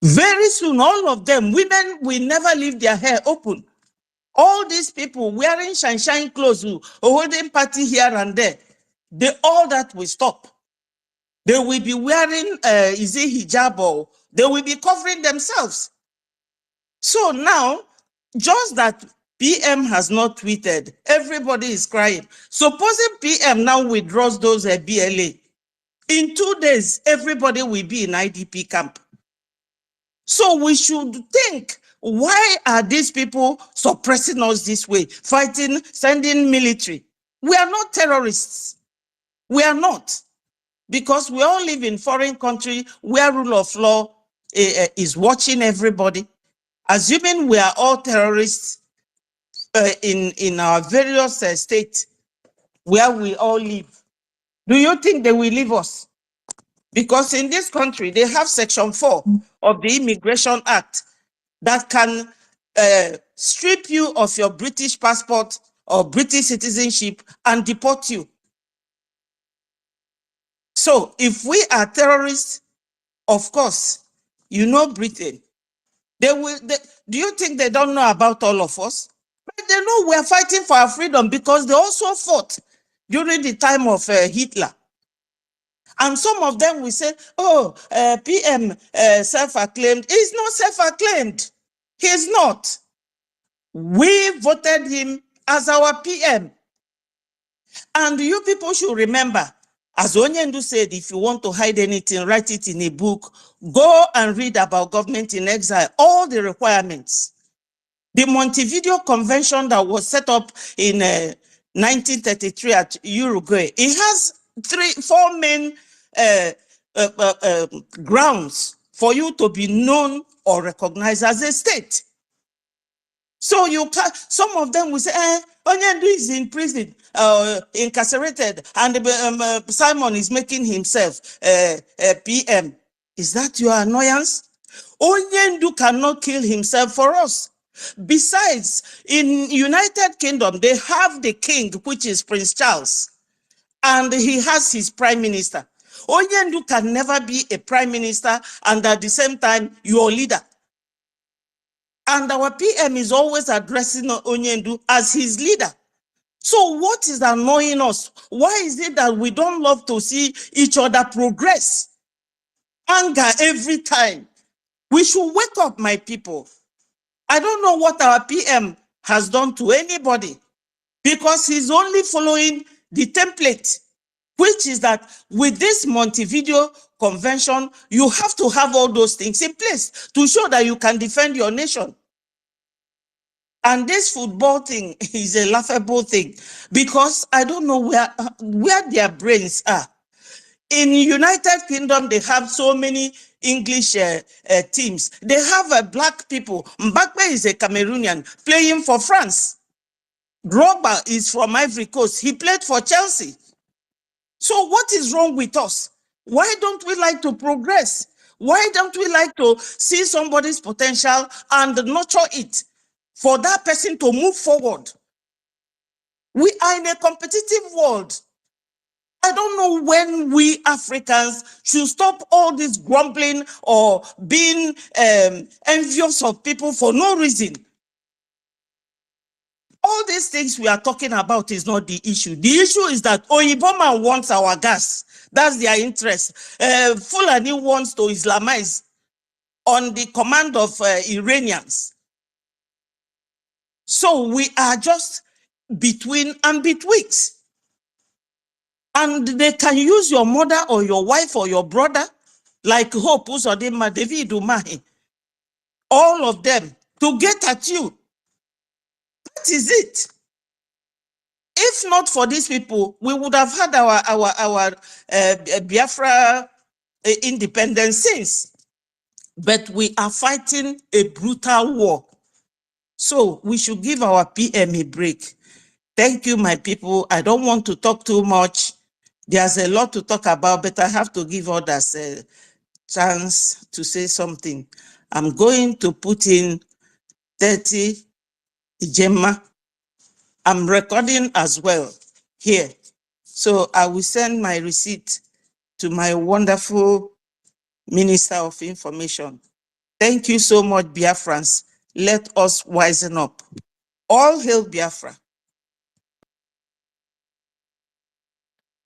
S2: Very soon, all of them, women will never leave their hair open. All these people wearing shine clothes, holding party here and there, all that will stop. They will be wearing, is it hijab, or they will be covering themselves. So now, just that PM has not tweeted, everybody is crying. Supposing PM now withdraws those BLA, in 2 days, everybody will be in IDP camp. So we should think, why are these people suppressing us this way, fighting, sending military? We are not terrorists. We are not. Because we all live in foreign country where rule of law is watching everybody. Assuming we are all terrorists in our various states where we all live, do you think they will leave us? Because in this country, they have Section 4 of the Immigration Act that can strip you of your British passport or British citizenship and deport you. So if we are terrorists, of course, you know Britain. Do you think they don't know about all of us? But they know we are fighting for our freedom because they also fought during the time of Hitler. And some of them will say, oh, PM self-acclaimed. He's not self-acclaimed. He's not. We voted him as our PM. And you people should remember, as Onyendu said, if you want to hide anything, write it in a book. Go and read about government in exile, all the requirements. The Montevideo Convention that was set up in 1933 at Uruguay, it has 4 main grounds for you to be known or recognized as a state. So you can, some of them will say, Onyendu is in prison, incarcerated, and Simon is making himself PM. Is that your annoyance? Onyendu cannot kill himself for us. Besides, in United Kingdom, they have the king, which is Prince Charles, and he has his prime minister. Onyendu can never be a prime minister and at the same time your leader. And our PM is always addressing Onyendu as his leader. So what is annoying us? Why is it that we don't love to see each other progress? Anger every time. We should wake up, my people. I don't know what our PM has done to anybody because he's only following the template, which is that with this Montevideo Convention, you have to have all those things in place to show that you can defend your nation. And this football thing is a laughable thing because I don't know where their brains are. In United Kingdom, they have so many English teams. They have black people. Mbappe is a Cameroonian playing for France. Drogba is from Ivory Coast. He played for Chelsea. So what is wrong with us? Why don't we like to progress? Why don't we like to see somebody's potential and nurture it for that person to move forward? We are in a competitive world. I don't know when we Africans should stop all this grumbling or being envious of people for no reason. All these things we are talking about is not the issue. The issue is that Oyiboma wants our gas. That's their interest. Fulani wants to Islamize on the command of Iranians. So we are just between and betwixt. And they can use your mother or your wife or your brother, like Hope Uzodinma, David Umahi, all of them, to get at you. That is it. If not for these people, we would have had our Biafra independence since. But we are fighting a brutal war. So we should give our PM a break. Thank you, my people. I don't want to talk too much. There's a lot to talk about, but I have to give others a chance to say something. I'm going to put in 30 Gemma. I'm recording as well here. So I will send my receipt to my wonderful Minister of Information. Thank you so much, Biafrans. Let us wisen up. All hail Biafra.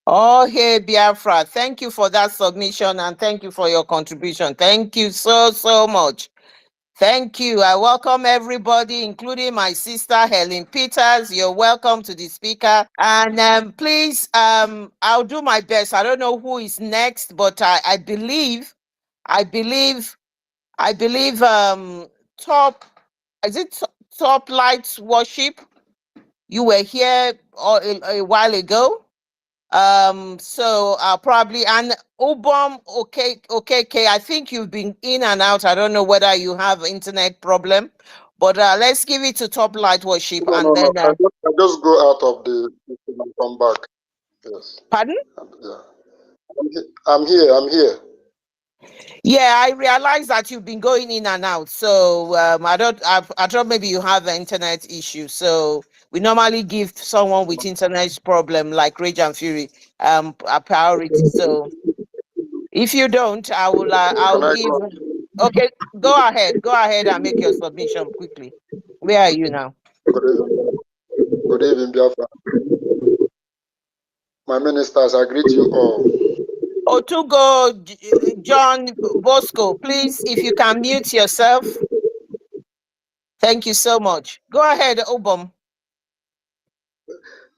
S16: Oh, hey, Biafra. Thank you for that submission and thank you for your contribution. Thank you so, so much. Thank you. I welcome everybody, including my sister Helen Peters. You're welcome to the speaker. And please, I'll do my best. I don't know who is next, but I believe top, is it Top Lights Worship? You were here a while ago. So probably, and Ubom, okay, I think you've been in and out. I don't know whether you have internet problem, but let's give it to Top Light Worship.
S8: No,
S16: And
S8: no, no.
S16: then
S8: I just go out of the system and come back. Yes.
S16: pardon?
S8: Yeah. I'm here. I'm here.
S16: Yeah, I realize that you've been going in and out. So I thought maybe you have an internet issue. So we normally give someone with internet problem like Rage and Fury a priority. So if you don't, I'll
S8: Can I
S16: give.
S8: go?
S16: Okay, go ahead and make your submission quickly. Where are you now?
S8: Good evening. Good evening, Biafra. My ministers, I greet you all.
S16: Otugo John Bosco, please, if you can mute yourself. Thank you so much. Go ahead, Obom.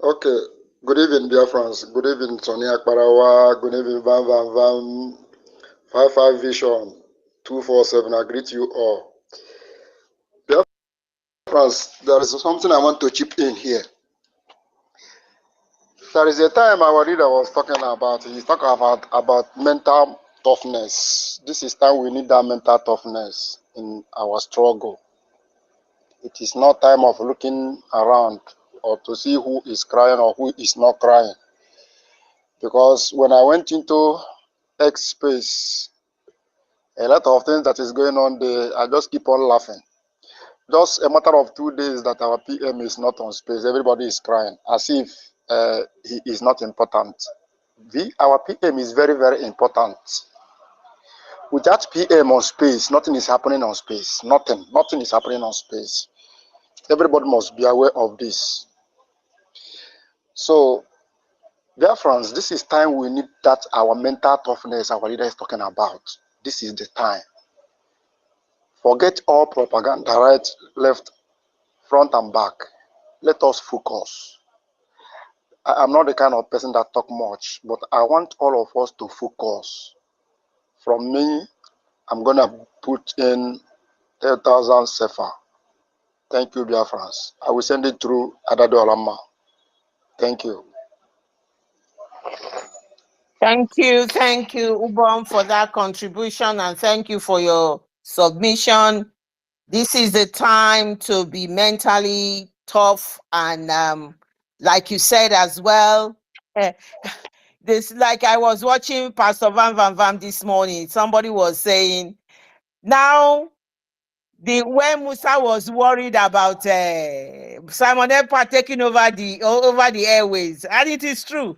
S8: Okay. Good evening, Biafrans. Good evening, Sonia Akbarawa. Good evening, Van Van Van. 55 Vision 247. I greet you all. Biafrans, there is something I want to chip in here. There is a time our leader was talking about. He talked about mental toughness. This is time we need that mental toughness in our struggle. It is not time of looking around or to see who is crying or who is not crying. Because when I went into X space, a lot of things that is going on there, I just keep on laughing. Just a matter of 2 days that our PM is not on space, everybody is crying as if he is not important. Our PM is very, very important. Without PM on space, nothing is happening on space. Nothing is happening on space. Everybody must be aware of this. So, dear friends, this is time we need that our mental toughness our leader is talking about. This is the time. Forget all propaganda, right, left, front and back. Let us focus. I'm not the kind of person that talk much, but I want all of us to focus. From me, I'm going to put in 10,000 sefa. Thank you, Biafrans. I will send it through Adado Alama. Thank you.
S16: Thank you, Ubom, for that contribution, and thank you for your submission. This is the time to be mentally tough, and like you said as well, this, like I was watching Pastor Van Van Van this morning. Somebody was saying now when Musa was worried about Simon Ekpa taking over the airways, and it is true.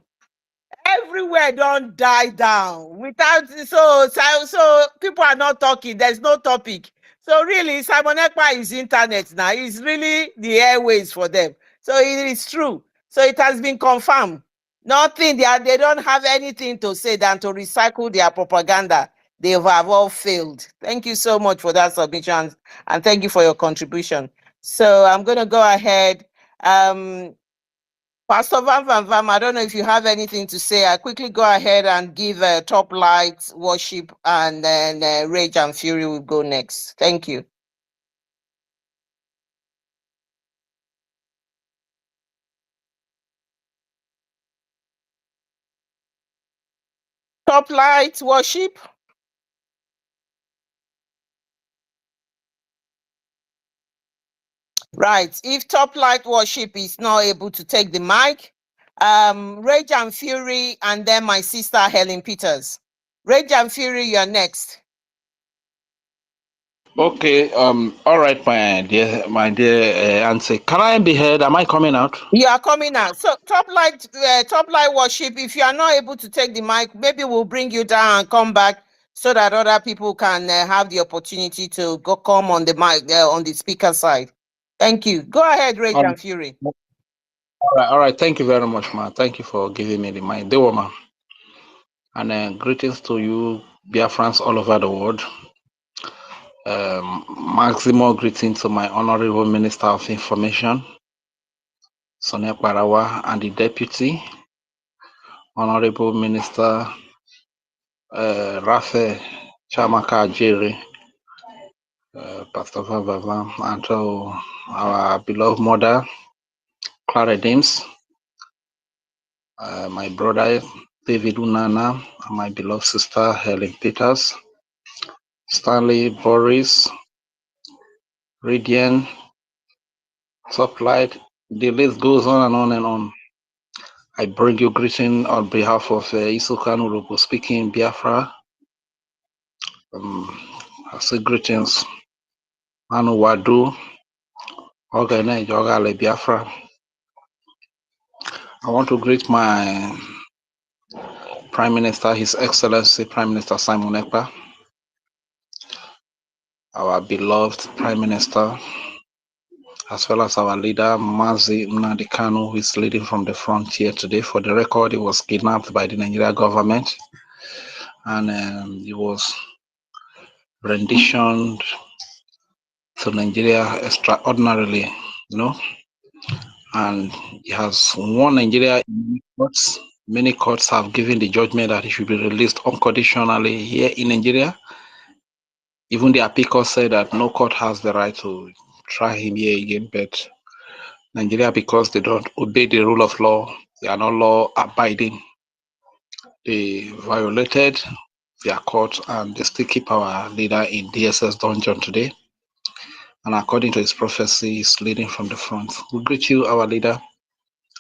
S16: Everywhere don't die down without so people are not talking. There's no topic. So really, Simon Ekpa is internet now. It's really the airways for them. So it is true. So it has been confirmed. Nothing. They don't have anything to say than to recycle their propaganda. They have all failed. Thank you so much for that submission, and thank you for your contribution. So I'm going to go ahead. Pastor Van Van Vam, I don't know if you have anything to say. I quickly go ahead and give Top Light Worship, and then Rage and Fury will go next. Thank you. Top Light Worship. Right. If Top Light Worship is not able to take the mic, Rage and Fury, and then my sister Helen Peters. Rage and Fury, you're next.
S3: Okay. All right, my dear Auntie. Can I be heard? Am I coming out?
S16: You are coming out. So Top Light Worship, if you are not able to take the mic, maybe we'll bring you down and come back so that other people can have the opportunity to come on the mic on the speaker side. Thank you. Go ahead, Rage and Fury.
S3: All right. Thank you very much, ma. Thank you for giving me the mic. Dewa, ma. And greetings to you, Biafrans all over the world. Maximum greeting to my Honorable Minister of Information, Sonia Parawa, and the Deputy, Honorable Minister Rafe Chamaka Ajiri, Pastor Vava, and to our beloved mother, Clara James, my brother, David Unana, and my beloved sister, Helen Peters, Stanley Boris, Radian, Sublight, the list goes on and on and on. I bring you greeting on behalf of Isukan Urubu speaking Biafra. I say greetings. Manu Wadu, Ogane Jogale Biafra. I want to greet my Prime Minister, His Excellency Prime Minister Simon Ekpa, our beloved Prime Minister, as well as our leader, Mazi Nnamdi Kanu, who is leading from the front here today. For the record, he was kidnapped by the Nigeria government, and he was renditioned to Nigeria extraordinarily, and he has won Nigeria in many courts. Many courts have given the judgment that he should be released unconditionally here in Nigeria. Even the appeal court said that no court has the right to try him here again, but Nigeria, because they don't obey the rule of law, they are not law abiding. They violated their court and they still keep our leader in DSS dungeon today. And according to his prophecy, he's leading from the front. We greet you, our leader,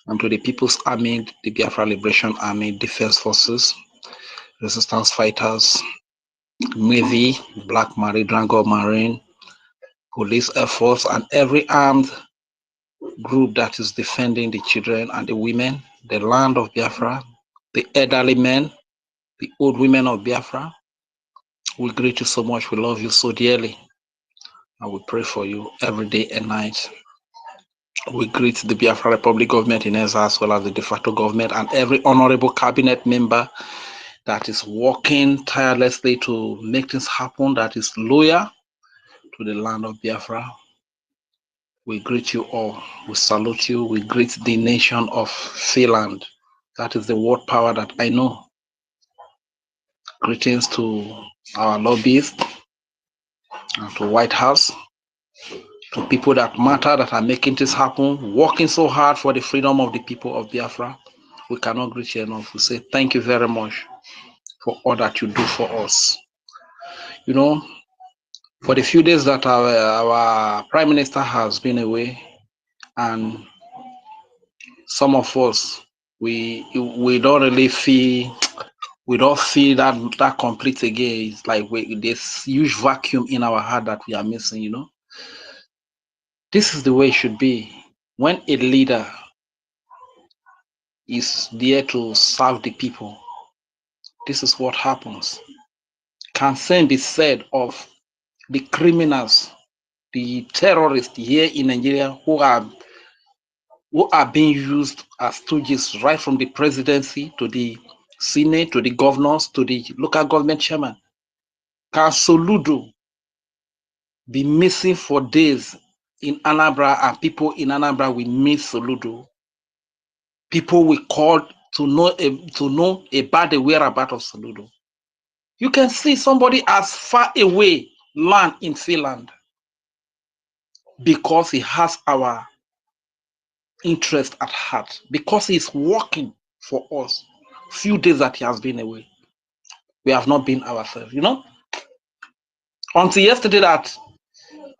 S3: and to the People's Army, the Biafra Liberation Army, Defense Forces, Resistance Fighters, Navy, Black Marine, Drango Marine, Police Air Force, and every armed group that is defending the children and the women, the land of Biafra, the elderly men, the old women of Biafra. We greet you so much. We love you so dearly. And we pray for you every day and night. We greet the Biafra Republic government in Ezra, as well as the de facto government and every honorable cabinet member that is working tirelessly to make things happen, that is loyal to the land of Biafra. We greet you all. We salute you. We greet the nation of Finland. That is the word power that I know. Greetings to our lobbyists and to White House, to people that matter, that are making this happen, working so hard for the freedom of the people of Biafra. We cannot greet you enough. We say thank you very much for all that you do for us. For the few days that our Prime Minister has been away, and some of us, we don't really feel, we don't feel that complete again. It's like this huge vacuum in our heart that we are missing, This is the way it should be. When a leader is there to serve the people, this is what happens. Can same be said of the criminals, the terrorists here in Nigeria who are being used as stooges right from the presidency to the Senate, to the governors, to the local government chairman? Can Soludo be missing for days in Anambra, and people in Anambra will miss Soludo? People will call to know about the whereabouts of Soludo. You can see somebody as far away land in Finland because he has our interest at heart, because he's working for us. Few days that he has been away, we have not been ourselves, until yesterday that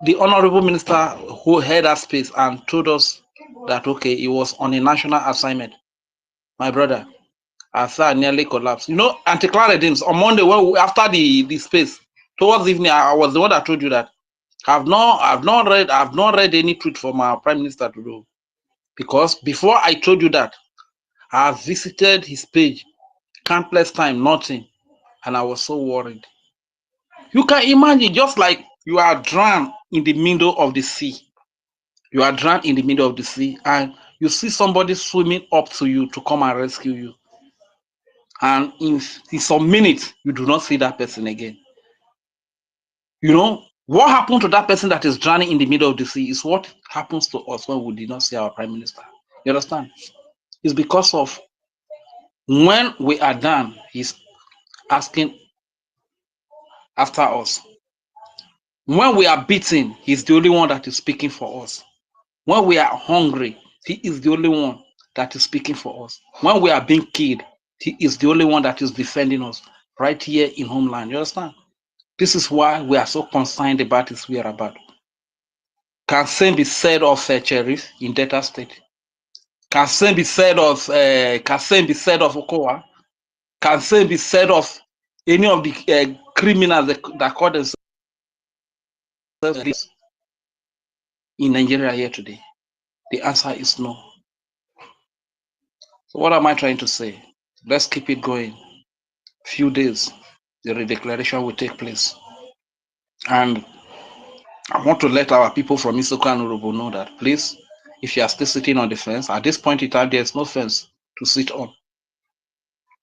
S3: the honorable minister who held that space and told us that okay, he was on a national assignment. My brother, I nearly collapsed. Anti-Clara Dims on Monday, after the space towards evening, I was the one that told you that I've not read any tweet from our prime minister to do, because before I told you that, I have visited his page countless times, nothing, and I was so worried. You can imagine, just like you are drowned in the middle of the sea. You are drowned in the middle of the sea, and you see somebody swimming up to you to come and rescue you. And in some minutes, you do not see that person again. What happened to that person that is drowning in the middle of the sea is what happens to us when we did not see our prime minister. You understand? It's because of when we are done, he's asking after us. When we are beaten, he's the only one that is speaking for us. When we are hungry, he is the only one that is speaking for us. When we are being killed, he is the only one that is defending us right here in homeland. You understand? This is why we are so concerned about his whereabouts. Can same be said of Cherries in Delta State? Can same be said of Okowa? Can same be said of any of the criminals that call themselves in Nigeria here today? The answer is no. So what am I trying to say? Let's keep it going. Few days, the redeclaration will take place. And I want to let our people from Isoko and Urobo know that, please, if you are still sitting on the fence, at this point in time, there's no fence to sit on.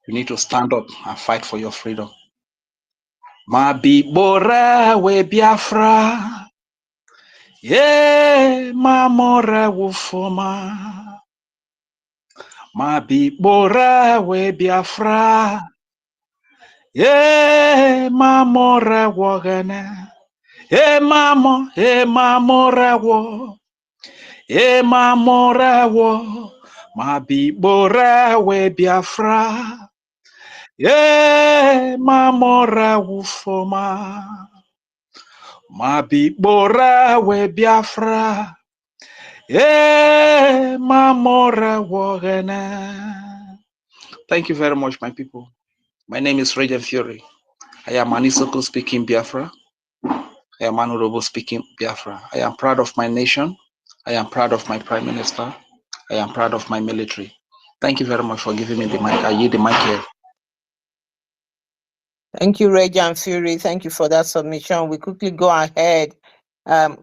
S3: You need to stand up and fight for your freedom. Mabibora we Biafra, yeah, mamore wufoma. Mabibora we Biafra, yeah, mamore wogene. Mamore wo, mamore wo. Mabibora we Biafra, yeah, mamore wufoma. Mabibora we Biafra, yeah, mamore wogene. Thank you very much, my people. My name is Regent Fury. I am an Isoko speaking Biafra. I am an Urobo speaking Biafra. I am proud of my nation. I am proud of my Prime Minister. I am proud of my military. Thank you very much for giving me the mic. I yield the mic here.
S16: Thank you, Reggie and Fury. Thank you for that submission. We quickly go ahead.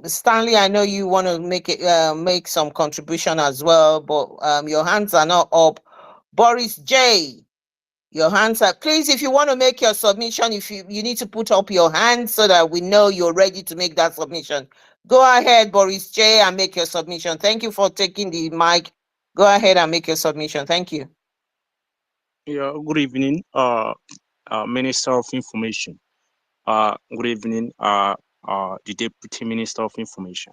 S16: Stanley, I know you want to make some contribution as well, but your hands are not up. Boris J, your hands are. Please, if you want to make your submission, if you need to put up your hand so that we know you're ready to make that submission. Go ahead, Boris J, and make your submission. Thank you for taking the mic. Go ahead and make your submission. Thank you.
S13: Yeah, good evening, Minister of Information. Good evening, the Deputy Minister of Information.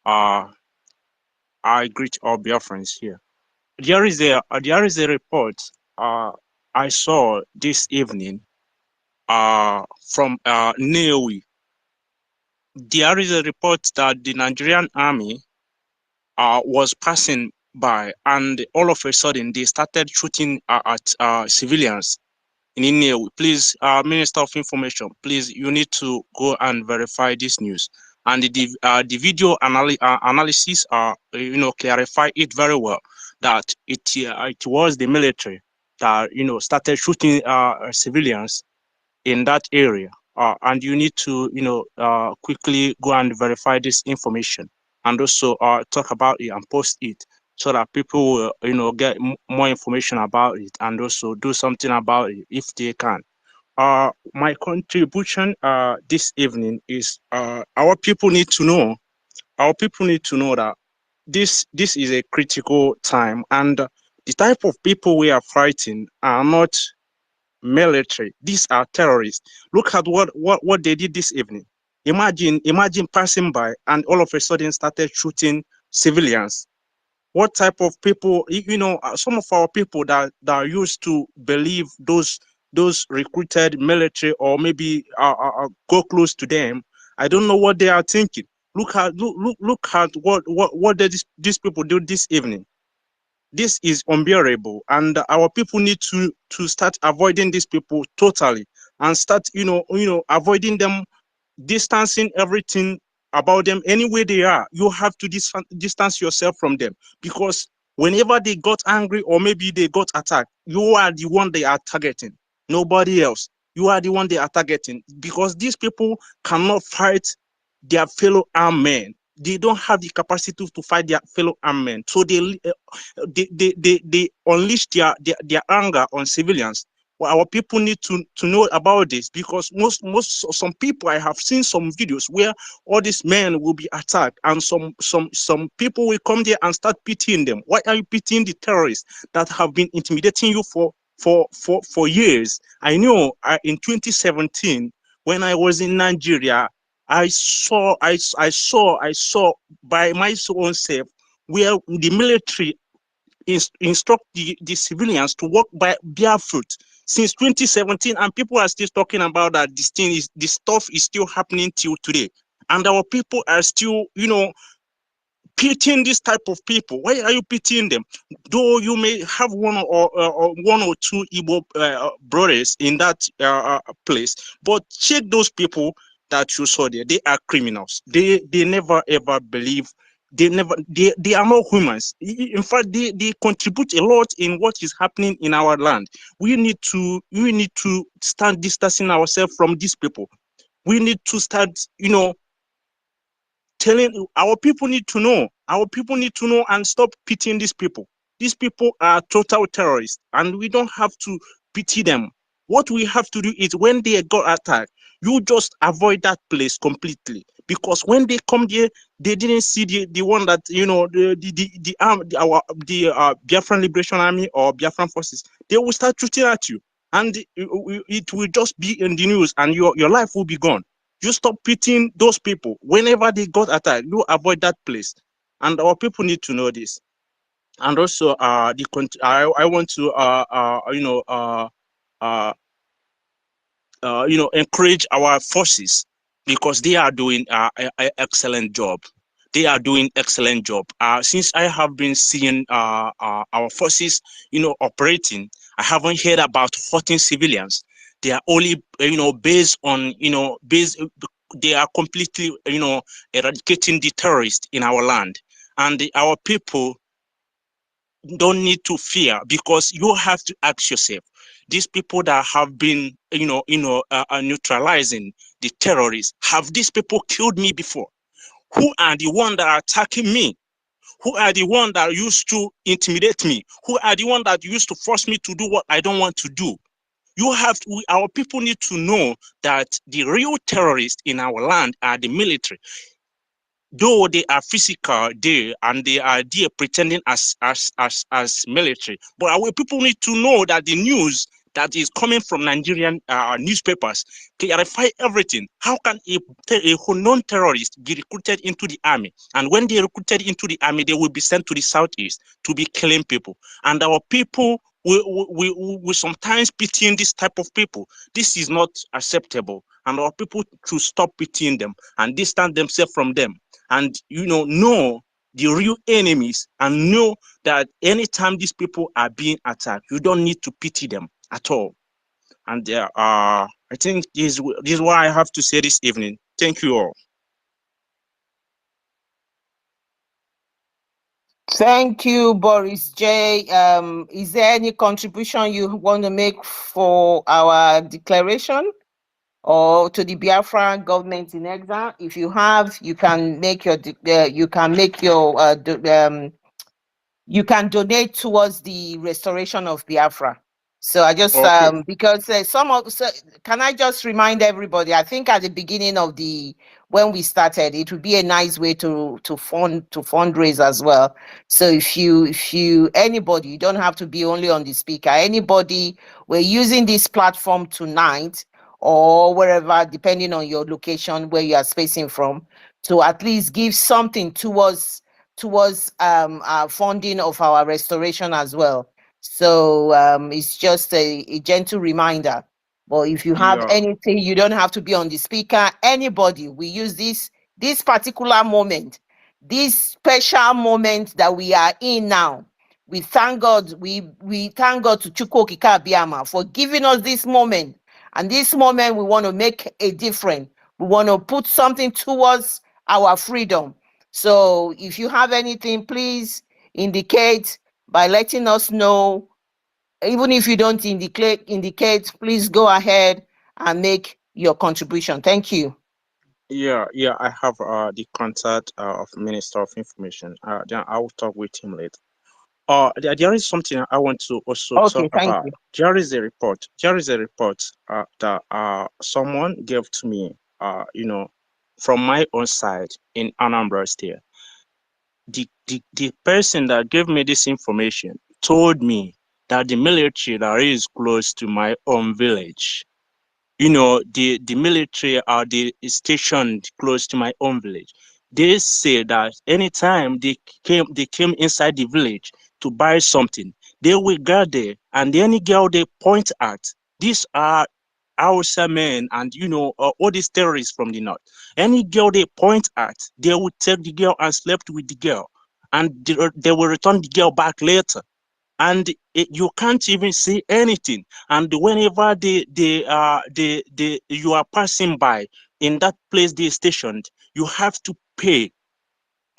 S13: I greet all Biafrans here. There is a report I saw this evening from Neowi. There is a report that the Nigerian army was passing by, and all of a sudden they started shooting at civilians in Neowi. Please, Minister of Information, please, you need to go and verify this news. And the video analysis, clarify it very well that it was the military that started shooting civilians in that area, and you need to quickly go and verify this information, and also talk about it and post it so that people will get more information about it and also do something about it if they can. My contribution this evening is our people need to know that this is a critical time, and the type of people we are fighting are not military. These are terrorists. Look at what they did this evening. Imagine passing by and all of a sudden started shooting civilians. What type of people? Some of our people that are used to believe those recruited military or maybe go close to them. I don't know what they are thinking. Look at what did these people do this evening. This is unbearable, and our people need to start avoiding these people totally and start avoiding them, distancing everything about them. Anywhere they are, you have to distance yourself from them, because whenever they got angry or maybe they got attacked, you are the one they are targeting, nobody else. You are the one they are targeting, because these people cannot fight their fellow armed men. They don't have the capacity to fight their fellow armed men. So they unleash their anger on civilians
S5: Well, our people need to know about this, because some people, I have seen some videos where all these men will be attacked, and some people will come there and start pitying them. Why are you pitying the terrorists that have been intimidating you for years? I know in 2017, when I was in Nigeria, I saw by my own self where the military instruct the civilians to walk by barefoot since 2017, and people are still talking about that. This stuff is still happening till today, and our people are still, pitying this type of people. Why are you pitying them? Though you may have one or two Igbo brothers in that place, but check those people that you saw there. They are criminals. They never ever believe. They are not humans. In fact, they contribute a lot in what is happening in our land. We need to start distancing ourselves from these people. We need to start, telling our people need to know. Our people need to know and stop pitying these people. These people are total terrorists, and we don't have to pity them. What we have to do is, when they got attacked, you just avoid that place completely, because when they come there, they didn't see the one that, the Biafran Liberation Army or Biafran forces. They will start shooting at you, and it will just be in the news, and your life will be gone. You stop pitying those people. Whenever they got attacked, you avoid that place. And our people need to know this. And also, I want to encourage our forces, because they are doing an excellent job. They are doing excellent job. Since I have been seeing our forces, operating, I haven't heard about hurting civilians. They are only, based on, they are completely, eradicating the terrorists in our land. And our people don't need to fear, because you have to ask yourself, these people that have been neutralizing the terrorists, have these people killed me before? Who are the ones that are attacking me? Who are the ones that used to intimidate me? Who are the ones that used to force me to do what I don't want to do? Our people need to know that the real terrorists in our land are the military. Though they are physical there, and they are there pretending as military, but our people need to know that the news that is coming from Nigerian newspapers clarify everything. How can a non-terrorist be recruited into the army? And when they recruited into the army, they will be sent to the southeast to be killing people. And our people will sometimes pitying this type of people. This is not acceptable, and our people should stop pitying them and distance themselves from them, and know the real enemies, and know that anytime these people are being attacked, you don't need to pity them at all. And I think this is what I have to say this evening. Thank you all.
S16: Thank you, Boris J. Is there any contribution you want to make for our declaration or to the Biafra government in exile? If you have, you can make your you can donate towards the restoration of Biafra. So I just
S5: Okay.
S16: because can I just remind everybody? I think at the beginning of when we started, it would be a nice way to fundraise as well. So if you anybody, you don't have to be only on the speaker. Anybody, we're using this platform tonight or wherever, depending on your location where you are spacing from, to at least give something towards funding of our restoration as well. So it's just a gentle reminder. But if you have
S5: Yeah.
S16: anything, you don't have to be on the speaker. Anybody, we use this particular moment, this special moment that we are in now. We thank God. We thank God to Chukwu Okike Abiyama for giving us this moment. And this moment, we want to make a difference. We want to put something towards our freedom. So if you have anything, please indicate by letting us know. Even if you don't indicate, please go ahead and make your contribution. Thank you.
S5: Yeah, I have the contact of Minister of Information. Then I will talk with him later. There is something I want to also
S16: Okay,
S5: talk
S16: thank
S5: about.
S16: you.
S5: There is a report. There is a report that someone gave to me. From my own side in Anambra State. The person that gave me this information told me that the military that is close to my own village, the military are stationed close to my own village. They say that anytime they came inside the village to buy something, they will go there, and any girl they point at, these are Hausa men and all these terrorists from the north. Any girl they point at, they will take the girl and sleep with the girl, and they will return the girl back later, and you can't even see anything. And whenever you are passing by in that place they stationed, you have to pay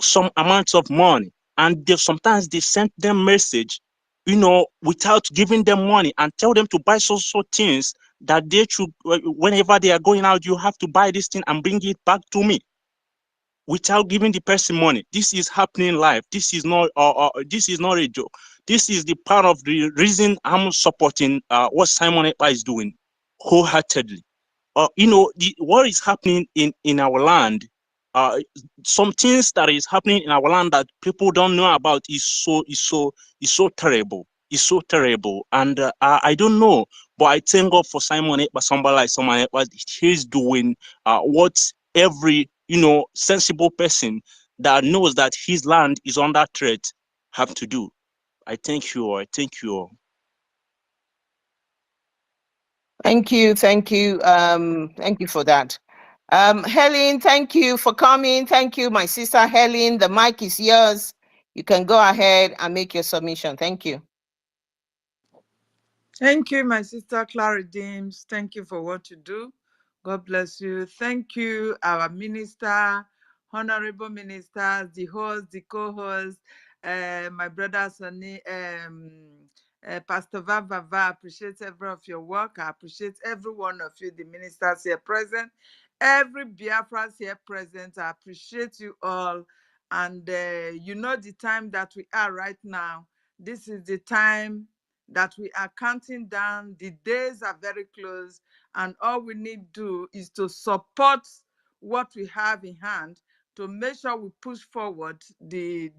S5: some amounts of money, and sometimes they send them message, without giving them money, and tell them to buy so things that they should. Whenever they are going out, you have to buy this thing and bring it back to me without giving the person money. This is happening live. This is not a joke. This is the part of the reason I'm supporting what Simon Ekpa is doing wholeheartedly. What is happening in our land, some things that is happening in our land that people don't know about is so terrible. It's so terrible, and I don't know, but I thank God for Simon Ekpa, somebody like Simon Ekpa. He's doing what every sensible person that knows that his land is under threat have to do. I thank you all. I thank you all.
S16: Thank you. Thank you. Thank you for that. Helen, thank you for coming. Thank you, my sister Helen. The mic is yours. You can go ahead and make your submission. Thank you.
S6: Thank you, my sister Clara James. Thank you for what you do. God bless you. Thank you, our minister, honorable ministers, the host, the co-host, my brother Sonny, Pastor Vava. I appreciate every of your work. I appreciate every one of you, the ministers here present, every Biafra here present. I appreciate you all. And you know the time that we are right now. This is the time that we are counting down. The days are very close, and all we need to do is to support what we have in hand to make sure we push forward the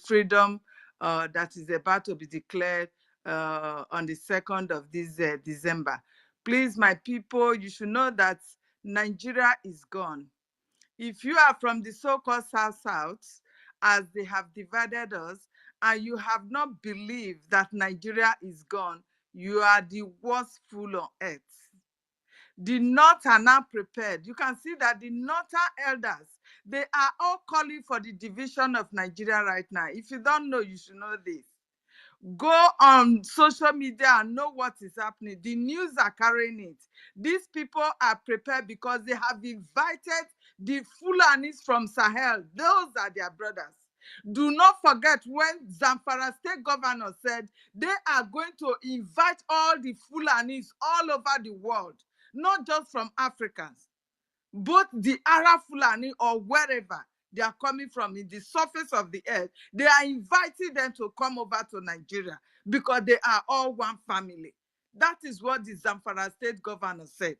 S6: freedom that is about to be declared on the 2nd of this December. Please, my people, you should know that Nigeria is gone. If you are from the so-called South, as they have divided us, and you have not believed that Nigeria is gone, you are the worst fool on earth. The North are now prepared. You can see that the Northern elders, they are all calling for the division of Nigeria right now. If you don't know, you should know this. Go on social media and know what is happening. The news are carrying it. These people are prepared because they have invited the Fulanis from Sahel. Those are their brothers. Do not forget when Zamfara state governor said they are going to invite all the Fulanis all over the world, not just from Africans, both the Arab Fulani or wherever they are coming from in the surface of the earth. They are inviting them to come over to Nigeria because they are all one family. That is what the Zamfara state governor said.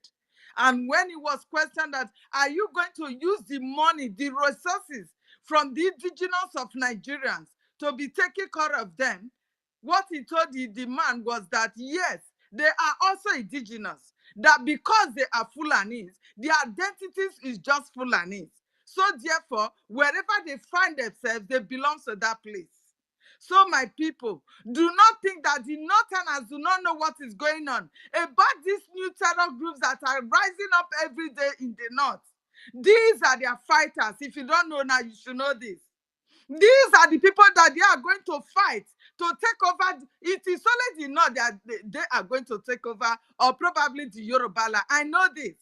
S6: And when he was questioned that, are you going to use the money, the resources from the indigenous of Nigerians to be taking care of them? What he told the man was that, yes, they are also indigenous, that because they are Fulanis, their identities is just Fulanis. So therefore, wherever they find themselves, they belong to that place. So my people, do not think that the Northerners do not know what is going on about these new terror groups that are rising up every day in the North. These are their fighters. If you don't know now, you should know this. These are the people that they are going to fight to take over. It is only the North that they are going to take over, or probably the Yoruba. I know this.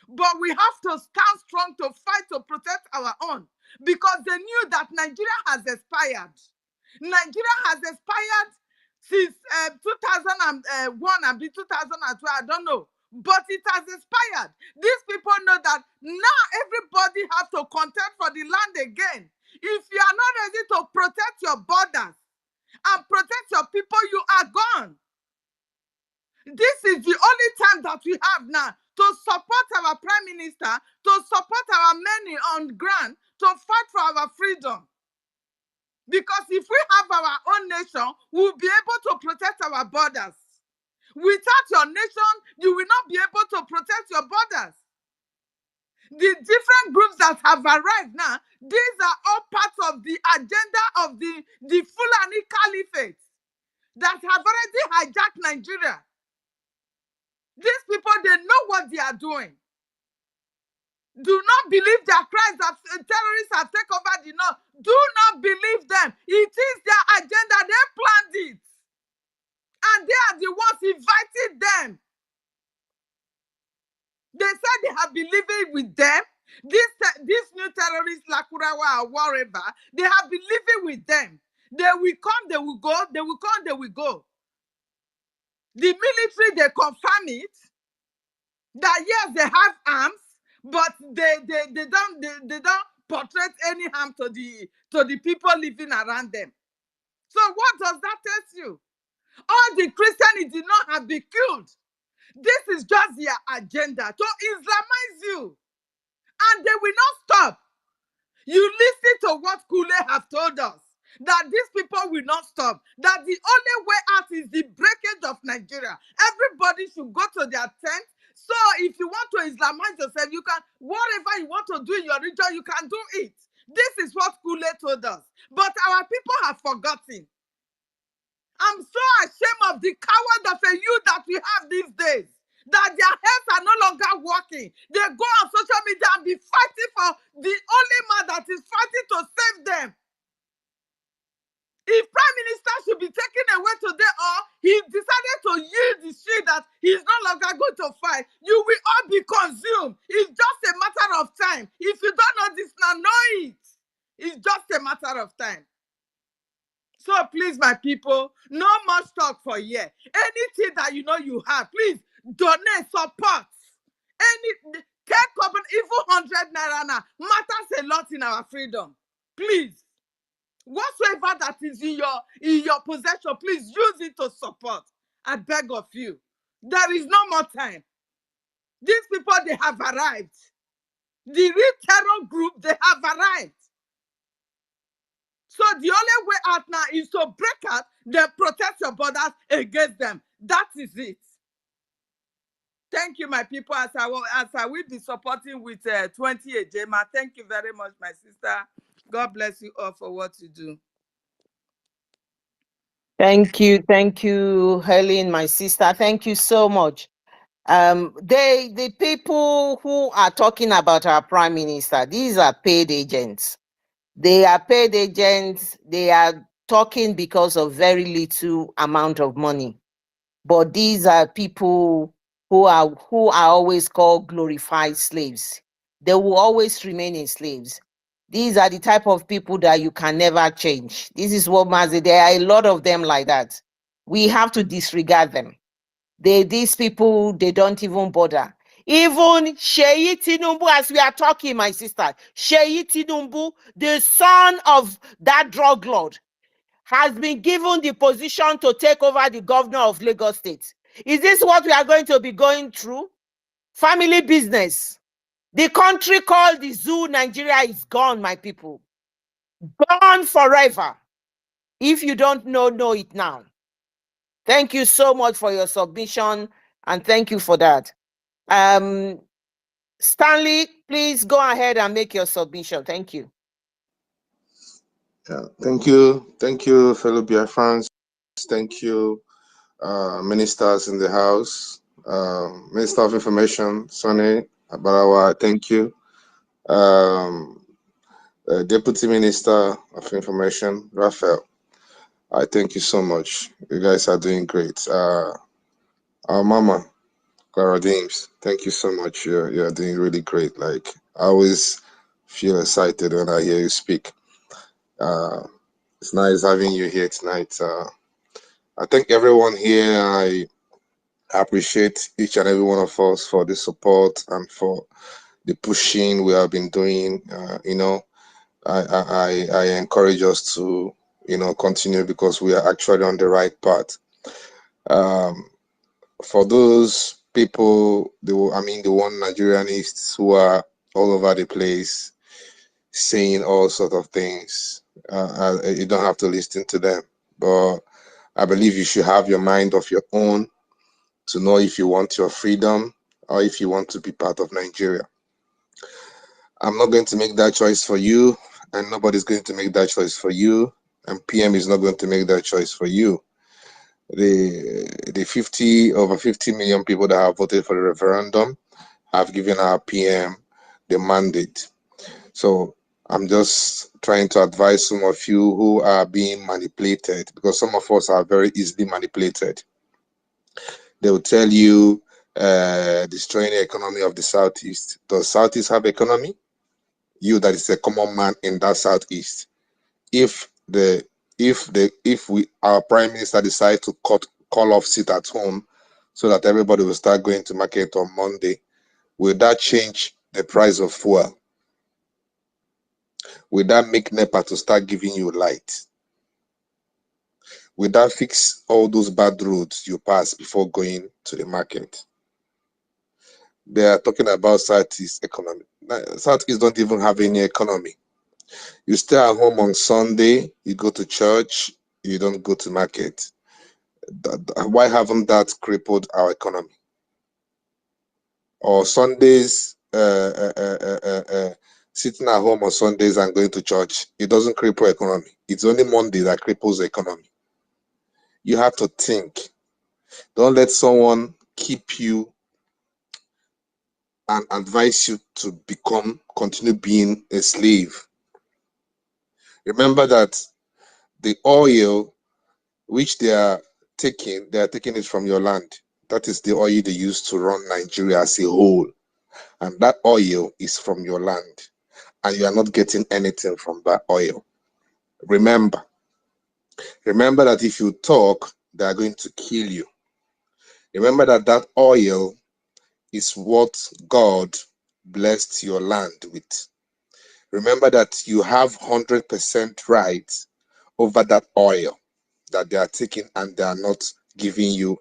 S6: But we have to stand strong to fight to protect our own, because they knew that Nigeria has expired. Nigeria has expired since 2001 and 2012, I don't know. But it has expired. These people know that now everybody has to contend for the land again. If you are not ready to protect your borders and protect your people, you are gone. This is the only time that we have now to support our Prime Minister, to support our men on ground, to fight for our freedom. Because if we have our own nation, we'll be able to protect our borders. Without your nation, you will not be able to protect your borders. The different groups that have arrived now, these are all parts of the agenda of the Fulani Caliphate that have already hijacked Nigeria. These people, they know what they are doing. Do not believe their crimes that terrorists have taken over the north. Do not believe them. It is their agenda. They planned it. And they are the ones inviting them. They said they have been living with them. These new terrorists, Lakurawa or whatever, they have been living with them. They will come, they will go. They will come, they will go. The military, they confirm it. That yes, they have arms, but they don't portray any harm to the people living around them. So what does that tell you? All the Christians did not have been killed. This is just their agenda to Islamize you, and they will not stop. You listen to what Kule have told us, that these people will not stop, that the only way out is the breakage of Nigeria. Everybody should go to their tent. So if you want to Islamize yourself, you can, whatever you want to do in your region, you can do it. This is what Kule told us. But our people have forgotten. I'm so ashamed of the coward of a youth that we have these days, that their heads are no longer working. They go on social media and be fighting for the only man that is fighting to save them. If Prime Minister should be taken away today, or he decided to yield the shield that he is no longer going to fight, you will all be consumed. It's just a matter of time. If you don't know this now, know it. It's just a matter of time. So please, my people, no more stock for here. Anything that you know you have, please donate, support. Take up even 100 naira now matters a lot in our freedom. Please, whatsoever that is in your possession, please use it to support. I beg of you. There is no more time. These people, they have arrived. The real terror group, they have arrived. So the only way out now is to break out, then protect your borders against them. That is it. Thank you, my people, as I will be supporting with 28 Jema. Thank you very much, my sister. God bless you all for what you do.
S16: Thank you, Helen, my sister. Thank you so much. The people who are talking about our Prime Minister, these are paid agents. They are paid agents. They are talking because of very little amount of money. But these are people who are always called glorified slaves. They will always remain in slaves. These are the type of people that you can never change. This is what Mazi, there are a lot of them like that. We have to disregard them. These people, they don't even bother. Even Sheyi Tinubu, as we are talking, my sister, Sheyi Tinubu, the son of that drug lord, has been given the position to take over the governor of Lagos State. Is this what we are going to be going through? Family business. The country called the zoo, Nigeria, is gone, my people. Gone forever. If you don't know it now. Thank you so much for your submission, and thank you for that. Stanley, please go ahead and make your submission. Thank you.
S7: Yeah, thank you, fellow Biafrans. Thank you, ministers in the House, Minister of Information, Sonny Abarawa. Thank you, Deputy Minister of Information, Raphael. I thank you so much. You guys are doing great. Our mama, Clara Deems, thank you so much. You're doing really great. Like, I always feel excited when I hear you speak. It's nice having you here tonight. I thank everyone here. I appreciate each and every one of us for the support and for the pushing we have been doing. I encourage us to continue, because we are actually on the right path. For those people, the one Nigerianists who are all over the place saying all sort of things, you don't have to listen to them. But I believe you should have your mind of your own to know if you want your freedom or if you want to be part of Nigeria. I'm not going to make that choice for you, and nobody's going to make that choice for you, and PM is not going to make that choice for you. The over 50 million people that have voted for the referendum have given our PM the mandate. So I'm just trying to advise some of you who are being manipulated, because some of us are very easily manipulated. They will tell you destroying the economy of the Southeast. Does Southeast have economy? You that is a common man in that Southeast. If our Prime Minister decide to call off sit at home so that everybody will start going to market on Monday, will that change the price of fuel? Will that make NEPA to start giving you light? Will that fix all those bad roads you pass before going to the market? They are talking about Southeast economy. Southeast don't even have any economy. You stay at home on Sunday, you go to church, you don't go to market. Why haven't that crippled our economy? Or Sundays, sitting at home on Sundays and going to church, it doesn't cripple economy. It's only Monday that cripples the economy. You have to think. Don't let someone keep you and advise you to continue being a slave. Remember that the oil which they are taking it from your land. That is the oil they use to run Nigeria as a whole. And that oil is from your land. And you are not getting anything from that oil. Remember that if you talk, they are going to kill you. Remember that oil is what God blessed your land with. Remember that you have 100% right over that oil that they are taking, and they are not giving you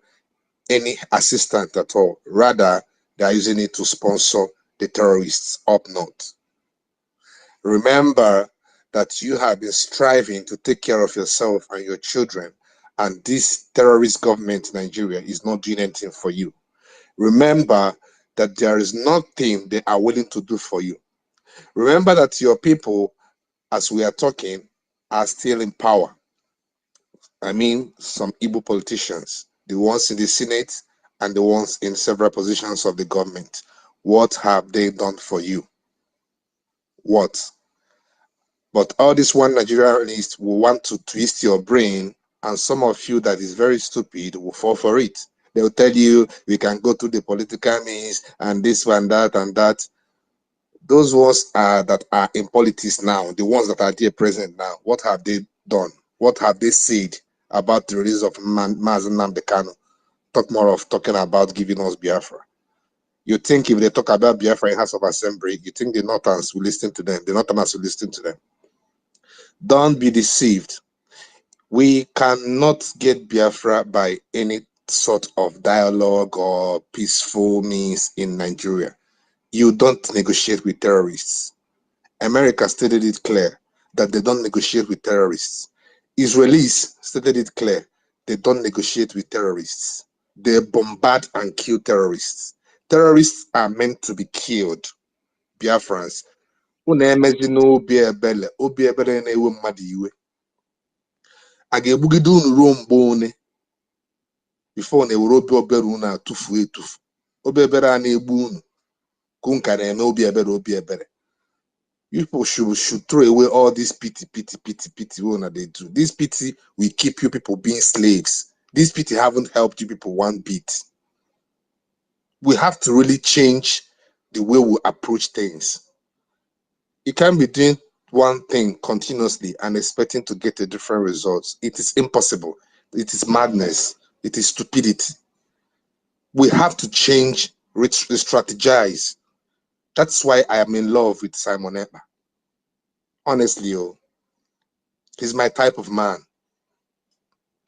S7: any assistance at all. Rather, they are using it to sponsor the terrorists up north. Remember that you have been striving to take care of yourself and your children, and this terrorist government in Nigeria is not doing anything for you. Remember that there is nothing they are willing to do for you. Remember that your people, as we are talking, are still in power. I mean, some Igbo politicians, the ones in the Senate and the ones in several positions of the government. What have they done for you? What? But all this one Nigerianist will want to twist your brain, and some of you that is very stupid will fall for it. They'll tell you we can go to the political means and this one, that, and that. Those ones that are in politics now, the ones that are there present now, what have they done? What have they said about the release of Mazen Nnamdi Kanu? Talk more of talking about giving us Biafra. You think if they talk about Biafra in House of Assembly, you think the Northerns will listen to them. The Northerners will listen to them. Don't be deceived. We cannot get Biafra by any sort of dialogue or peaceful means in Nigeria. You don't negotiate with terrorists. America stated it clear that they don't negotiate with terrorists. Israelis stated it clear they don't negotiate with terrorists. They bombard and kill terrorists. Terrorists are meant to be killed. Biafrans. Unu emezi n'obi ebele, obi ebele na-ewe mmadụ iwe. A ga-egbugide unu ruo mgbe one before na ewere obi ebere unu atụfuo etufu. Obi ebere a na-egbu unu ka unu ka na-eme obi ebere. You people should throw away all this pity that they do. This pity will keep you people being slaves. This pity haven't helped you people one bit. We have to really change the way we approach things. You can't be doing one thing continuously and expecting to get a different results. It is impossible. It is madness. It is stupidity. We have to change, strategize. That's why I am in love with Simon Ekpa. Honestly, He's my type of man.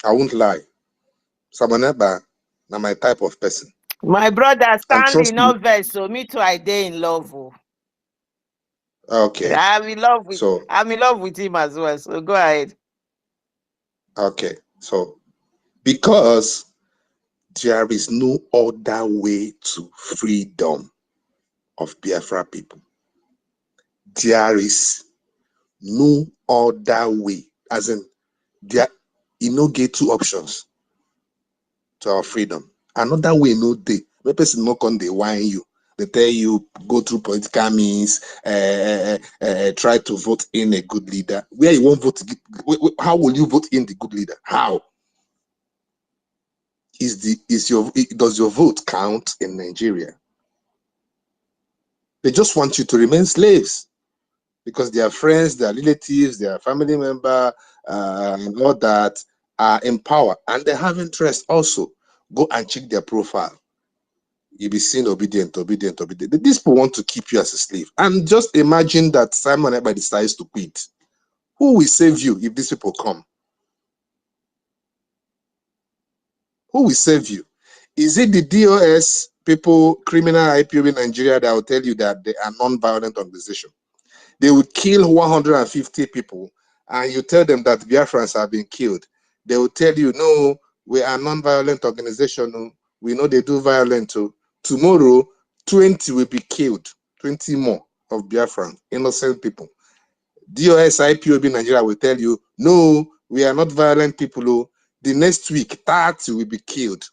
S7: I won't lie. Samoneba, now my type of person.
S16: My brother
S7: And
S16: Stanley,
S7: trust me.
S16: not vex, so me too, I dey in love. Oh.
S7: Okay.
S16: I'm in love with him as well. So go ahead.
S7: Okay. So because there is no other way to freedom of Biafra people. There is no other way. As in, there you no get two options to our freedom. Another way no day. The person no come they whine you. They tell you go through political means, try to vote in a good leader. Where you won't vote, how will you vote in the good leader? How? Does your vote count in Nigeria? They just want you to remain slaves because their friends, their relatives, their family member, and all that are in power, and they have interest also. Go and check their profile. You'll be seen obedient. These people want to keep you as a slave. And just imagine that Simon Ekpa decides to quit. Who will save you if these people come? Who will save you? Is it the DOS people, criminal IPOB in Nigeria, that will tell you that they are non-violent organization? They would kill 150 people, and you tell them that Biafrans have been killed. They will tell you, no, we are non-violent organization. We know they do violent too. Tomorrow, 20 will be killed, 20 more of Biafran, innocent people. DOS IPOB Nigeria will tell you, no, we are not violent people. The next week, 30 will be killed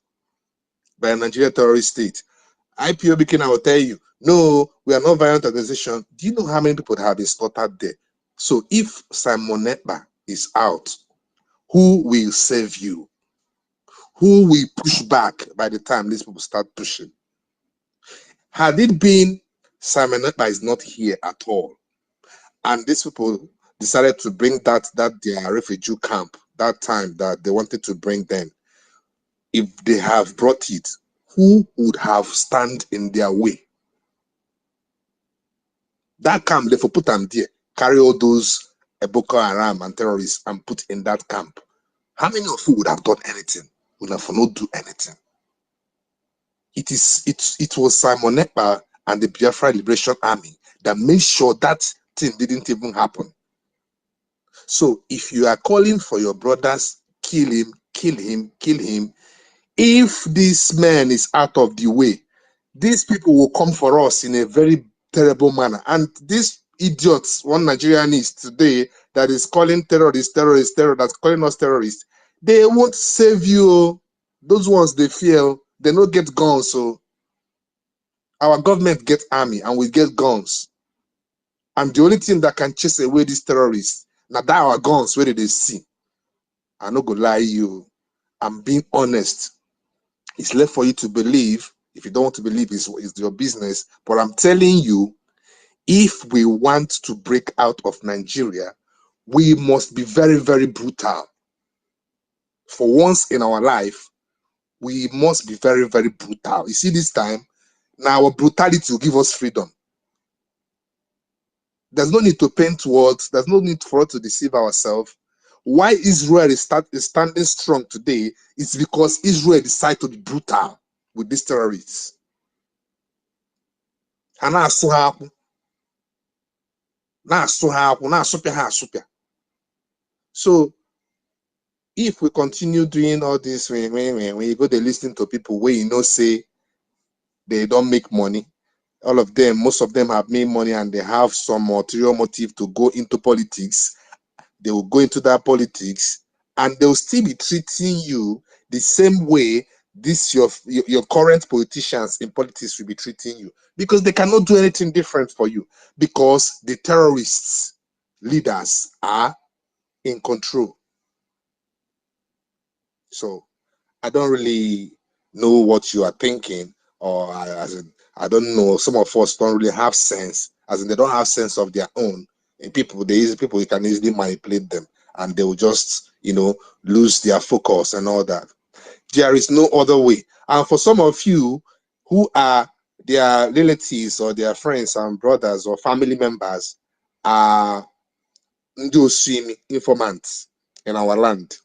S7: by a Nigerian terrorist state. IPOB Kenya will tell you, no, we are not violent organization. Do you know how many people have been slaughtered there? So if Simon Ekpa is out, who will save you? Who will push back by the time these people start pushing? Had it been Simon Ekpa is not here at all, and these people decided to bring that their refugee camp, that time that they wanted to bring them, if they have brought it, who would have stand in their way? That camp, they for put them there, carry all those Boko Haram and terrorists and put in that camp. How many of you would have done anything? Would have not do anything. It was Simon Ekpa and the Biafra Liberation Army that made sure that thing didn't even happen. So if you are calling for your brothers, kill him, kill him, kill him. If this man is out of the way, these people will come for us in a very terrible manner. And these idiots, one Nigerian is today that is calling terrorists, that's calling us terrorists, they won't save you. Those ones they feel they don't get guns. So our government get army and we get guns. And the only thing that can chase away these terrorists, now that our guns, where did they see? I'm not gonna lie you. I'm being honest. It's left for you to believe. If you don't want to believe, it's your business. But I'm telling you, if we want to break out of Nigeria, we must be very, very brutal. For once in our life, we must be very, very brutal. You see, this time, now our brutality will give us freedom. There's no need to paint words. There's no need for us to deceive ourselves. Why Israel is standing strong today is because Israel decided to be brutal with these terrorists. And so if we continue doing all this, when you go to listen to people where you know say they don't make money, all of them, most of them have made money and they have some ulterior motive to go into politics. They will go into that politics and they'll still be treating you the same way this your current politicians in politics will be treating you, because they cannot do anything different for you, because the terrorists leaders are in control. So I don't really know what you are thinking, or I don't know. Some of us don't really have sense, as in they don't have sense of their own. And people, you can easily manipulate them, and they will just, lose their focus and all that. There is no other way. And for some of you who are their relatives or their friends and brothers or family members are informants in our land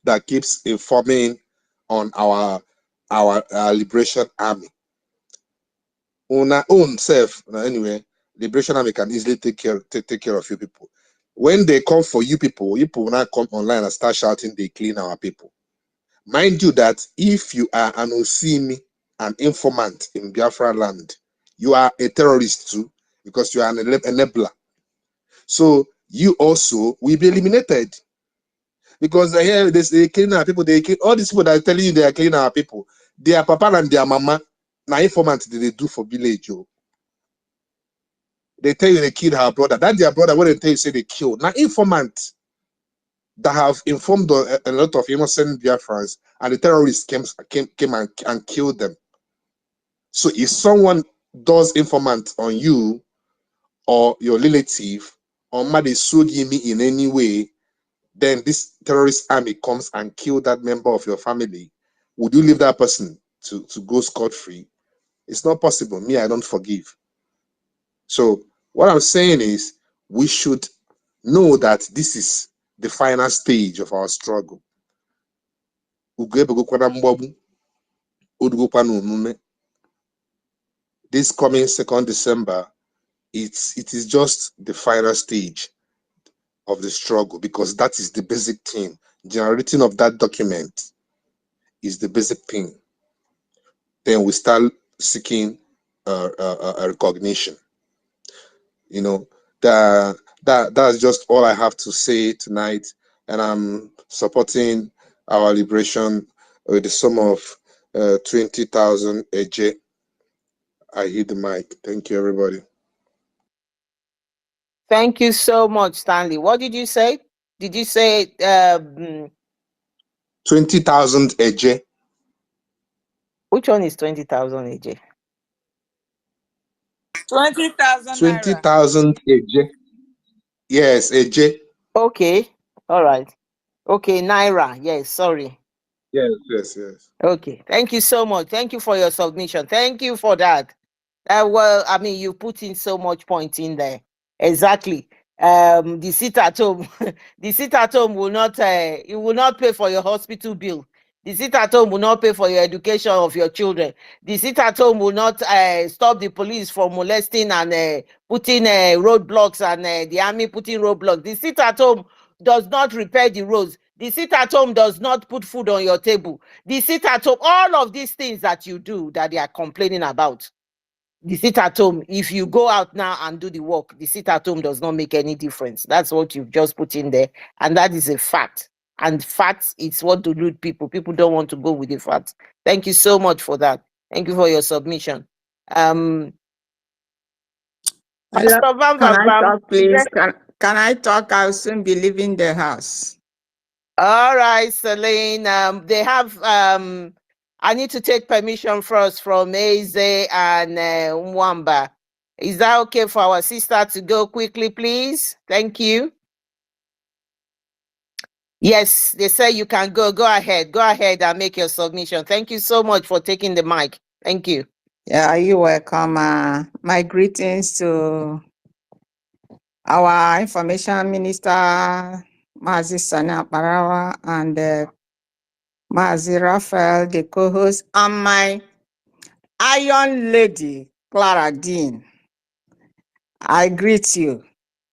S7: that keeps informing on our liberation army. On our own self, anyway, liberation army can easily take care of you people. When they come for you people will not come online and start shouting they clean our people. Mind you that if you are an Osimi, an informant in Biafra land, you are a terrorist too, because you are an enabler. So you also will be eliminated. Because here they killing our people, they kill all these people that are telling you they are killing our people. Their papa and their mama, now informant they do for village. Oh. They tell you they killed her brother. That their brother, what they tell you say they killed. Now informant that have informed a lot of innocent Biafrans, and the terrorists came and killed them. So if someone does informant on you or your relative, or Madi me in any way, then this terrorist army comes and kill that member of your family. Would you leave that person to go scot-free? It's not possible. Me, I don't forgive. So what I'm saying is we should know that this is the final stage of our struggle. This coming 2nd December, it is just the final stage of the struggle, because that is the basic thing. Generating of that document is the basic thing. Then we start seeking a recognition. You know, that's just all I have to say tonight. And I'm supporting our liberation with the sum of 20,000 AJ. I hit the mic. Thank you, everybody.
S16: Thank you so much, Stanley. What did you say? Did you say
S7: 20,000 AJ?
S16: Which one is 20,000 AJ?
S6: 20,000 naira.
S7: 20,000 AJ. Yes, AJ.
S16: Okay. All right. Okay, naira. Yes, sorry.
S7: Yes.
S16: Okay. Thank you so much. Thank you for your submission. Thank you for that. Well, I mean, you put in so much point in there. Exactly. The sit at home, the sit at home will not, it will not pay for your hospital bill. The sit at home will not pay for your education of your children. The sit at home will not stop the police from molesting and putting roadblocks, and the army putting roadblocks. The sit at home does not repair the roads. The sit at home does not put food on your table. The sit at home, all of these things that you do that they are complaining about. The sit at home, if you go out now and do the work, the sit at home does not make any difference. That's what you've just put in there. And that is a fact. And facts, it's what to delude people. People don't want to go with the facts. Thank you so much for that. Thank you for your submission.
S2: Hello,
S16: Pastor Bam
S2: can
S16: Bam
S2: I
S16: Bam.
S2: talk, please? Can I talk? I'll soon be leaving the house.
S16: All right, Celine. They have I need to take permission first from Eze and Mwamba. Is that okay for our sister to go quickly, please? Thank you. Yes, they say you can go. Go ahead. Go ahead and make your submission. Thank you so much for taking the mic. Thank you.
S2: Yeah, you're welcome. My greetings to our Information Minister, Mazi Sana Barawa, and Mazi Raphael, the co-host, and my Iron Lady, Clara Dean. I greet you.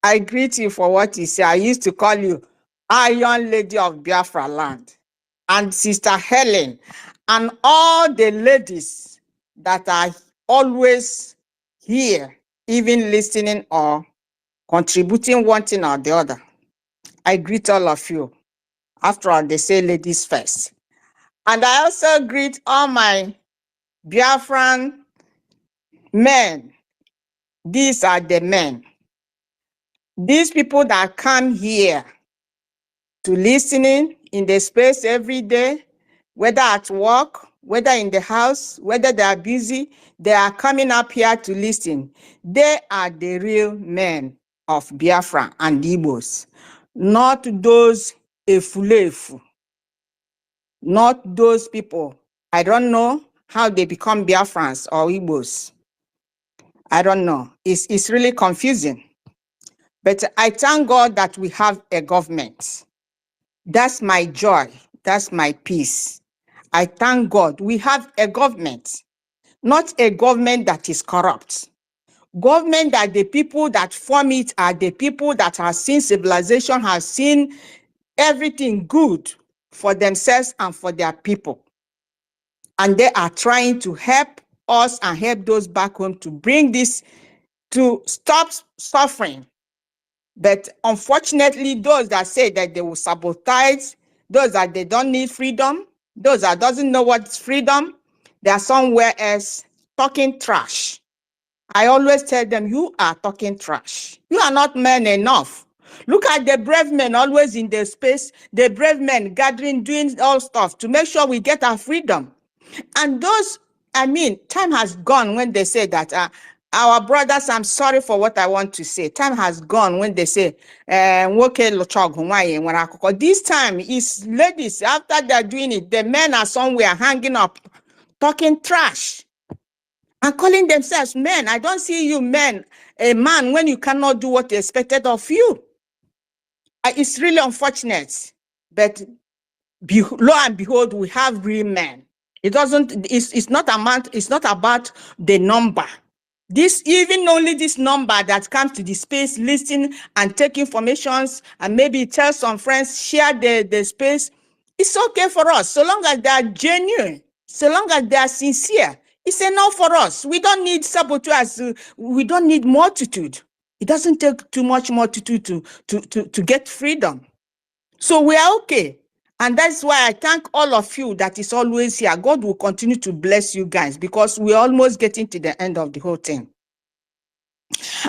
S2: I greet you for what you say. I used to call you Iron Lady of Biafra land. And Sister Helen, and all the ladies that are always here, even listening or contributing one thing or the other. I greet all of you. After all, they say ladies first. And I also greet all my Biafran men. These are the men. These people that come here to listening in the space every day, whether at work, whether in the house, whether they are busy, they are coming up here to listen. They are the real men of Biafra and Igbos, not those efulefu, not those people. I don't know how they become Biafrans or Igbos. I don't know. It's really confusing.
S4: But I thank God that we have a government. That's my joy. That's my peace. I thank God we have a government, not a government that is corrupt. Government that the people that form it are the people that have seen civilization, have seen everything good for themselves and for their people. And they are trying to help us and help those back home to bring this, to stop suffering. But unfortunately, those that say that they will sabotage, those that they don't need freedom, those that doesn't know what's freedom, they are somewhere else talking trash. I always tell them, you are talking trash. You are not men enough. Look at the brave men always in the space, the brave men gathering, doing all stuff to make sure we get our freedom. And those, I mean, time has gone when they say that, our brothers, I'm sorry for what I want to say. Time has gone when they say, this time is ladies, after they're doing it, the men are somewhere hanging up, talking trash and calling themselves men. I don't see you men, a man, when you cannot do what is expected of you. It's really unfortunate, but lo and behold, we have real men. It's not about the number. This, even only this number that comes to the space, listen and take informations and maybe tell some friends, share the space. It's okay for us, so long as they are genuine, so long as they are sincere. It's enough for us. We don't need saboteurs. We don't need multitude. It doesn't take too much multitude to get freedom. So we are okay. And that's why I thank all of you that is always here. God will continue to bless you guys because we're almost getting to the end of the whole thing.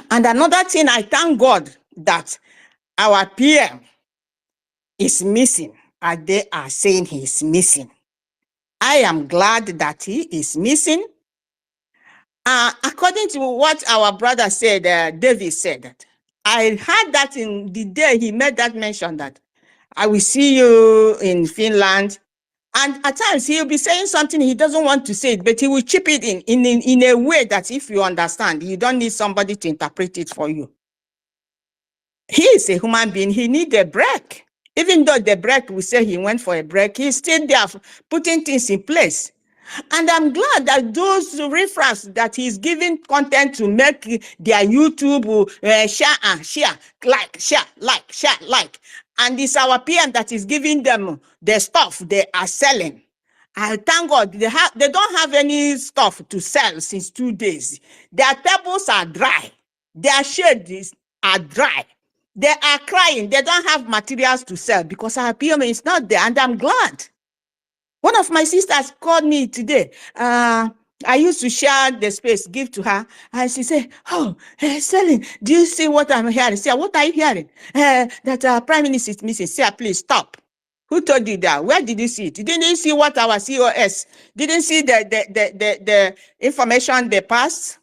S4: And another thing, I thank God that our PM is missing, as they are saying he's missing. I am glad that he is missing. According to what our brother said, David said, that I heard that in the day he made that mention that I will see you in Finland. And at times he'll be saying something he doesn't want to say it, but he will chip it in a way that if you understand, you don't need somebody to interpret it for you. He is a human being. He needs a break. Even though the break, we say he went for a break, he's still there putting things in place. And I'm glad that those riffraffs that he's giving content to make their YouTube share, like. And it's our PM that is giving them the stuff they are selling. I thank God they don't have any stuff to sell since 2 days. Their tables are dry. Their shades are dry. They are crying. They don't have materials to sell because our PM is not there. And I'm glad. One of my sisters called me today. I used to share the space, give to her. And she said, oh, Celine, do you see what I'm hearing? Say, what are you hearing? That our Prime Minister is missing. Say, please stop. Who told you that? Where did you see it? Didn't you see what our COS? Didn't see the information they passed?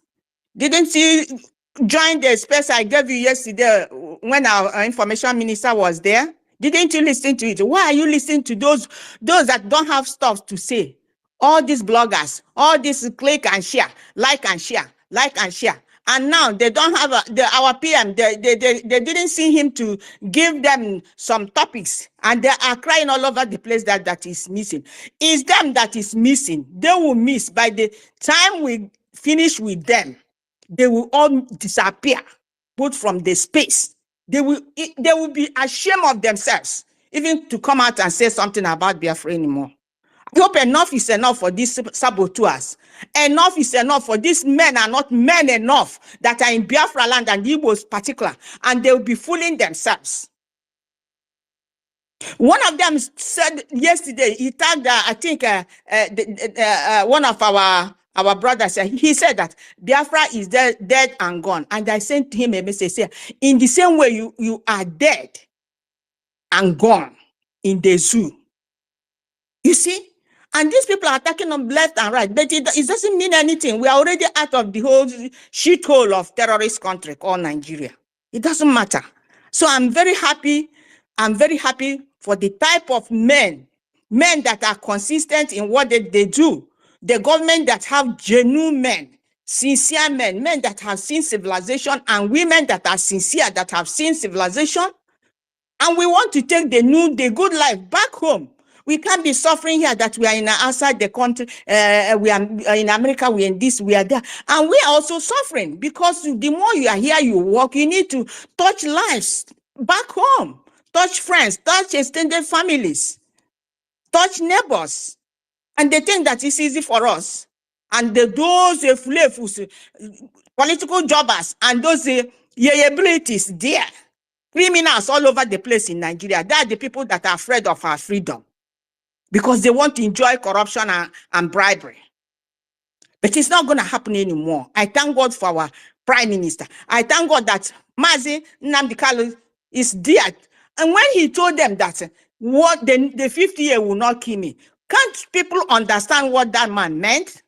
S4: Didn't you join the space I gave you yesterday when our information minister was there? Didn't you listen to it? Why are you listening to those that don't have stuff to say? All these bloggers, all this click and share, like and share, like and share. And now they don't have our PM. They didn't see him to give them some topics, and they are crying all over the place that is missing. It's them that is missing. They will miss by the time we finish with them. They will all disappear, put from the space. They will be ashamed of themselves, even to come out and say something about Biafra anymore. I hope enough is enough for these saboteurs. Enough is enough for these men are not men enough that are in Biafra land and Igbos particular, and they will be fooling themselves. One of them said yesterday, he tagged, I think, one of our brothers, he said that Biafra is dead and gone. And I sent him a message, say, in the same way you are dead and gone in the zoo. You see? And these people are attacking them left and right, but it doesn't mean anything. We are already out of the whole shithole of terrorist country called Nigeria. It doesn't matter. So I'm very happy. I'm very happy for the type of men that are consistent in what they do. The government that have genuine men, sincere men, men that have seen civilization, and women that are sincere, that have seen civilization. And we want to take the good life back home. We can't be suffering here that we are outside the country. We are in America, we are in this, we are there. And we are also suffering because the more you are here, you work, you need to touch lives back home, touch friends, touch extended families, touch neighbors. And they think that it's easy for us. And those political jobbers and those abilities there, criminals all over the place in Nigeria, they are the people that are afraid of our freedom because they want to enjoy corruption and bribery. But it's not going to happen anymore. I thank God for our Prime Minister. I thank God that Mazi Nnamdi Kanu is there. And when he told them that what the 50 year will not kill me, can't people understand what that man meant?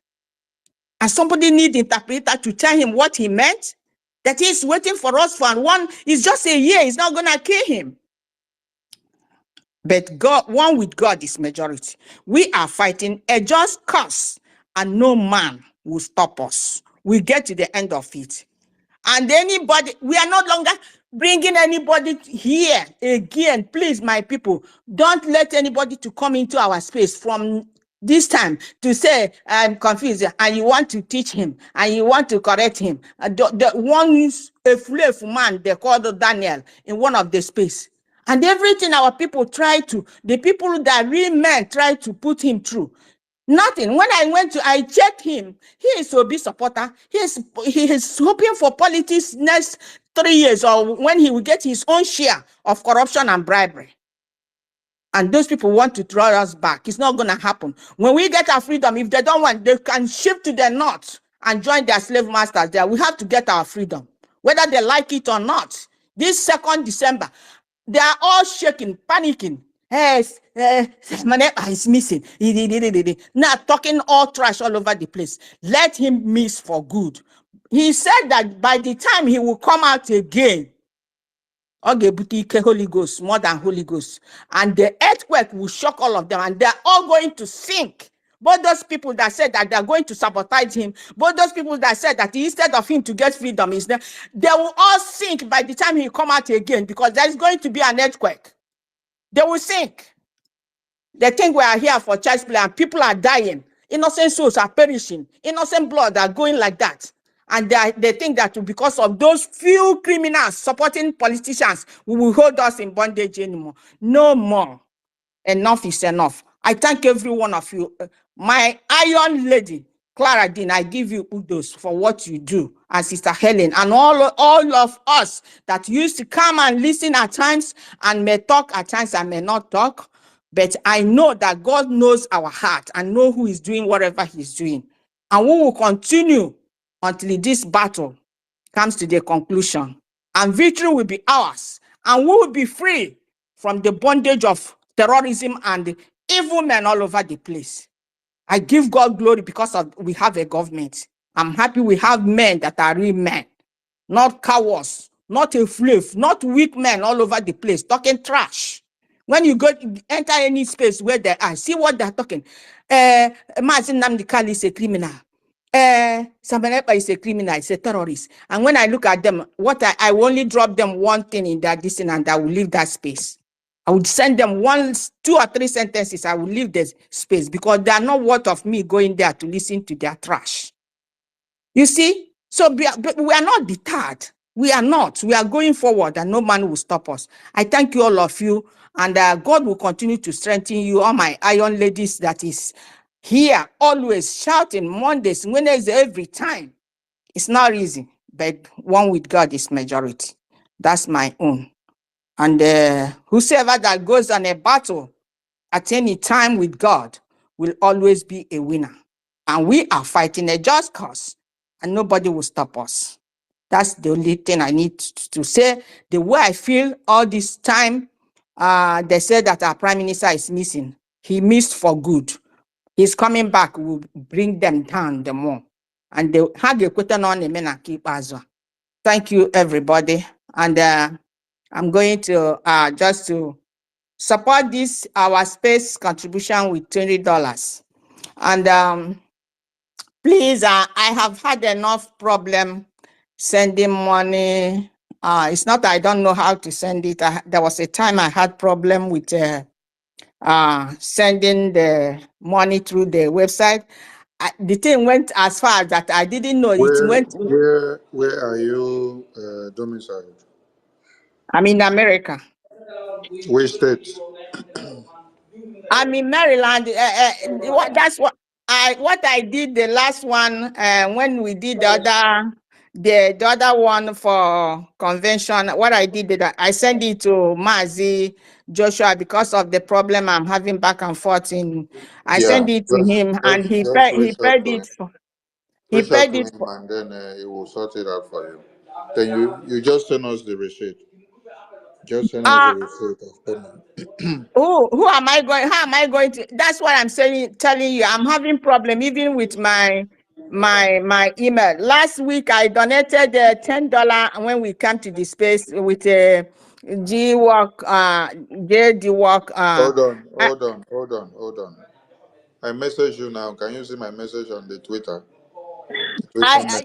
S4: And somebody need interpreter to tell him what he meant? That he's waiting for us for one, it's just a year, it's not going to kill him. But God, one with God is majority. We are fighting a just cause, and no man will stop us. We get to the end of it. And anybody, we are no longer bringing anybody here again. Please, my people, don't let anybody to come into our space from this time to say, I'm confused, and you want to teach him, and you want to correct him. The one, a slave man, they called Daniel in one of the space. And everything our people try to, the people that real men try to put him through. Nothing. When I checked him. He is Obi supporter. He is hoping for politics next 3 years, or when he will get his own share of corruption and bribery. And those people want to throw us back. It's not going to happen. When we get our freedom, if they don't want, they can shift to the north and join their slave masters there. We have to get our freedom, whether they like it or not. This 2nd December, they are all shaking, panicking. Yes, my neighbor is missing. Now talking all trash all over the place. Let him miss for good. He said that by the time he will come out again, Holy Ghost, more than Holy Ghost, and the earthquake will shock all of them, and they're all going to sink. Both those people that said that they're going to sabotage him, both those people that said that instead of him to get freedom, they will all sink by the time he come out again, because there's going to be an earthquake. They will sink. They think we are here for child's play, and people are dying. Innocent souls are perishing. Innocent blood are going like that. And they think that because of those few criminals supporting politicians, we will hold us in bondage anymore. No more. Enough is enough. I thank every one of you. My iron lady, Clara Dean, I give you kudos for what you do. And Sister Helen, and all of us that used to come and listen at times, and may talk at times and may not talk. But I know that God knows our heart and know who is doing whatever he's doing. And we will continue until this battle comes to the conclusion. And victory will be ours. And we will be free from the bondage of terrorism and evil men all over the place. I give God glory because we have a government. I'm happy we have men that are real men, not cowards, not a slave, not weak men all over the place talking trash. When you go enter any space where they are, see what they're talking. Mazi Nnamdi Kanu is a criminal. Sabanepa is a criminal, is a terrorist. And when I look at them, I will only drop them one thing in that distance, and I will leave that space. I would send them 1, 2 or 3 sentences. I will leave the space, because they are not worth of me going there to listen to their trash. You see? So we are not deterred. We are not. We are going forward, and no man will stop us. I thank you, all of you. And God will continue to strengthen you, all my iron ladies that is here, always shouting Mondays, Wednesdays, every time. It's not easy, but one with God is majority. That's my own. And whosoever that goes on a battle at any time with God will always be a winner. And we are fighting a just cause, and nobody will stop us. That's the only thing I need to say. The way I feel all this time, they said that our Prime Minister is missing. He missed for good. He's coming back, will bring them down the more. And they had a question on the men and keep as well. Thank you, everybody. And I'm going to just to support this, our space contribution with $20. And Please, I have had enough problem sending money. It's not I don't know how to send it. There was a time I had problem with sending the money through the website. The thing went as far that I didn't know it went.
S10: Where are you domiciled?
S4: I'm in America.
S10: Which state?
S4: I'm in Maryland. That's what I did the last one when we did the other one for convention. What I did is that I sent it to Mazi Joshua because of the problem I'm having back and forth in. I
S10: Yeah,
S4: sent it to him and
S10: just
S4: he
S10: reach out
S4: paid
S10: to
S4: it
S10: him.
S4: for he
S10: Reach out
S4: paid
S10: to
S4: it
S10: him
S4: for.
S10: and then he will sort it out for you. Then you just send us the receipt. Just send us
S4: Uh,
S10: the receipt of payment.
S4: who am I going? How am I going to? That's what I'm saying. Telling you, I'm having problem even with my email. Last week I donated $10 when we come to the space with a G work JD work
S10: Hold on, hold on, hold on, hold on. I message you now. Can you see my message on the Twitter? Twitter message.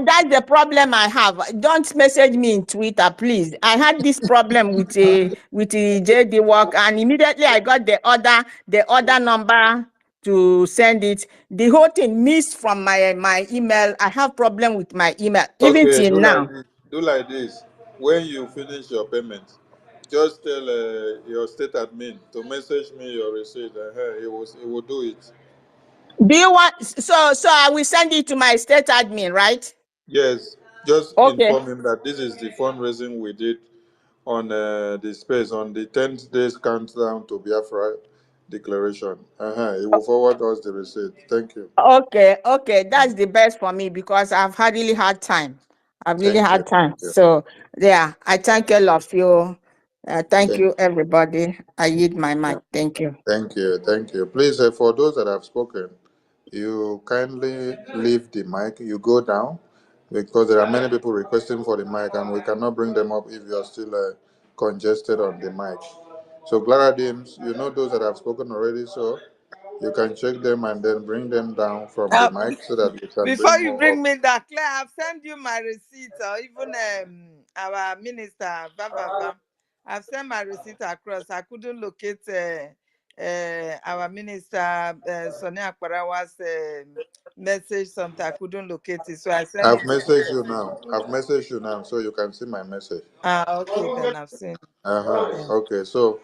S4: that's the problem I have. Don't message me in Twitter, please. I had this problem with the JD work, and immediately I got the other number to send it. The whole thing missed from my email. I have problem with my email even
S10: Okay,
S4: till
S10: do like
S4: now.
S10: this. Do like this. When you finish your payment, just tell your state admin to message me your receipt. He will do it.
S4: Do you want so I will send it to my state admin, right?
S10: Yes, just
S4: Okay.
S10: inform him that this is the fundraising we did on the space on the 10th days countdown to Biafra declaration. He will forward us the receipt. Thank you.
S4: Okay, that's the best for me because I've had really hard time. I've really
S10: Thank you.
S4: had time.
S10: Thank you.
S4: So yeah, I thank all of you. Thank
S10: Thank
S4: you, everybody. I yield my
S10: you.
S4: mic. Thank you.
S10: Thank you. Thank you. Please, for those that have spoken, you kindly leave the mic. You go down because there are many people requesting for the mic and we cannot bring them up if you are still congested on the mic. So, Clara Dims, you know those that have spoken already, so you can check them and then bring them down from the mic so that we can
S6: Before
S10: bring
S6: you
S10: more
S6: bring
S10: up.
S6: me that, Claire, I've sent you my receipt, or even our minister, I've sent my receipt across. I couldn't locate our minister, Sonia Akparawa's message, something. I couldn't locate it, so I sent
S10: I've
S6: it to
S10: messaged you now. I've messaged you now so you can see my message.
S6: okay, then I've seen it. Yeah.
S10: Okay, so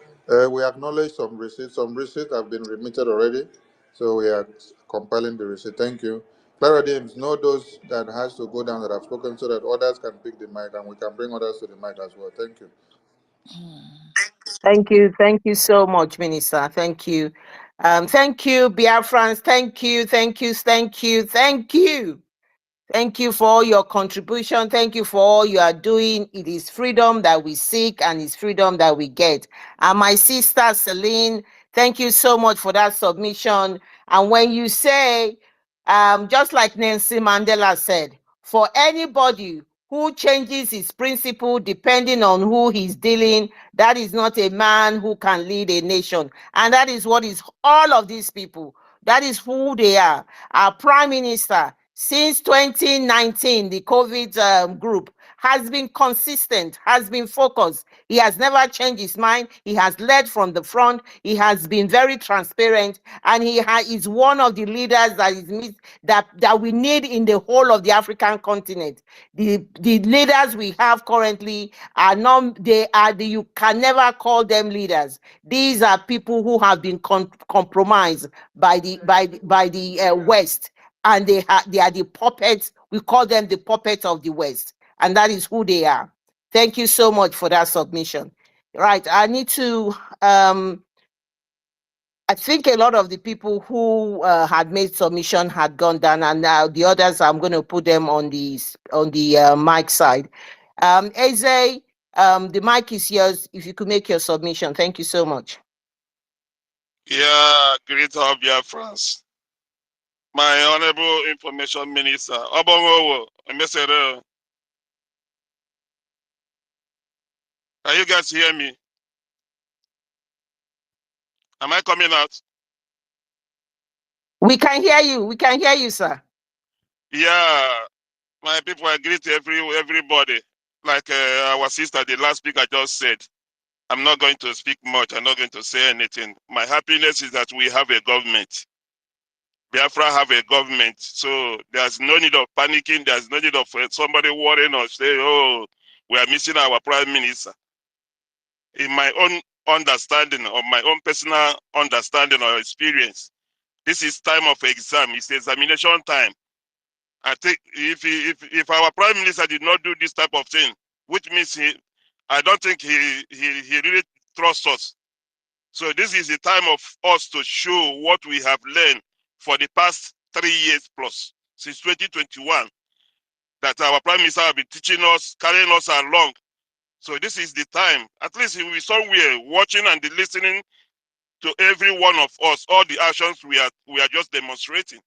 S10: we acknowledge some receipts. Some receipts have been remitted already, so we are compiling the receipt. Thank you. Clara James, know those that has to go down that have spoken so that others can pick the mic and we can bring others to the mic as well. Thank you.
S16: Thank you so much, Minister. Thank you. Thank you, Biafrans. Thank you, thank you, thank you, thank you. Thank you for all your contribution. Thank you for all you are doing. It is freedom that we seek and it's freedom that we get. And my sister Celine, thank you so much for that submission. And when you say, just like Nelson Mandela said, for anybody who changes his principle depending on who he's dealing, that is not a man who can lead a nation. And that is what is all of these people. That is who they are. Our Prime Minister, since 2019, the COVID group has been consistent, has been focused. He has never changed his mind. He has led from the front. He has been very transparent, and he is one of the leaders that we need in the whole of the African continent. The leaders we have currently are not. You can never call them leaders. These are people who have been compromised by the West, and they are the puppets. We call them the puppets of the West, and that is who they are. Thank you so much for that submission. Right, I need to. I think a lot of the people who had made submission had gone down, and now the others, I'm going to put them on the mic side. Eze, the mic is yours. If you could make your submission, thank you so much.
S9: Yeah, great of your friends. My Honorable Information Minister, Obongowo, Ambassador. Can you guys hear me? Am I coming out?
S16: We can hear you. We can hear you, sir.
S9: Yeah, my people, I greet everybody. Like our sister, the last speaker just said, I'm not going to speak much. I'm not going to say anything. My happiness is that we have a government. Biafra have a government. So there's no need of panicking. There's no need of somebody worrying or say, oh, we are missing our prime minister. In my own understanding, or my own personal understanding or experience, this is time of exam. It's examination time. I think if our prime minister did not do this type of thing, which means I don't think he really trusts us. So this is the time of us to show what we have learned for the past 3 years plus, since 2021, that our prime minister have been teaching us, carrying us along. So this is the time. At least we somewhere watching and listening to every one of us, all the actions we are just demonstrating.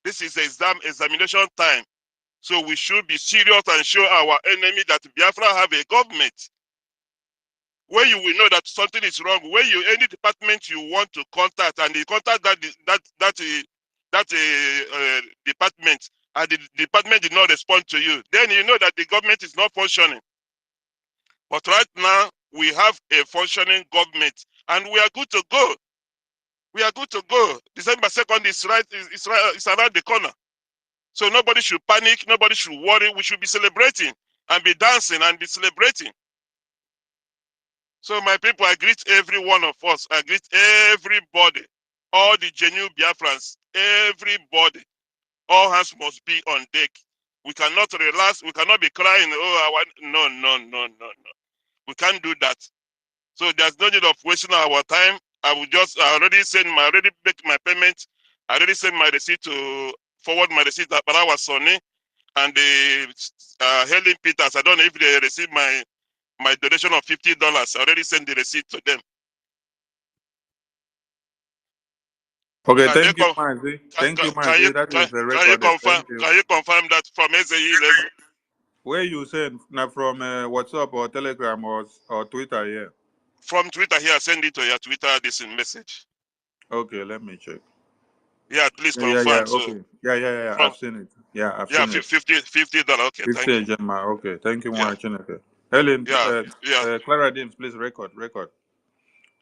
S9: This is examination time. So we should be serious and show our enemy that Biafra have a government where you will know that something is wrong. Where any department you want to contact and you contact that department and the department did not respond to you, then you know that the government is not functioning. But right now we have a functioning government and we are good to go. We are good to go. December 2nd is it's around the corner. So nobody should panic, nobody should worry. We should be celebrating and be dancing and be celebrating. So my people, I greet every one of us. I greet everybody, all the genuine Biafrans, everybody. All hands must be on deck. We cannot relax. We cannot be crying. Oh, no. We can't do that. So there's no need of wasting our time. I already make my payment. I already sent my receipt to forward my receipt to Barawa Sonny and the Helen Peters. I don't know if they received my donation of $50. I already sent the receipt to them.
S10: Okay,
S9: Can
S10: thank you, Mazi. Thank you, Mazi. That is recorded. Thank you.
S9: Can you confirm that from SAE level?
S10: Where you send now from WhatsApp or Telegram or Twitter? Yeah.
S9: From Twitter here, send it to your Twitter. This in message.
S10: Okay, let me check.
S9: Yeah, please confirm.
S10: Yeah.
S9: So
S10: Okay. Yeah. I've seen it. Yeah, I've seen it.
S9: $50. Okay, thank you.
S10: 50 Gemma. Okay, thank you, Mwachineke. Helen, Clara Deems, please record.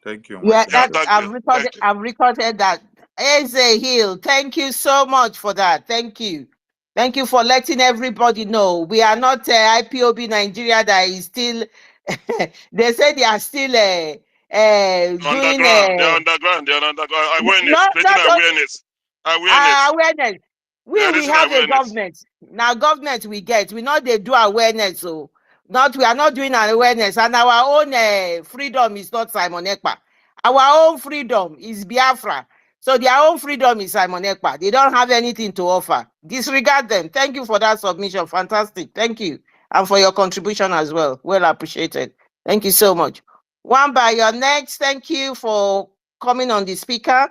S10: Thank you,
S16: Yeah,
S10: Mwachineke.
S16: I've recorded that. Eze Hill, thank you so much for that. Thank you. Thank you for letting everybody know. We are not IPOB Nigeria that is still, they say they are still doing...
S9: They're underground. Awareness, creating awareness.
S16: Awareness. We have a government. Now government we get. We know they do awareness. So we are not doing an awareness. And our own freedom is not Simon Ekpa. Our own freedom is Biafra. So their own freedom is Simon Ekpa. They don't have anything to offer. Disregard them. Thank you for that submission. Fantastic. Thank you. And for your contribution as well. Well appreciated. Thank you so much. Wamba, you're next. Thank you for coming on the speaker.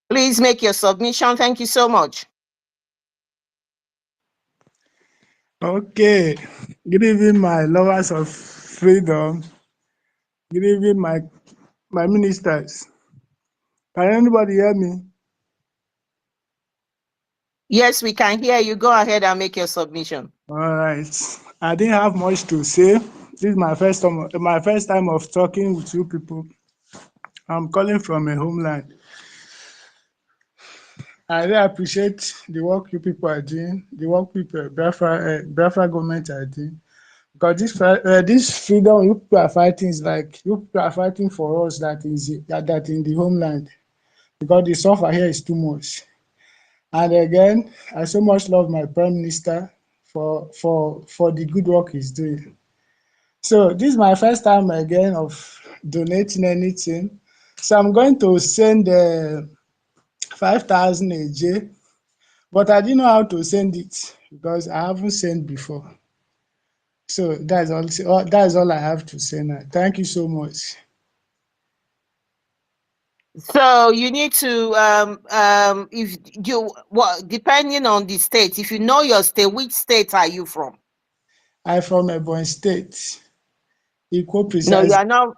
S16: Please make your submission. Thank you so much.
S1: Okay. Good evening, my lovers of freedom. Good evening, my ministers. Can anybody hear me?
S16: Yes, we can hear you. Go ahead and make your submission.
S1: All right. I didn't have much to say. This is my first time of talking with you people. I'm calling from a homeland. I really appreciate the work you people are doing, the work Biafra government are doing. Because this freedom you people are fighting is like you people are fighting for us that in the homeland. Because the suffer here is too much. And again, I so much love my prime minister for the good work he's doing. So this is my first time again of donating anything. So I'm going to send 5,000 AJ, but I didn't know how to send it because I haven't sent before. So that's all I have to say now. Thank you so much.
S16: So you need to if you depending on the state, if you know your state, which state are you from?
S1: I'm from Ebonyi State. Equal precise.
S16: No, you are not.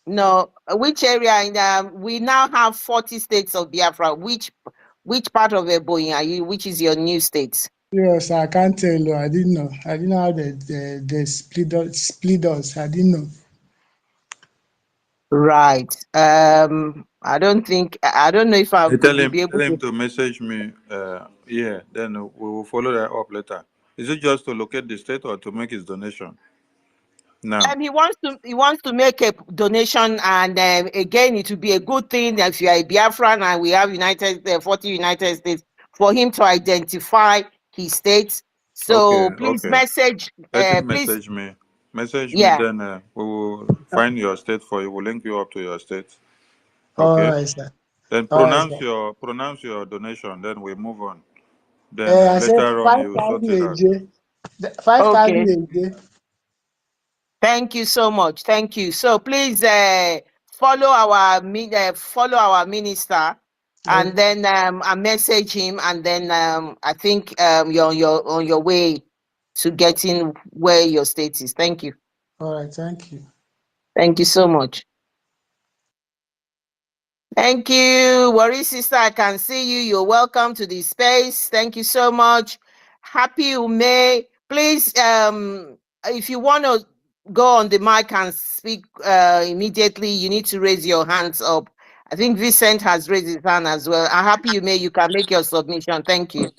S16: No, which area? We now have 40 states of Biafra. Which Which part of Ebonyi are you? Which is your new state?
S1: Yes, I can't tell you. I didn't know. I didn't know how they split us. I didn't know.
S16: Right. I don't know if I
S10: Hey,
S16: could be
S10: tell
S16: able
S10: him
S16: to.
S10: to message me. Yeah, then we will follow that up later. Is it just to locate the state or to make his donation? Now.
S16: He wants to make a donation, and again, it would be a good thing if you are a Biafran and we have 40 United States for him to identify his states. So
S10: Okay,
S16: please
S10: okay.
S16: message,
S10: Let him
S16: please,
S10: message me. Message me,
S16: yeah.
S10: then we will find your state for you. We'll link you up to your state.
S1: All
S10: Okay.
S1: right, sir.
S10: Then
S1: All right, sir.
S10: pronounce your donation. Then we move on. Then
S1: I said
S10: later on you sort
S1: 5,000
S10: it
S1: a
S10: out.
S1: day. 5,000
S16: Okay.
S1: a day.
S16: Thank you so much. Thank you. So please follow follow our minister, and
S1: Okay.
S16: then I message him, and then I think you're on your way to getting where your state is. Thank you.
S1: All right. Thank you.
S16: Thank you so much. Thank you. Worry sister, I can see you. You're welcome to the space. Thank you so much. Happy May. Please, if you want to go on the mic and speak immediately, you need to raise your hands up. I think Vincent has raised his hand as well. Happy May, you can make your submission. Thank you.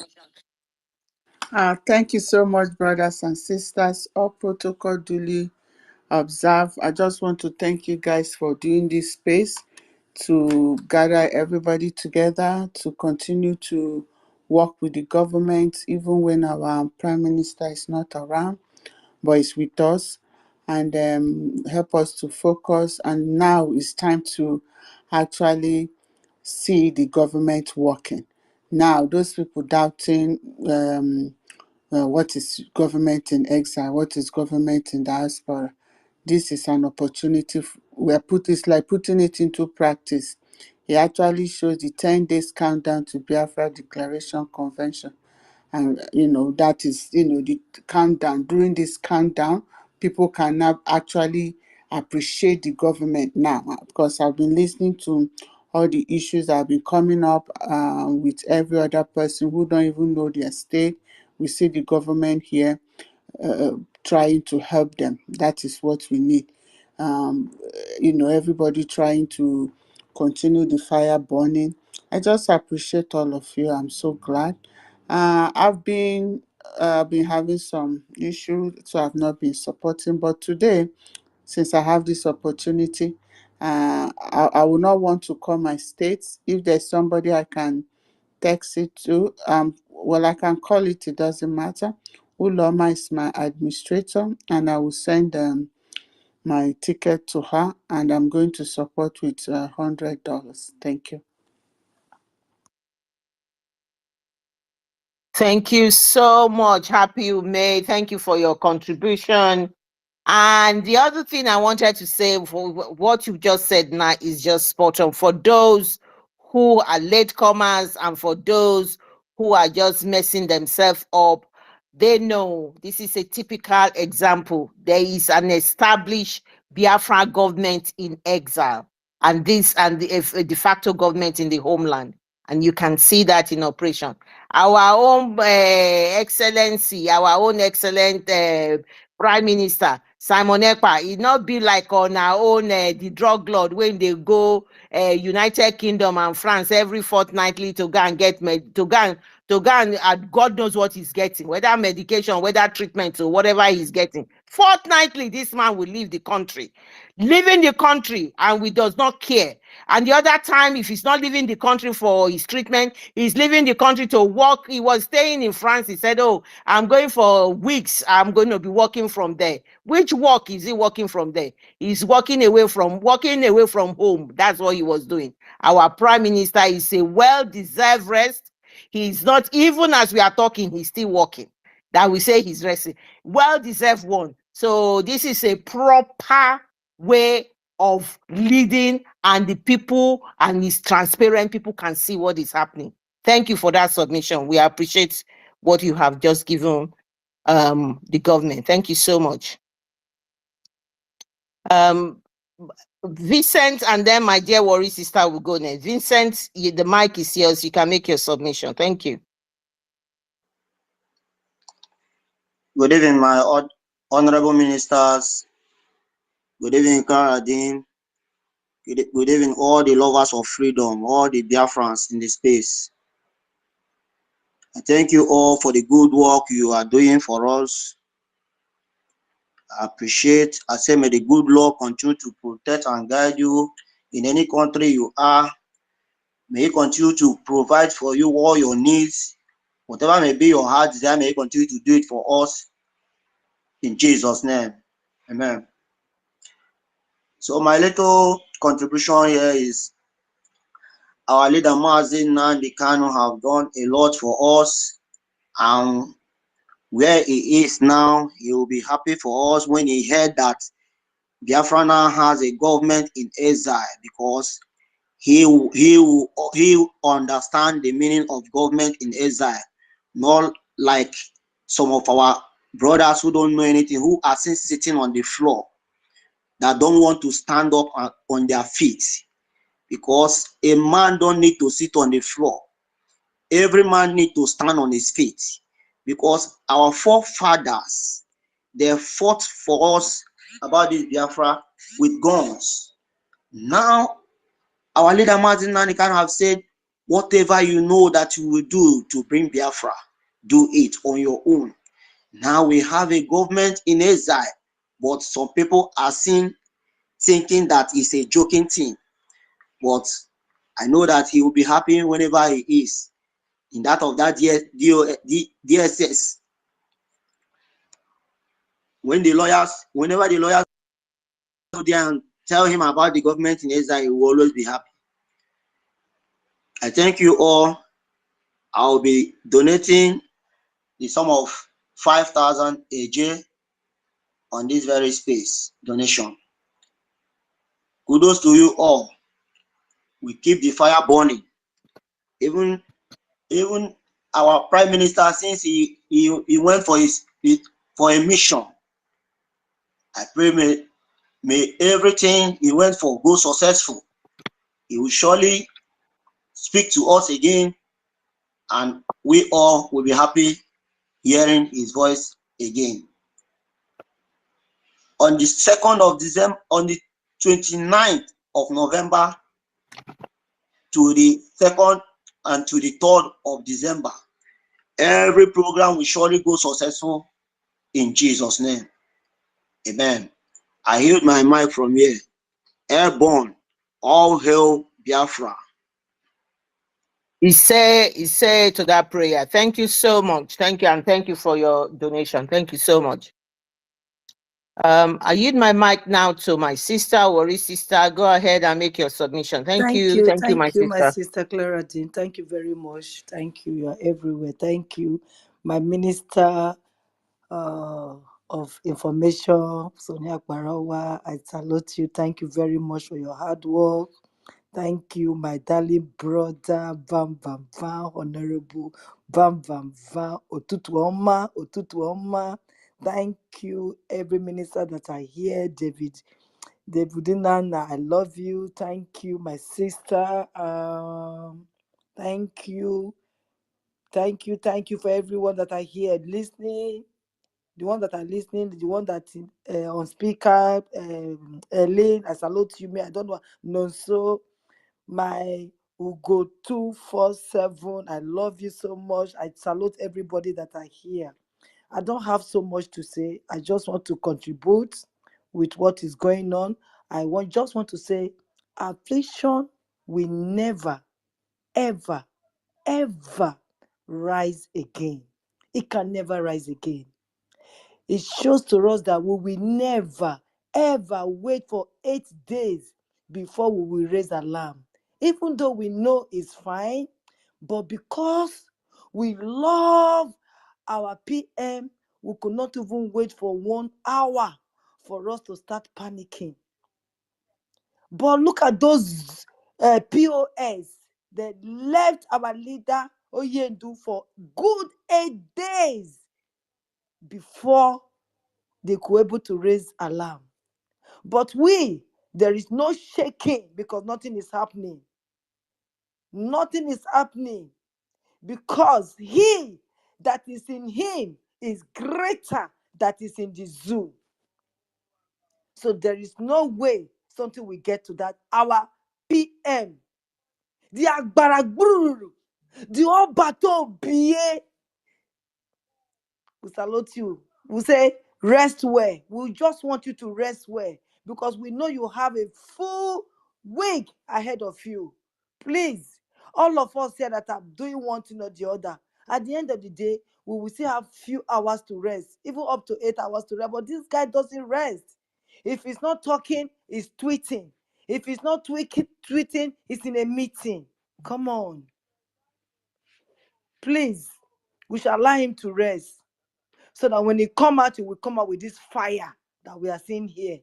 S6: Thank you so much, brothers and sisters. All protocol duly observed. I just want to thank you guys for doing this space to gather everybody together to continue to work with the government, even when our prime minister is not around, but is with us, and help us to focus. And now it's time to actually see the government working. Now, those people doubting what is government in exile, what is government in diaspora, this is an opportunity. It's like putting it into practice. It actually shows the 10 days countdown to Biafra Declaration Convention. And, that is, the countdown. During this countdown, people can now actually appreciate the government now. Because I've been listening to all the issues that have been coming up with every other person who don't even know their state. We see the government here trying to help them. That is what we need. Everybody trying to continue the fire burning. I just appreciate all of you. I'm so glad. I've been having some issues, so I've not been supporting. But today, since I have this opportunity, I will not want to call my states. If there's somebody I can text it to, I can call it. It doesn't matter. Uloma is my administrator, and I will send my ticket to her, and I'm going to support with $100. Thank you.
S16: Thank you so much. Happy May. Thank you for your contribution. And the other thing I wanted to say, for what you've just said now, is just spot on. For those who are latecomers and for those who are just messing themselves up, they know this is a typical example. There is an established Biafra government in exile, and the de facto government in the homeland. And you can see that in operation. Our own excellency, our own excellent Prime Minister Simon Ekpa, it not be like on our own the drug lord when they go United Kingdom and France every fortnightly to go and get God knows what he's getting, whether medication, whether treatment, or whatever he's getting. Fortnightly, this man will leave the country, and we does not care. And the other time, if he's not leaving the country for his treatment, he's leaving the country to work. He was staying in France. He said, "Oh, I'm going for weeks. I'm going to be working from there." Which work is he working from there? He's working away from home. That's what he was doing. Our prime minister is a well-deserved rest. He's not, even as we are talking, he's still working. That we say he's resting. Well-deserved one. So this is a proper way of leading, and the people, and it's transparent. People can see what is happening. Thank you for that submission. We appreciate what you have just given the government. Thank you so much. Vincent and then my dear worry sister will go next. Vincent, the mic is yours. You can make your submission. Thank you.
S12: Good evening, my honorable ministers. Good evening, Karadin. Good evening, all the lovers of freedom, all the Biafrans in the space. I thank you all for the good work you are doing for us. I appreciate. I say, may the good Lord continue to protect and guide you in any country you are. May He continue to provide for you all your needs. Whatever may be your heart desire, may He continue to do it for us. In Jesus' name. Amen. So my little contribution here is our leader Mazi Nnamdi Kanu have done a lot for us, and where he is now, he will be happy for us when he heard that Biafra now has a government in exile, because he understand the meaning of government in exile, not like some of our brothers who don't know anything, who are still sitting on the floor, that don't want to stand up on their feet, because a man don't need to sit on the floor. Every man need to stand on his feet, because our forefathers, they fought for us about this Biafra with guns. Now, our leader Martin Nani kind have said, whatever you know that you will do to bring Biafra, do it on your own. Now we have a government in exile, but some people are thinking that it's a joking thing. But I know that he will be happy whenever he is in that of that DSS. Whenever the lawyers go there and tell him about the government in exile, he will always be happy. I thank you all. I'll be donating the sum of 5,000 AJ on this very space donation. Kudos to you all. We keep the fire burning. Even our prime minister, since he went for a mission, I pray may everything he went for go successful. He will surely speak to us again, and we all will be happy hearing his voice again. On the 2nd of December, on the 29th of November to the 2nd and to the 3rd of December, every program will surely go successful in Jesus' name. Amen. I yield my mic from here. Airborne, all hail Biafra.
S16: He said to that prayer. Thank you so much. Thank you, and thank you for your donation. Thank you so much. I yield my mic now to my sister, worry sister. Go ahead and make your submission. Thank you, my
S22: sister Clara Dean. Thank you very much. Thank you. You are everywhere. Thank you, my minister of information, Sonia Barawa. I salute you. Thank you very much for your hard work. Thank you, my darling brother, Bam Bam Bam, Honorable Bam Bam Bam, Otutu Oma. Thank you, every minister that I hear, David Nana, I love you. Thank you, my sister. Thank you for everyone that I hear listening. The one that are listening, the one that on speaker, Elaine, I salute you. Me, I don't know. No, so my Ugo 247, I love you so much. I salute everybody that are here. I don't have so much to say. I just want to contribute with what is going on. I just want to say, affliction will never, ever, ever rise again. It can never rise again. It shows to us that we will never, ever wait for 8 days before we will raise alarm. Even though we know it's fine, but because we love our PM, we could not even wait for 1 hour for us to start panicking. But look at those POS that left our leader Oyendu for good 8 days before they could able to raise alarm. But we, There is no shaking because nothing is happening. Nothing is happening because he that is in him is greater that is in the zoo. So there is no way something will get to that. Our PM, the Agbaragburu, the Obato BA, we salute you. We say, rest well. We just want you to rest well because we know you have a full week ahead of you. Please, all of us here that are doing one thing or the other, at the end of the day, we will still have few hours to rest, even up to 8 hours to rest. But this guy doesn't rest. If he's not talking, he's tweeting. If he's not tweeting, he's in a meeting. Come on. Please, we shall allow him to rest. So that when he come out, he will come out with this fire that we are seeing here.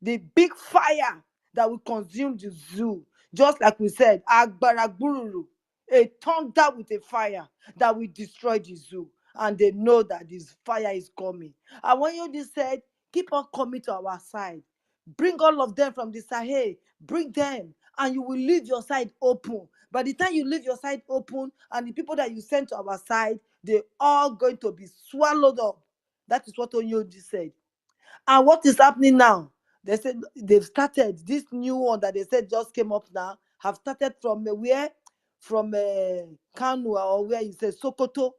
S22: The big fire that will consume the zoo. Just like we said, Agbaragburu, a thunder with a fire that will destroy the zoo. And they know that this fire is coming. And when you just said, keep on coming to our side. Bring all of them from the Sahel. Bring them. And you will leave your side open. By the time you leave your side open, and the people that you send to our side, they're all going to be swallowed up. That is what Onyoji said. And what is happening now? They said they've started this new one that they said just came up now. Have started from where? From Kanu or where you say Sokoto.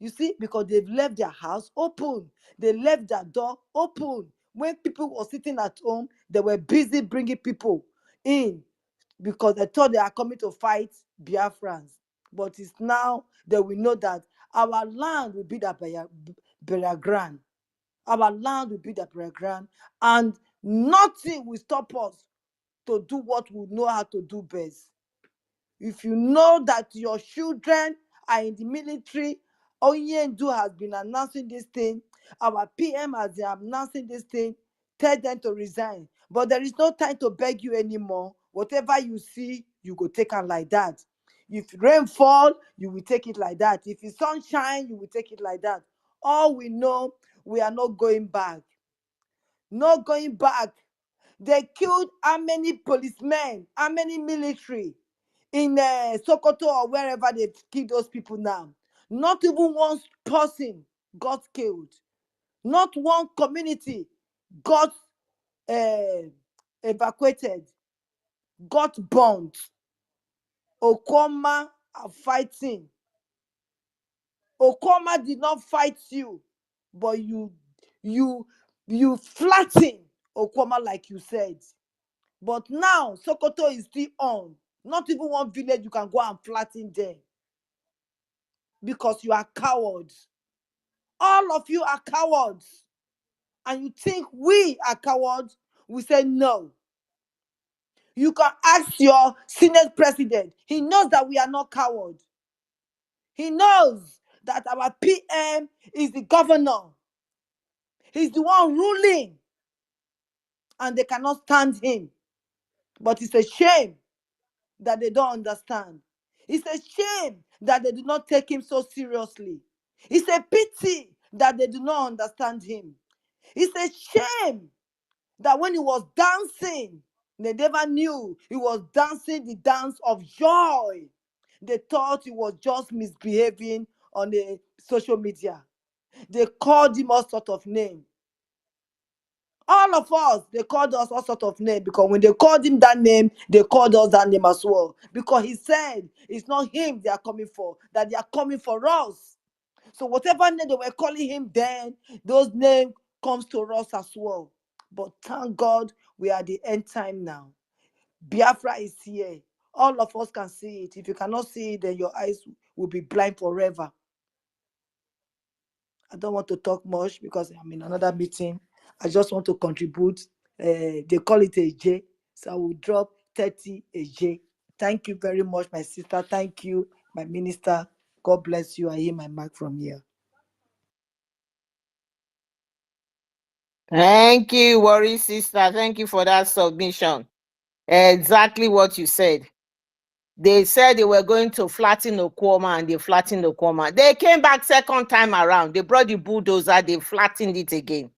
S22: You see, because they've left their house open. They left their door open. When people were sitting at home, they were busy bringing people in because they thought they are coming to fight Biafrans. But it's now that we know that our land will be the burial ground. Our land will be the burial ground, and nothing will stop us to do what we know how to do best. If you know that your children are in the military, Onyendu has been announcing this thing, our PM has been announcing this thing, tell them to resign. But there is no time to beg you anymore. Whatever you see, you go take it like that. If rain fall, you will take it like that. If it's sunshine, you will take it like that. All we know, we are not going back. Not going back. They killed how many policemen, how many military in Sokoto or wherever they killed those people now. Not even one person got killed. Not one community got evacuated, got bombed. Okoma are fighting. Okoma did not fight you, but you flatten Okoma like you said. But now Sokoto is still on. Not even one village you can go and flatten them because you are cowards. All of you are cowards. And you think we are cowards? We say no. You can ask your Senate president. He knows that we are not cowards. He knows that our PM is the governor. He's the one ruling. And they cannot stand him. But it's a shame that they don't understand. It's a shame that they do not take him so seriously. It's a pity that they do not understand him. It's a shame that when he was dancing, they never knew he was dancing the dance of joy. They thought he was just misbehaving on the social media. They called him all sort of names. All of us, they called us all sort of name because when they called him that name, they called us that name as well. Because he said it's not him they are coming for, that they are coming for us. So whatever name they were calling him then, those names comes to us as well. But thank God we are at the end time now. Biafra is here. All of us can see it. If you cannot see it, then your eyes will be blind forever. I don't want to talk much because I'm in another meeting. I just want to contribute. They call it a J, so I will drop 30 a J. Thank you very much, my sister. Thank you, my minister. God bless you. I hear my mic from here.
S16: Thank you, Worry Sister. Thank you for that submission. Exactly what you said. They said they were going to flatten Okwama and they flattened Okwama. They came back second time around. They brought the bulldozer, they flattened it again.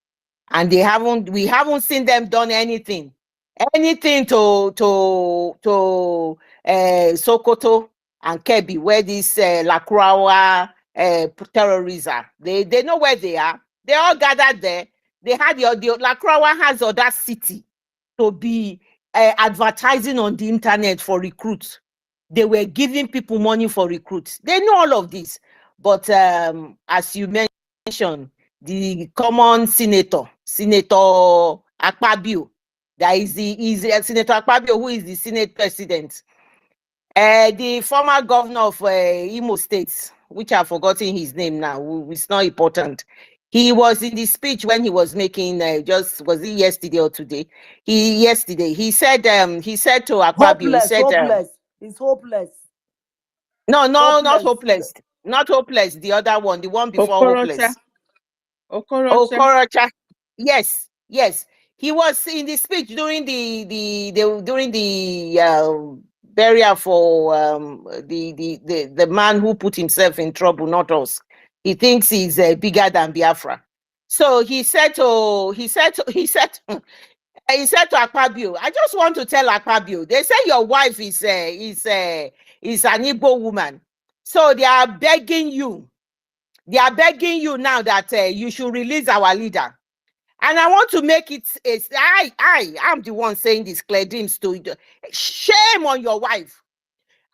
S16: And we haven't seen them done anything. anything to Sokoto and Kebbi, where this Lakrawa terrorists are. They know where they are. They all gathered there. They had the Lakrawa has audacity to be advertising on the internet for recruits. They were giving people money for recruits. They know all of this. But as you mentioned, the common Senator Akpabio, that is Senator Akpabio, who is the Senate President. The former governor of Imo State, which I've forgotten his name now, it's not important. He was in the speech when he was making was it yesterday or today? He said to Akpabio, he said
S22: It's hopeless.
S16: no, not hopeless. Not hopeless. The other one, the one before hopeless. Okorocha. Yes. He was in the speech during the burial for the man who put himself in trouble, not us. He thinks he's bigger than Biafra. So he said to Akpabio, I just want to tell Akpabio, they say your wife is an Igbo woman. So they are begging you now that you should release our leader. And I want to make it, I am the one saying this, Claire Dims, to shame on your wife.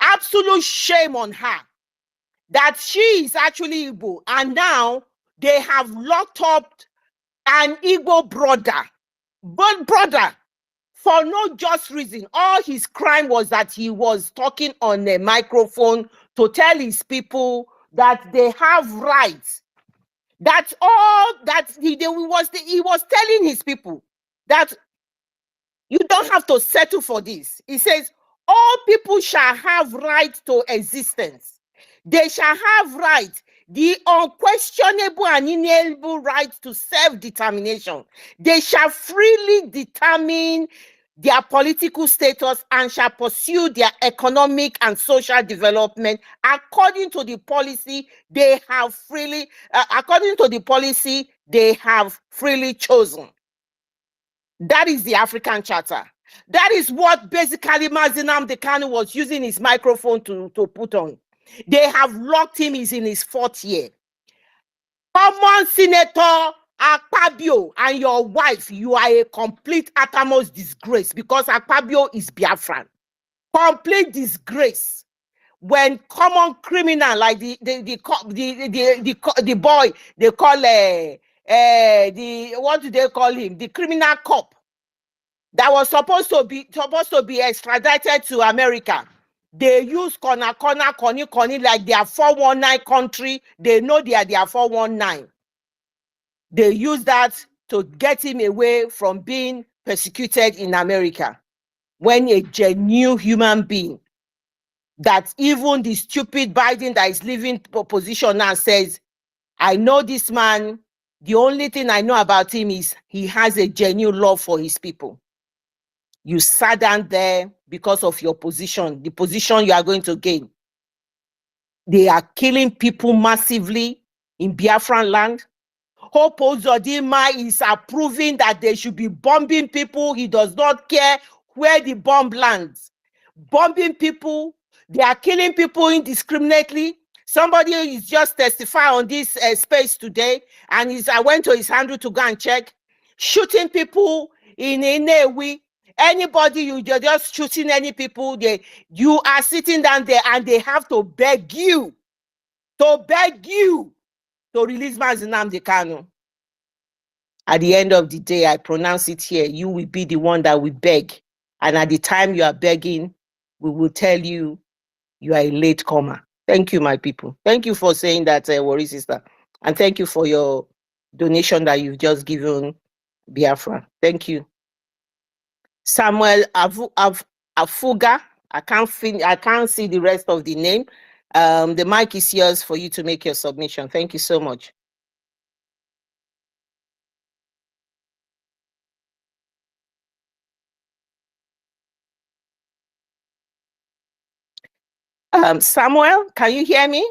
S16: Absolute shame on her. That she is actually Igbo. And now they have locked up an Igbo brother. But brother, for no just reason. All his crime was that he was talking on a microphone to tell his people that they have rights. That's all that he was telling his people that you don't have to settle for this. He says, all people shall have right to existence. They shall have right, the unquestionable and inalienable right to self-determination. They shall freely determine their political status and shall pursue their economic and social development according to the policy they have freely chosen. That is the African Charter. That is what basically Mazi Nnamdi Kanu was using his microphone to put on. They have locked him. He's in his 4th year. Common Senator Akpabio and your wife, you are a complete uttermost disgrace because Akpabio is Biafran. Complete disgrace. When common criminal like the boy they call what do they call him? The criminal cop that was supposed to be extradited to America. They use corny like they are 419 country. They know they are 419. They use that to get him away from being persecuted in America. When a genuine human being, that even the stupid Biden that is leaving position now says, I know this man, the only thing I know about him is he has a genuine love for his people. You sat down there because of your position, the position you are going to gain. They are killing people massively in Biafran land. Hope Uzodinma is approving that they should be bombing people. He does not care where the bomb lands. Bombing people. They are killing people indiscriminately. Somebody is just testifying on this space today, and I went to his handle to go and check. Shooting people in Inewi. Anybody, you're just shooting any people, you are sitting down there and they have to beg you to release Mazi Nnamdi Kanu. At the end of the day, I pronounce it here, you will be the one that will beg. And at the time you are begging, we will tell you you are a late comer. Thank you, my people. Thank you for saying that, Worry Sister. And thank you for your donation that you've just given Biafra. Thank you. Samuel Afuga. I can't see the rest of the name. The mic is yours for you to make your submission. Thank you so much. Samuel, can you hear me?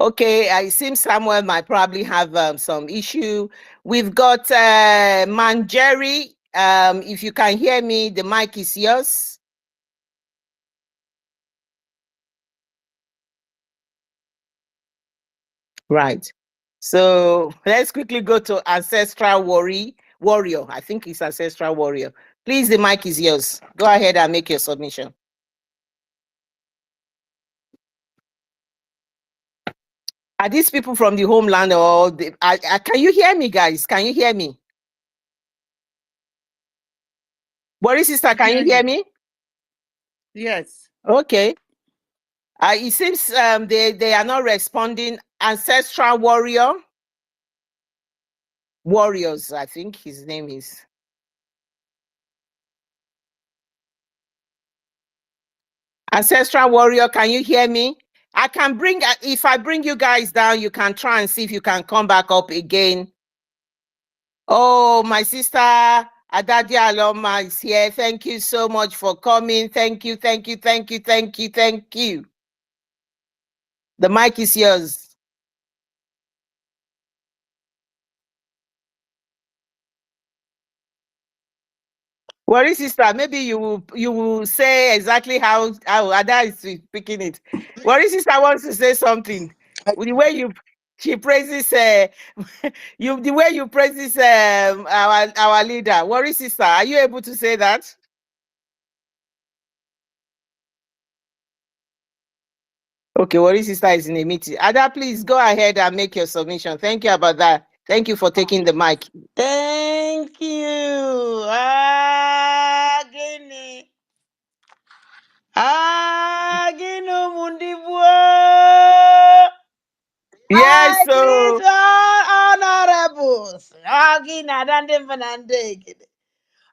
S16: Okay, it seems Samuel might probably have some issue. We've got Manjeri. If you can hear me, the mic is yours. Right. So let's quickly go to Ancestral Warrior. I think it's Ancestral Warrior. Please, the mic is yours. Go ahead and make your submission. Are these people from the homeland or can you hear me, guys? Can you hear me? Boris sister, can you hear me?
S22: Yes.
S16: Okay. It seems they are not responding. Ancestral Warriors, I think his name is. Ancestral Warrior, can you hear me? I can bring, if I bring you guys down, you can try and see if you can come back up again. Oh, my sister Adadia Aloma is here. Thank you so much for coming. Thank you, thank you, thank you, thank you, thank you. The mic is yours. Worry sister, maybe you will say exactly how Ada is speaking it. Worry sister wants to say something. The way she praises the way you praises our leader. Worry sister, are you able to say that? Okay, Worry sister is in a meeting. Ada, please go ahead and make your submission. Thank you about that. Thank you for taking the mic.
S22: Thank you. Agino Mundibua.
S16: Yes,
S22: I
S16: so
S22: greet all honorables. Agina Dande Vanande.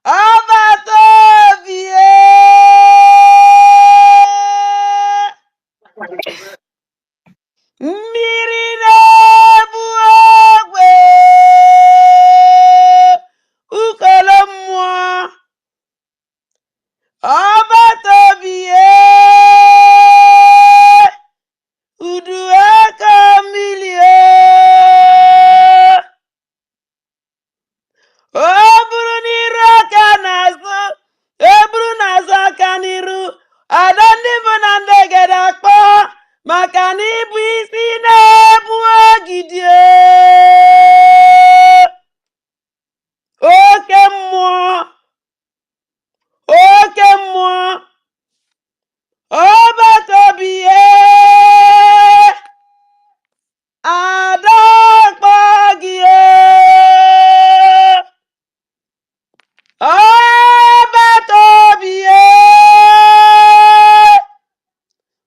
S22: Obatobie. Mirina Buagwe. Ukolomwa. Obatobie. Uduaka milie. Obruniro kanazo. Ebrunazo kaniru. Adandi bonande gedakpo. Makani buisine buagidie. Oke moi. Oke moi. Obatobie. Adakpagie. Obatobie.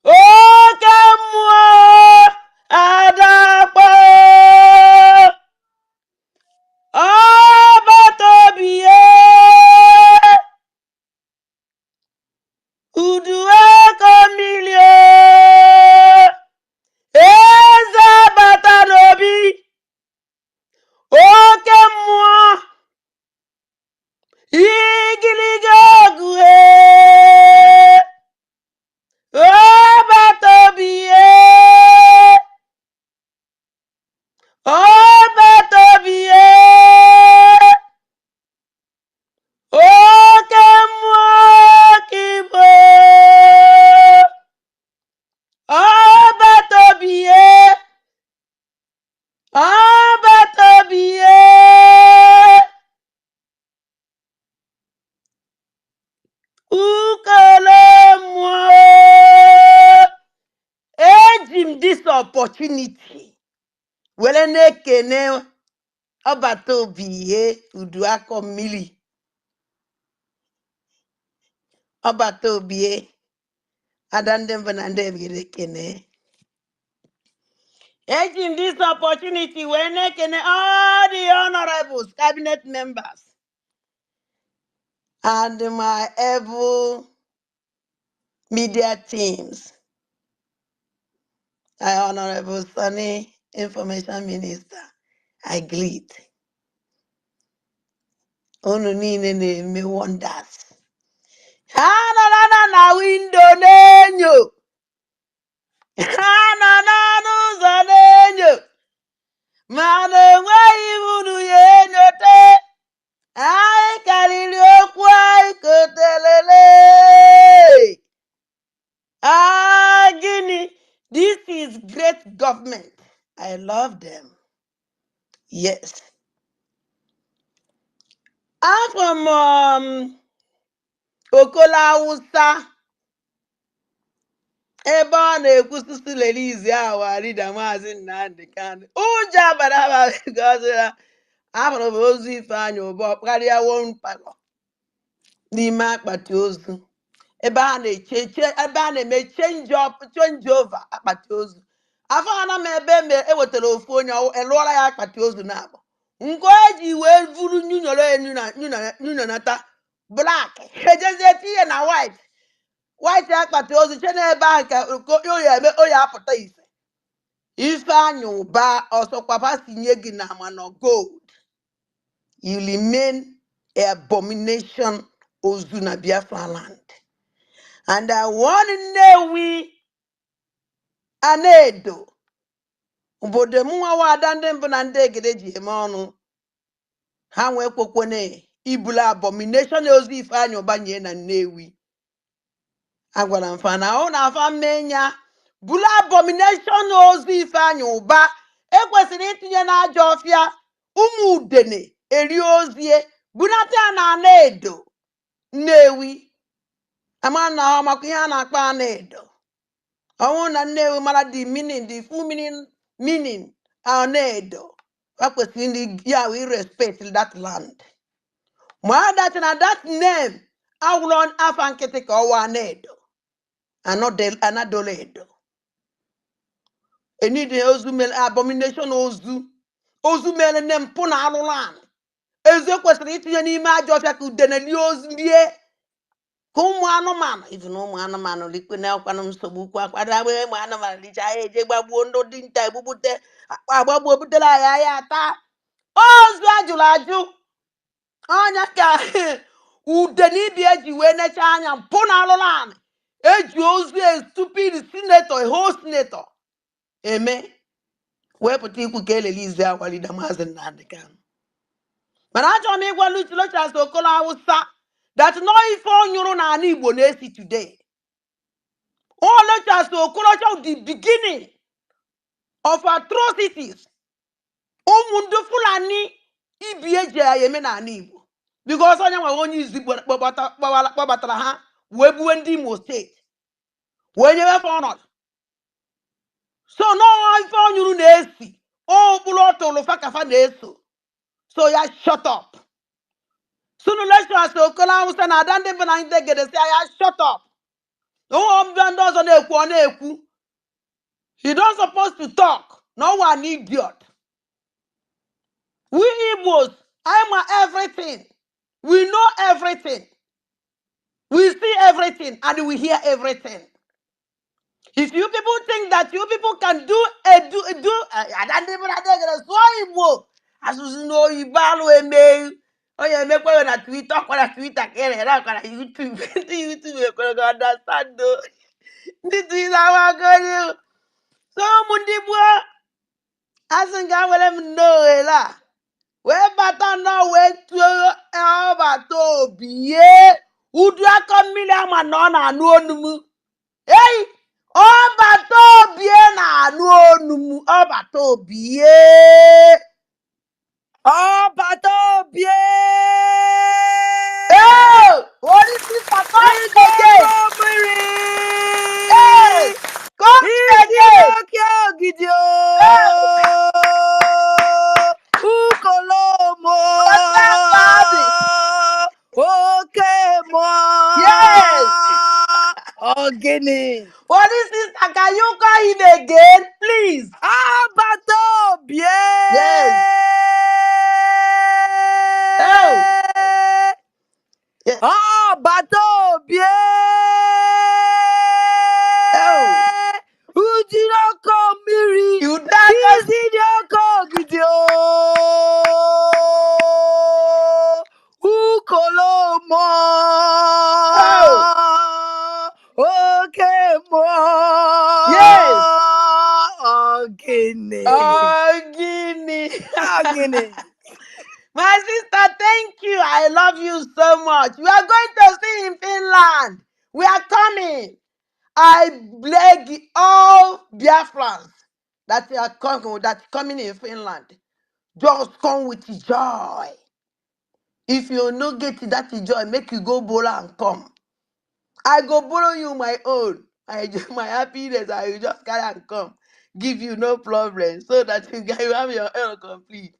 S22: Okemwa. Adakpa. Obatobie. Uduakomilie. Eze batanobi. Okemwa. Igiligogue. Obatobie. Obatobie. Okemwa kibo. Obatobie. Obatobie. Ukolomwa. Eji m this opportunity were na-ekene Obatobie Uduako mmiri. Obatobie Adande Vanande ekene. Eji m this opportunity were na-ekene all the honorables, cabinet members, and my able media teams. My Honorable Sunny, Information Minister, I greet. Unu niile na-eme wonders. Ha nọ na window na-enyo. Ha nọ n'ọnụ ụzọ mana enweghị unu ya enyote anyị karịrị okwu anyị kotelele. Gịnị? This is great government. I love them. Yes. I'm from Okola Hausa, ebe ọ na-ekwusisi lelizi awa rida Maazị Nnamdi Kanu. Ụjọ abara gọzira ahụrụ m ozu Ifeanyị Ụba karịa palọ n'ime akpati ozu ebe a na-eme change over akpati ozu. Afọ ana m ebe ewetara ofu onye elụọla ya akpati ozu na-abụ nke eji wee vuru nyunonata black ejezie tinye na white akpati ozu che n'ebe ahụ ka oyi apụta ife. Ifeanyị Ụba ọsọkwapa sinye gị na mana gold. You remain an abomination ozu na Biafra land. And I want Nnewi Anedo obodo mụnwa wada ndị mbụ na ndị egede ji eme ọnụ ha nwee kwokwene ibula abomination ozu Ifeanyị Ụba nye na Nnewi. Agwara m fa na ọ na-afa mmenya bula abomination ozu Ifeanyị Ụba ekwesịrị itinye n'ajọ ọfịa ụmụ udene eri ozie bunata ya na Anedo Nnewi. Ama na ọ maka ihe a na-akpọ Anedo. Ọnwụ na Nnewi mara the full meaning Anedo. Ekwesịrị ndị ya we respect that land. Ma that na that name awụlọ afa nkịtị ka ọwa Anedo Anadoledo. Enide ozu mere abomination ozu mere nne mpụ na alụlụ anị. Eze kwesịrị itinye n'ime ajọ ọfịa ka udene lie ozu lie ka ụmụ anụmanụ even ụmụ anụmanụ likwe na akwanụ nsogbu kwa akwado agba ụmụ anụmanụ licha ya eje gbagbuo ndị dinta egbubute agbagbuo butere anyị ahịa ata ozu ajụrụ ajụ ọnya ka udene ibi eji wee necha anya mpụ na alụlụ anị eji ozu stupid senator whole senator eme wepụta ikwu ka elele awalida Maazị Nnamdi Kanu. Mana achọrọ m ịgwa Luchas Okola Hausa that no ife onyụrụ na ala Igbo na-esi today. Luchas Okorocha the beginning of atrocities. Ụmụ ndị Fulani ibi eji ya eme na ala Igbo. Because onye nwe onye izi kpọbatara ha wee buwe ndị Imo steeti wee nyewe ọnọdụ. So no ife onyụrụ na-esi okpuru ọtụlụ fakafa na-eso. So ya shut up. Sunu Luchas Okola Hausa na ada ndị mbụ na ndị egede si ya shut up. Ndị ọzọ na-ekwu ọ na-ekwu. He don't supposed to talk. No one idiot. We Igbos, I'm everything. We know everything. We see everything and we hear everything. If you people think that you people can do I don't even so Igbo. As you know, you balu email. Oh yeah, make one on Twitter, YouTube, YouTube, understand though. This is our girl. So Mundibwa, asị ga were m n'oghela wee bata na wee tuo ọbata obi ye udu aka mmiri ama na ọ na-anụ onu m. Ei ọbata obi na-anụ onu m ọbata obi ye ọbata obi orisi papa again. Hey, come again. Ukolomo. Okay, yes. Ogini. What is this? Can you call him again, please? Abato bien. Yes. Oh. Yes. Abato bien. Oh. Ujinoko miri. Izinoko gidio. Ukolomo. Oh. Okay, mo. Yes. Ogini. Ogini.
S16: Thank you. I love you so much. We are going to see in Finland. We are coming. I beg all Biafrans that are coming in Finland. Just come with joy. If you no get that joy, make you go borrow and come. I go borrow you my own. My happiness, I will just carry and come. Give you no problem so that you have your own complete.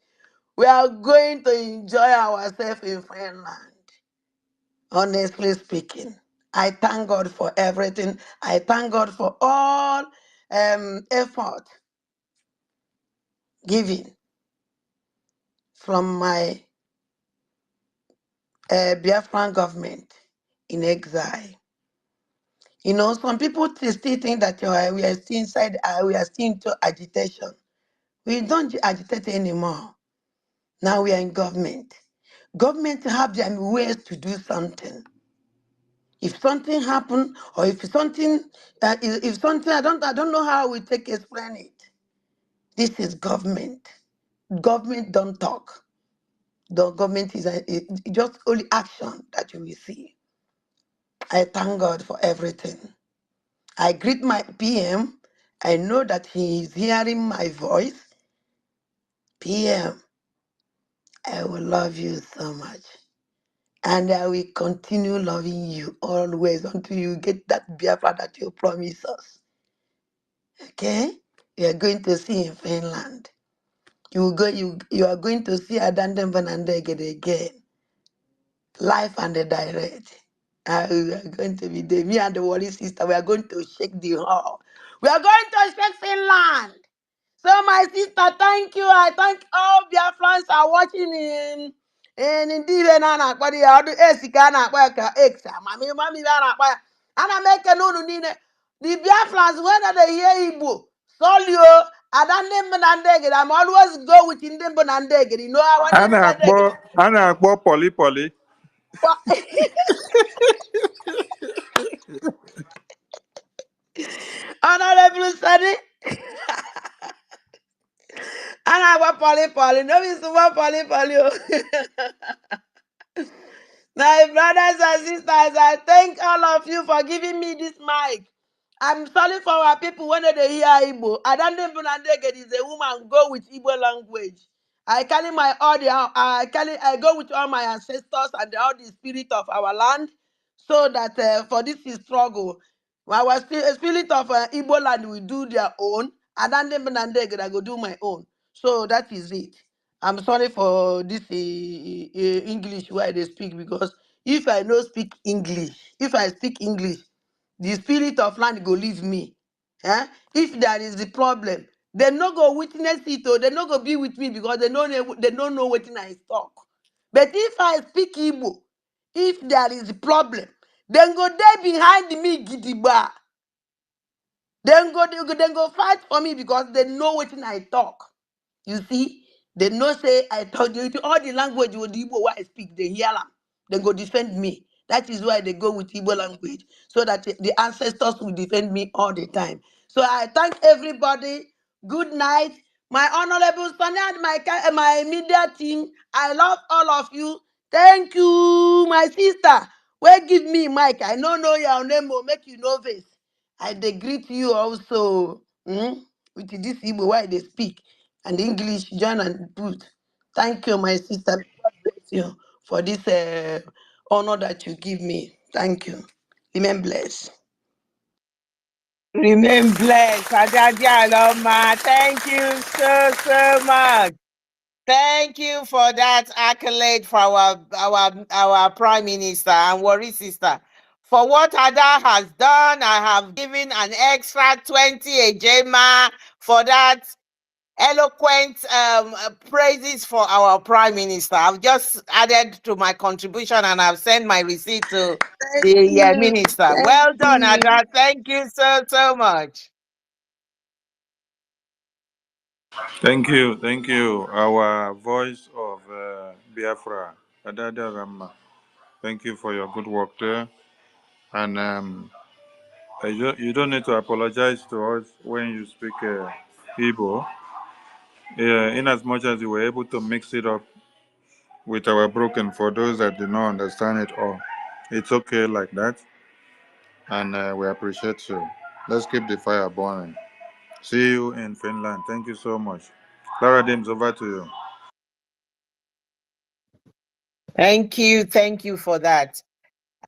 S16: We are going to enjoy ourselves in Finland. Honestly speaking, I thank God for everything. I thank God for all effort given from my Biafran government in exile. You know, some people still think that we are still inside, we are still into agitation. We don't agitate anymore. Now we are in government. Government have their ways to do something. If something happen, or if something, if something, I don't know how we take explain it. This is government. Government don't talk. The government is just only action that you will see. I thank God for everything. I greet my PM. I know that he is hearing my voice. PM, I will love you so much. And I will continue loving you always until you get that Biafra that you promised us. Okay? We are going to see in Finland. You are going to see Adandem Vanandegede again. Live and direct. We are going to be there. Me and the Wally sister, we are going to shake the hall. We are going to shake Finland. So my sister, thank you. I thank all Biafrans are watching in Dive Nana. But the other Esikana, Exa, Mammy, and I make a no nine. The Biafrans, when they hear Igbo, Solio, Adandem Banandeged, I'm always go with Indem Banandeged. You know, I want them Banandeged.
S10: Ana akpọ poli poli.
S16: Honorable Sunny. And I want Polly. No, it's one Polly. My brothers and sisters, I thank all of you for giving me this mic. I'm sorry for our people when they hear Igbo. I don't even understand is a woman go with Igbo language. I carry my audio. I go with all my ancestors and all the spirit of our land, so that for this struggle, our spirit of Igbo land will do their own. I don't even understand. I go do my own. So that is it. I'm sorry for this English where they speak, because if I no speak English, if I speak English, the spirit of land go leave me. Eh? If there is the problem, they no go witness it, or they no go be with me, because they don't know what I talk. But if I speak Igbo, if there is a problem, then go there behind me gidigba. Then go fight for me, because they know what I talk. You see, they know say I told you all the language with the Igbo where I speak, they hear them. They go defend me. That is why they go with Igbo language, so that the ancestors will defend me all the time. So I thank everybody. Good night. My honorable son and my media team. I love all of you. Thank you, my sister. Well, give me mic. I don't know your name will make you nervous. I dey greet you also. With this Igbo why they speak and English join and put. Thank you, my sister. God bless you for this honor that you give me. Thank you. Remain blessed. Remain blessed. Ajaja Aloma. Thank you so much. Thank you for that accolade for our Prime Minister and Worry Sister. For what Ada has done, I have given an extra 20 Ejema for that eloquent praises for our Prime Minister. I've just added to my contribution and I've sent my receipt to the Minister. Well done, Ada. Thank you so much.
S10: Thank you. Our voice of Biafra, Adada Rama. Thank you for your good work there. And you don't need to apologize to us when you speak Igbo. In as much as you were able to mix it up with our broken for those that did not understand it all. It's okay like that, and we appreciate you. Let's keep the fire burning. See you in Finland. Thank you so much. Clara Dims, over to you.
S16: Thank you for that.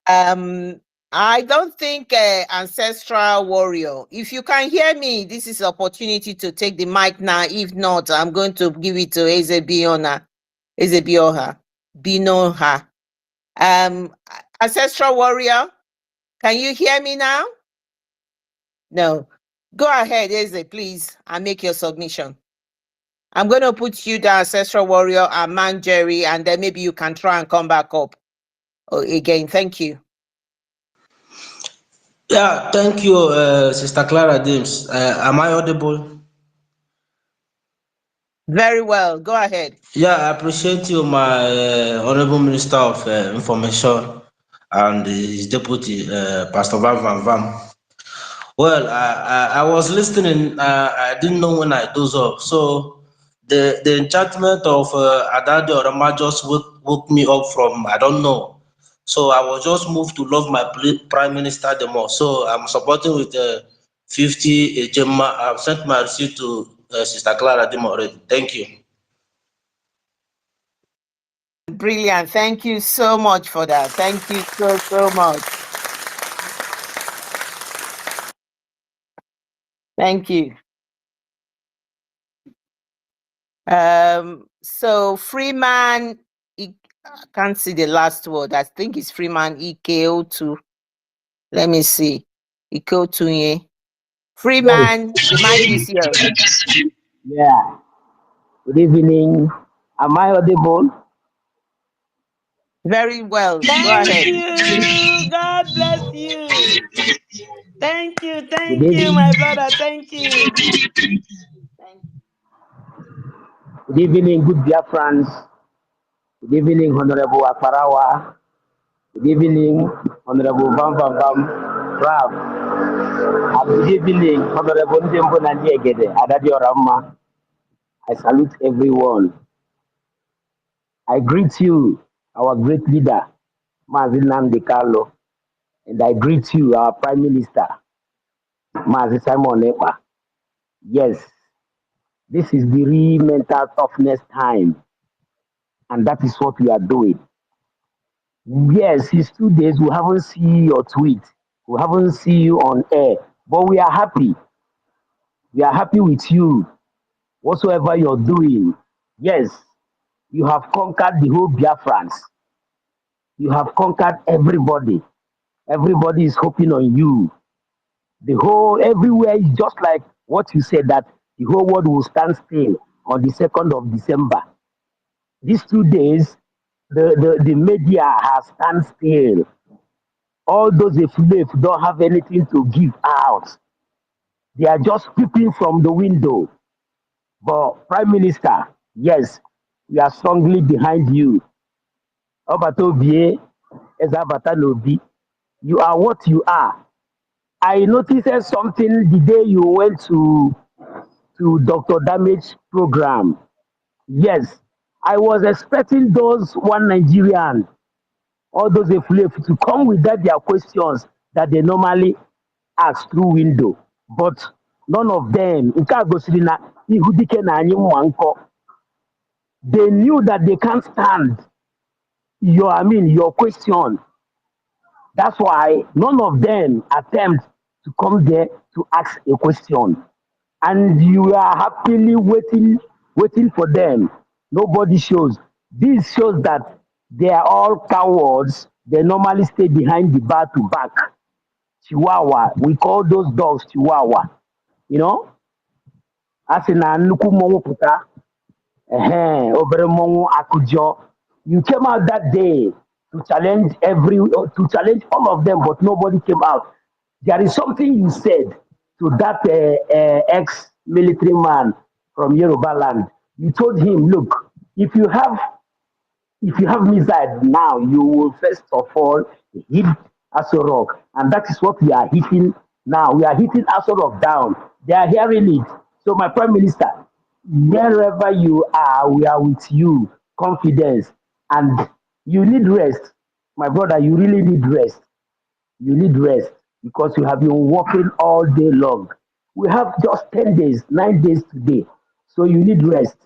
S16: I don't think ancestral warrior. If you can hear me, this is opportunity to take the mic now. If not, I'm going to give it to Ezebioha. Binoha. Ancestral warrior, can you hear me now? No. Go ahead, Eze, please, and make your submission. I'm going to put you the ancestral warrior and man Jerry, and then maybe you can try and come back up again. Thank you.
S14: Yeah, thank you, Sister Clara James. Am I audible?
S16: Very well. Go ahead.
S14: Yeah, I appreciate you, my Honorable Minister of Information and his deputy, Pastor Van Vam. Well, I was listening. I didn't know when I doze off. So the enchantment of Adade Orama just woke me up from, I don't know. So I was just moved to love my prime minister the more. So I'm supporting with 50 Gemma. I've sent my receipt to Sister Clara Dim already. Thank you.
S16: Brilliant. Thank you so much for that. Thank you so much. Thank you. So Freeman, I can't see the last word. I think it's Freeman EKO2. Let me see. EKO2. Freeman, the mic is yours.
S15: Yeah. Good evening. Am I audible?
S16: Very well. Go
S22: Thank
S16: ahead.
S22: you. God bless you. Thank
S15: Good
S22: you,
S15: evening.
S22: my brother. Thank you.
S15: Good evening, good dear friends. Good evening, Honorable Akparawa. Good evening, Honorable Bam Bam Bam Raf. And good evening, Honorable Ndembo Nadiegede, Adadi Orama. I salute everyone. I greet you, our great leader, Mazin Nnamdi Kanu, and I greet you, our Prime Minister, Mazi Simon Ekpa. Yes, this is the real mental toughness time, and that is what we are doing. Yes, it's 2 days. We haven't seen your tweet. We haven't seen you on air, but we are happy. We are happy with you. Whatsoever you're doing, yes, you have conquered the whole Biafrans. You have conquered everybody. Everybody is hoping on you. The whole everywhere is just like what you said that the whole world will stand still on the 2nd of December. These 2 days, the media has stand still. All those if don't have anything to give out. They are just peeping from the window. But Prime Minister, yes, we are strongly behind you. Obatobie, Ezabata, you are what you are. I noticed something the day you went to Dr. Damage program. Yes, I was expecting those one Nigerian, all those Efulefu to come with their questions that they normally ask through window. But none of them, nke a gosiri na ihu dike na anyị mma nkọ. They knew that they can't stand your question. That's why none of them attempt to come there to ask a question. And you are happily waiting for them. Nobody shows. This shows that they are all cowards. They normally stay behind the bar to back. Chihuahua. We call those dogs Chihuahua. You know? As in a nnukwu mmọnwụ pụta, obere mmọnwụ akụjọ. You came out that day to challenge all of them, but nobody came out. There is something you said to that ex-military man from Yoruba land. You told him, look, if you have missile now, you will first of all hit Aso Rock. And that is what we are hitting now. We are hitting Aso Rock down. They are hearing it. So, my Prime Minister, wherever you are, we are with you. Confidence. And you need rest. My brother, you really need rest. You need rest because you have been working all day long. We have just 10 days, 9 days today. So you need rest.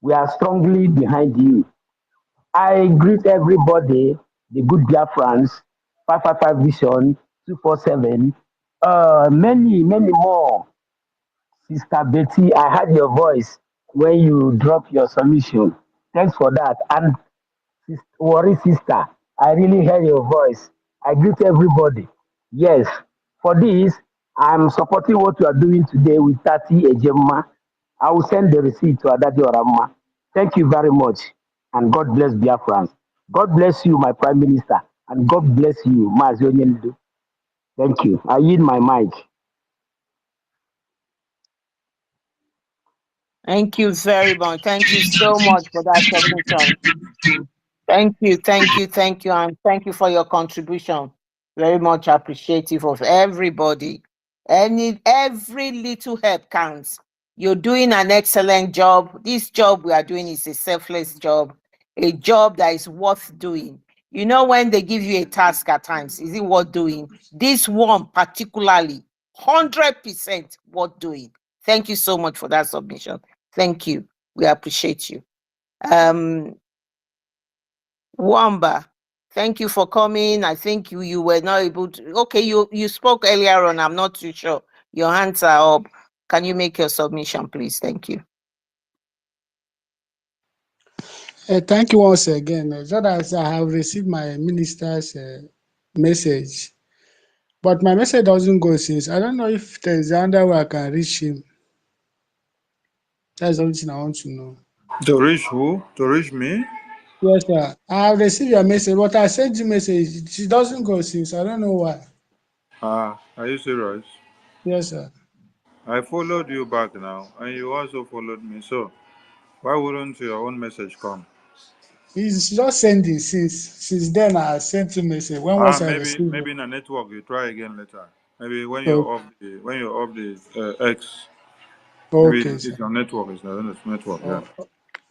S15: We are strongly behind you. I greet everybody, the good Biafrans, 555 Vision, 247, many more. Sister Betty, I heard your voice when you dropped your submission. Thanks for that. And Worry sister, I really heard your voice. I greet everybody. Yes, for this, I'm supporting what you are doing today with Tati Ejema. I will send the receipt to Adadi Orama. Thank you very much. And God bless Biafrans. God bless you, my Prime Minister. And God bless you, Mazionyendu. Thank you. I yield my mic.
S16: Thank you very much. Thank you so much for that submission. Thank you, and thank you for your contribution. Very much appreciative of everybody. Every little help counts. You're doing an excellent job. This job we are doing is a selfless job, a job that is worth doing. You know, when they give you a task at times, is it worth doing? This one particularly, 100% worth doing. Thank you so much for that submission. Thank you. We appreciate you. Wamba, thank you for coming. I think you were not able to. Okay, you spoke earlier on. I'm not too sure. Your hands are up. Can you make your submission, please? Thank you.
S1: Thank you once again. Just as I have received my minister's message, but my message doesn't go since. I don't know if there's another way I can reach him. That's the only thing I want to know.
S10: To reach who? To reach me?
S1: Yes, sir. I have received your message, but I sent you message. She doesn't go since. I don't know why.
S10: Ah, are you serious?
S1: Yes, sir.
S10: I followed you back now, and you also followed me. So why wouldn't your own message come?
S1: He's just sending since then. I sent you message. When
S10: Ah,
S1: was I
S10: maybe
S1: received it?
S10: maybe in a network. You try again later. Maybe when
S1: Oh,
S10: you're off the X. Maybe
S1: okay,
S10: it's
S1: sir.
S10: your network. It's not network. Yeah.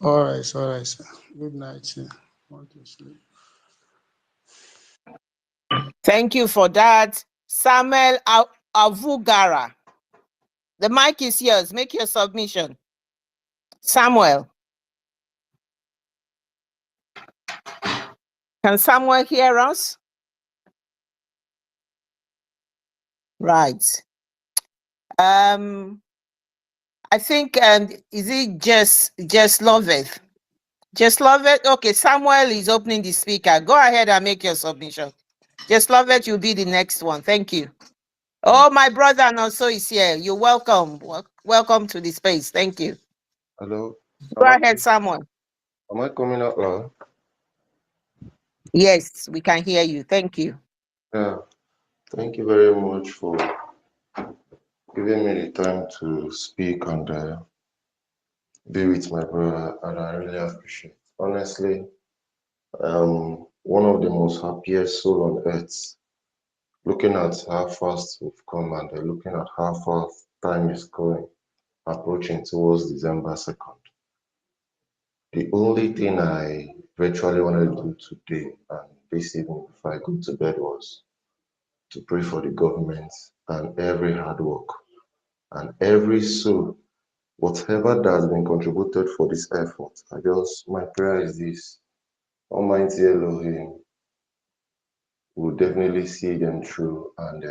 S1: Oh, all right, sir. Good night, sir. Want to sleep.
S16: Thank you for that. Samuel Avugara. The mic is yours. Make your submission. Samuel. Can Samuel hear us? Right. I think is it just love it? Just love it. Okay, Samuel is opening the speaker. Go ahead and make your submission. Just love it. You'll be the next one. Thank you. Oh, my brother and also is here. You're welcome. Welcome to the space. Thank you.
S17: Hello.
S16: Go ahead, Samuel.
S17: Am I coming out loud?
S16: Yes, we can hear you. Thank you.
S17: Yeah. Thank you very much for giving me the time to speak and be with my brother, and I really appreciate it. Honestly, one of the most happiest soul on earth, looking at how fast we've come and looking at how fast time is going, approaching towards December 2nd. The only thing I virtually wanted to do today and this evening before I go to bed was to pray for the government and every hard work and every soul, whatever that has been contributed for this effort. My prayer is this: Almighty Elohim will definitely see them through, and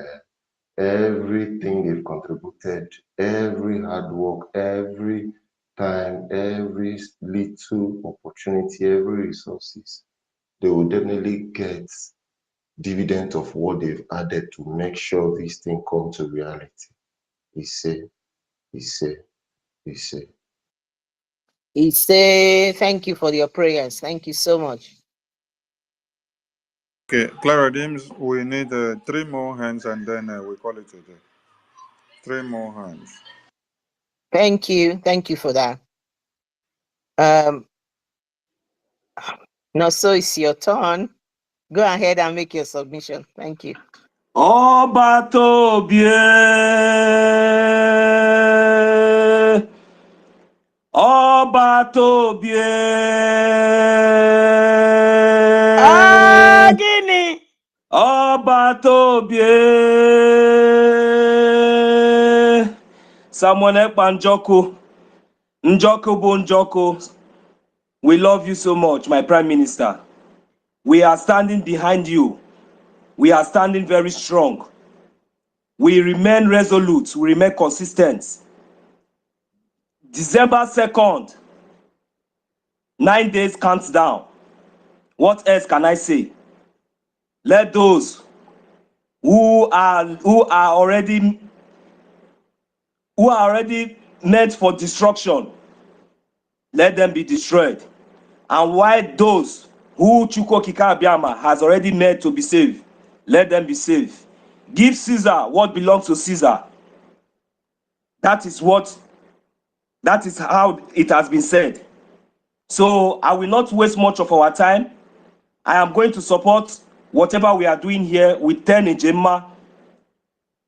S17: everything they've contributed, every hard work, every time, every little opportunity, every resources, they will definitely get dividend of what they've added to make sure this thing come to reality. He said. He
S16: say thank you for your prayers. Thank you so much.
S10: Okay, Clara Dims, we need 3 more hands and then we call it a day. 3 more hands.
S16: Thank you for that. Now, so it's your turn. Go ahead and make your submission. Thank you.
S18: Ọba tó bíe. Ọba Tobie.
S16: Gini.
S18: Ọba Tobie. Samuel Ekpa Njoku. Njoku bụ Njoku. We love you so much, my Prime Minister. We are standing behind you. We are standing very strong. We remain resolute. We remain consistent. December 2nd, 9 days counts down. What else can I say? Let those who are already meant for destruction, let them be destroyed. And while those who Chukwu Okike Abiama has already made to be saved, let them be saved. Give Caesar what belongs to Caesar. That is how it has been said. So I will not waste much of our time. I am going to support whatever we are doing here with 10 Ejema.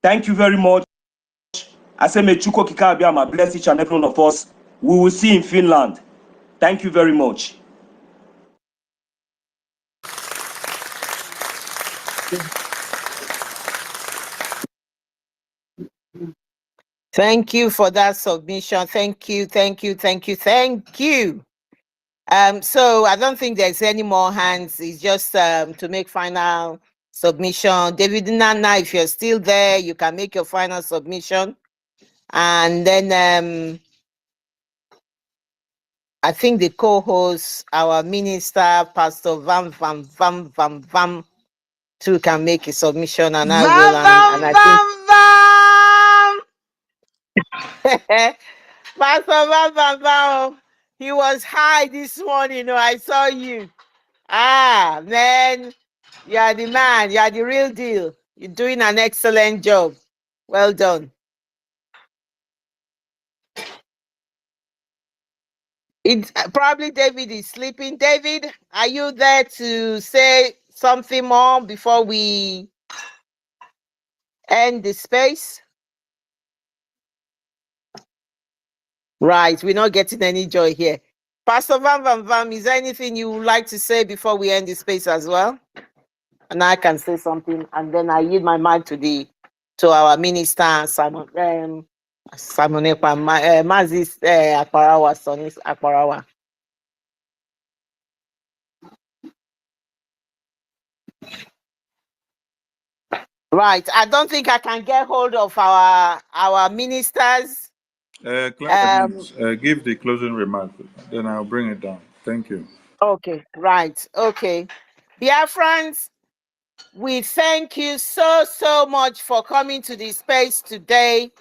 S18: Thank you very much. I say may Chukwu Okike Abiama bless each and every one of us. We will see in Finland. Thank you very much.
S16: Thank you for that submission. Thank you. So I don't think there's any more hands. It's just to make final submission. David Nana, if you're still there, you can make your final submission. And then I think the co-host, our minister, Pastor Vam, too, can make a submission, and I will. And I think Pastor Vam, he was high this morning. I saw you. Ah, man, you are the man. You are the real deal. You're doing an excellent job. Well done. It probably David is sleeping. David, are you there to say something more before we end the space? Right, we're not getting any joy here. Pastor Vam, is there anything you would like to say before we end the space as well? And I can say something, and then I yield my mic to our minister, Simon Ekpa, Mazis Akparawa, Sonis Akparawa. Right, I don't think I can get hold of our ministers.
S10: Give the closing remark, then I'll bring it down. Thank you.
S16: Okay, right, okay. Biafrans, we thank you so much for coming to this space today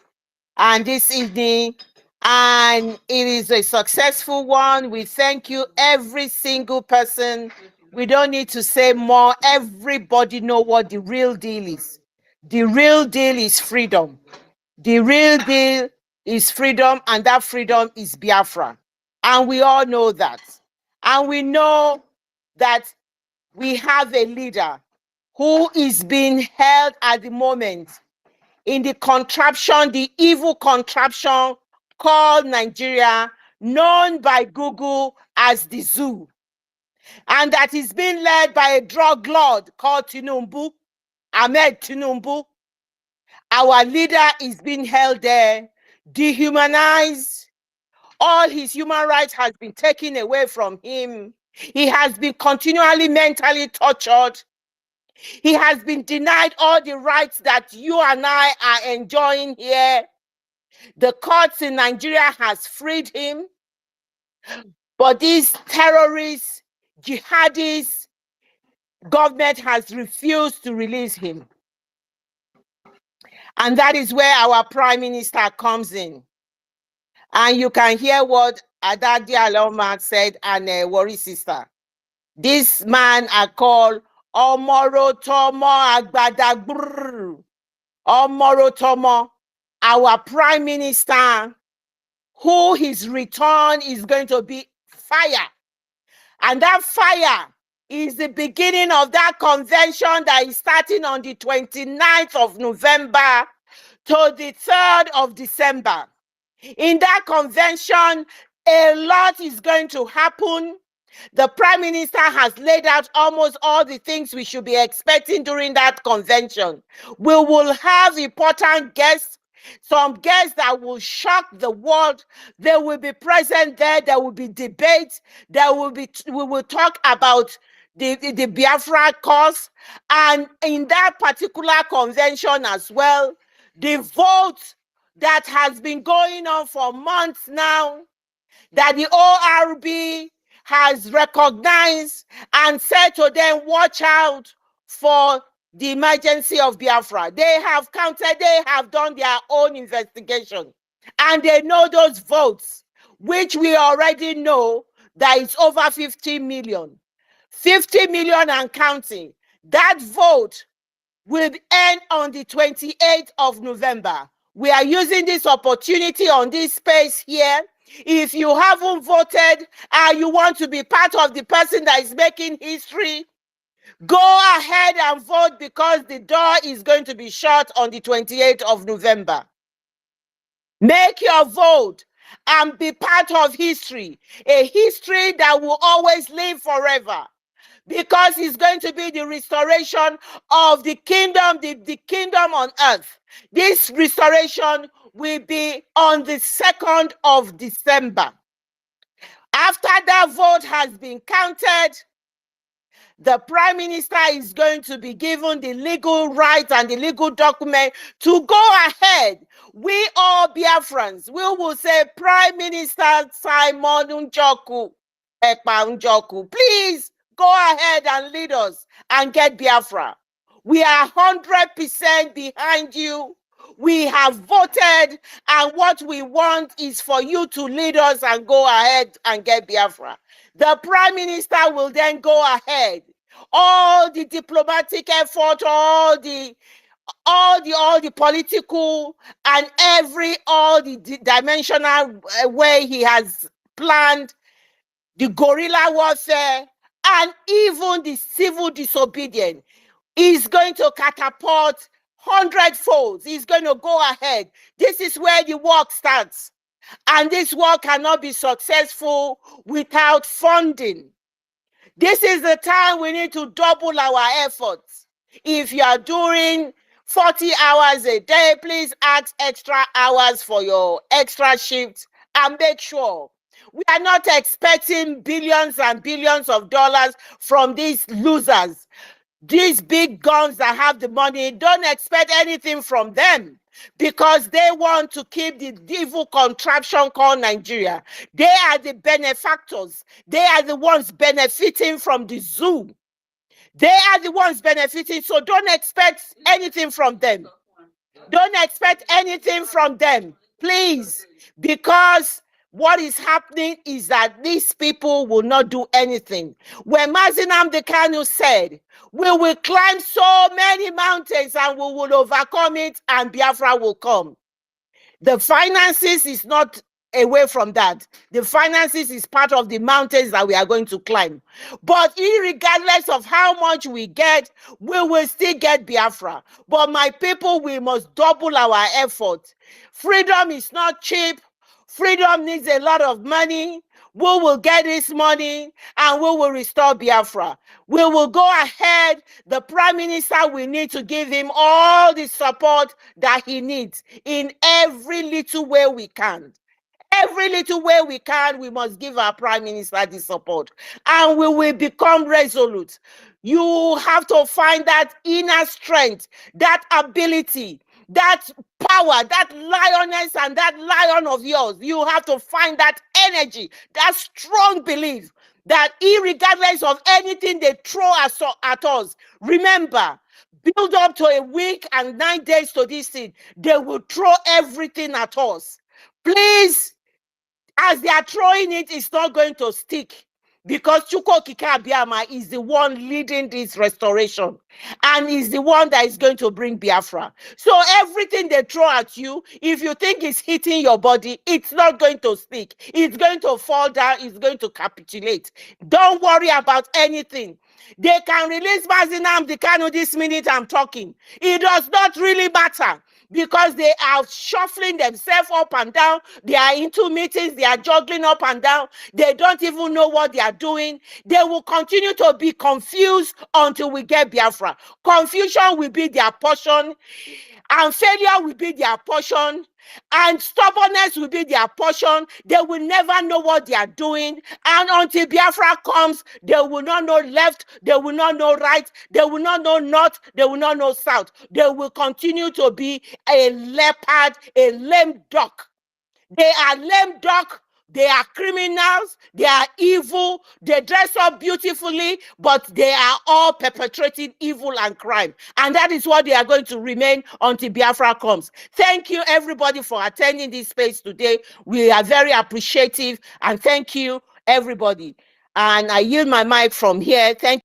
S16: and this evening, and it is a successful one. We thank you, every single person. We don't need to say more. Everybody know what the real deal is. The real deal is freedom. The real deal is freedom, and that freedom is Biafra. And we all know that. And we know that we have a leader who is being held at the moment in the contraption, the evil contraption called Nigeria, known by Google as the zoo. And that is being led by a drug lord called Tinubu, Ahmed Tinubu. Our leader is being held there, dehumanized. All his human rights has been taken away from him. He has been continually mentally tortured. He has been denied all the rights that you and I are enjoying here. The courts in Nigeria has freed him. But these terrorists, jihadis, government has refused to release him. And that is where our Prime Minister comes in. And you can hear what Adadi Aloma said and Worry Sister. This man are called Omorotomo Agbadagbur. Omorotomo, our Prime Minister, who his return is going to be fire. And that fire is the beginning of that convention that is starting on the 29th of November to the 3rd of December. In that convention, A lot is going to happen. The Prime Minister has laid out almost all the things we should be expecting during that convention. We will have important guests, some guests that will shock the world. They will be present there. There will be debates. We will talk about the Biafra cause. And in that particular convention as well, the vote that has been going on for months now, that the ORB has recognized and said to them, watch out for the emergency of Biafra. They have counted, they have done their own investigation, and they know those votes, which we already know that it's over 50 million. 50 million and counting. That vote will end on the 28th of November. We are using this opportunity on this space here. If you haven't voted and you want to be part of the person that is making history, go ahead and vote, because the door is going to be shut on the 28th of November. Make your vote and be part of history, a history that will always live forever, because it's going to be the restoration of the kingdom, the kingdom on earth. This restoration will be on the 2nd of December. After that vote has been counted, the Prime Minister is going to be given the legal right and the legal document to go ahead. We all Biafrans, we will say, Prime Minister Simon Njoku, Ekpa Njoku, please go ahead and lead us and get Biafra. We are 100% behind you. We have voted, and what we want is for you to lead us and go ahead and get Biafra. The Prime Minister will then go ahead. All the diplomatic effort, all the political and all the dimensional way he has planned, the guerrilla warfare, and even the civil disobedience is going to catapult 100-fold. He's going to go ahead. This is where the work starts. And this work cannot be successful without funding. This is the time we need to double our efforts. If you are doing 40 hours a day, please add extra hours for your extra shifts, and make sure we are not expecting billions and billions of dollars from these losers. These big guns that have the money, don't expect anything from them, because they want to keep the evil contraption called Nigeria. They are the benefactors. They are the ones benefiting from the zoo. They are the ones benefiting, so don't expect anything from them. Don't expect anything from them, please, because what is happening is that these people will not do anything. When Mazi Nnamdi Kanu said, we will climb so many mountains and we will overcome it and Biafra will come. The finances is not away from that. The finances is part of the mountains that we are going to climb. But irregardless of how much we get, we will still get Biafra. But my people, we must double our effort. Freedom is not cheap. Freedom needs a lot of money. We will get this money and we will restore Biafra. We will go ahead. The Prime Minister, we need to give him all the support that he needs in every little way we can. Every little way we can, we must give our Prime Minister the support, and we will become resolute. You have to find that inner strength, that ability, that power, that lioness and that lion of yours. You have to find that energy, that strong belief that irregardless of anything they throw at us, remember, build up to a week and 9 days to this thing. They will throw everything at us. Please, as they are throwing it, it's not going to stick, because Chukwu Okike Abiama is the one leading this restoration and is the one that is going to bring Biafra. So everything they throw at you, if you think it's hitting your body, it's not going to stick. It's going to fall down. It's going to capitulate. Don't worry about anything. They can release Mazi Nnamdi Kanu this minute I'm talking. It does not really matter. because they are shuffling themselves up and down. They are into meetings, they are juggling up and down. They don't even know what they are doing. They will continue to be confused until we get Biafra. Confusion will be their portion, and failure will be their portion, and stubbornness will be their portion. They will never know what they are doing, and until Biafra comes, they will not know left, they will not know right, they will not know north, they will not know south. They will continue to be a leopard, a lame duck. They are lame duck. They are criminals. They are evil. They dress up beautifully, but they are all perpetrating evil and crime. And that is what they are going to remain until Biafra comes. Thank you, everybody, for attending this space today. We are very appreciative. And thank you, everybody. And I yield my mic from here. Thank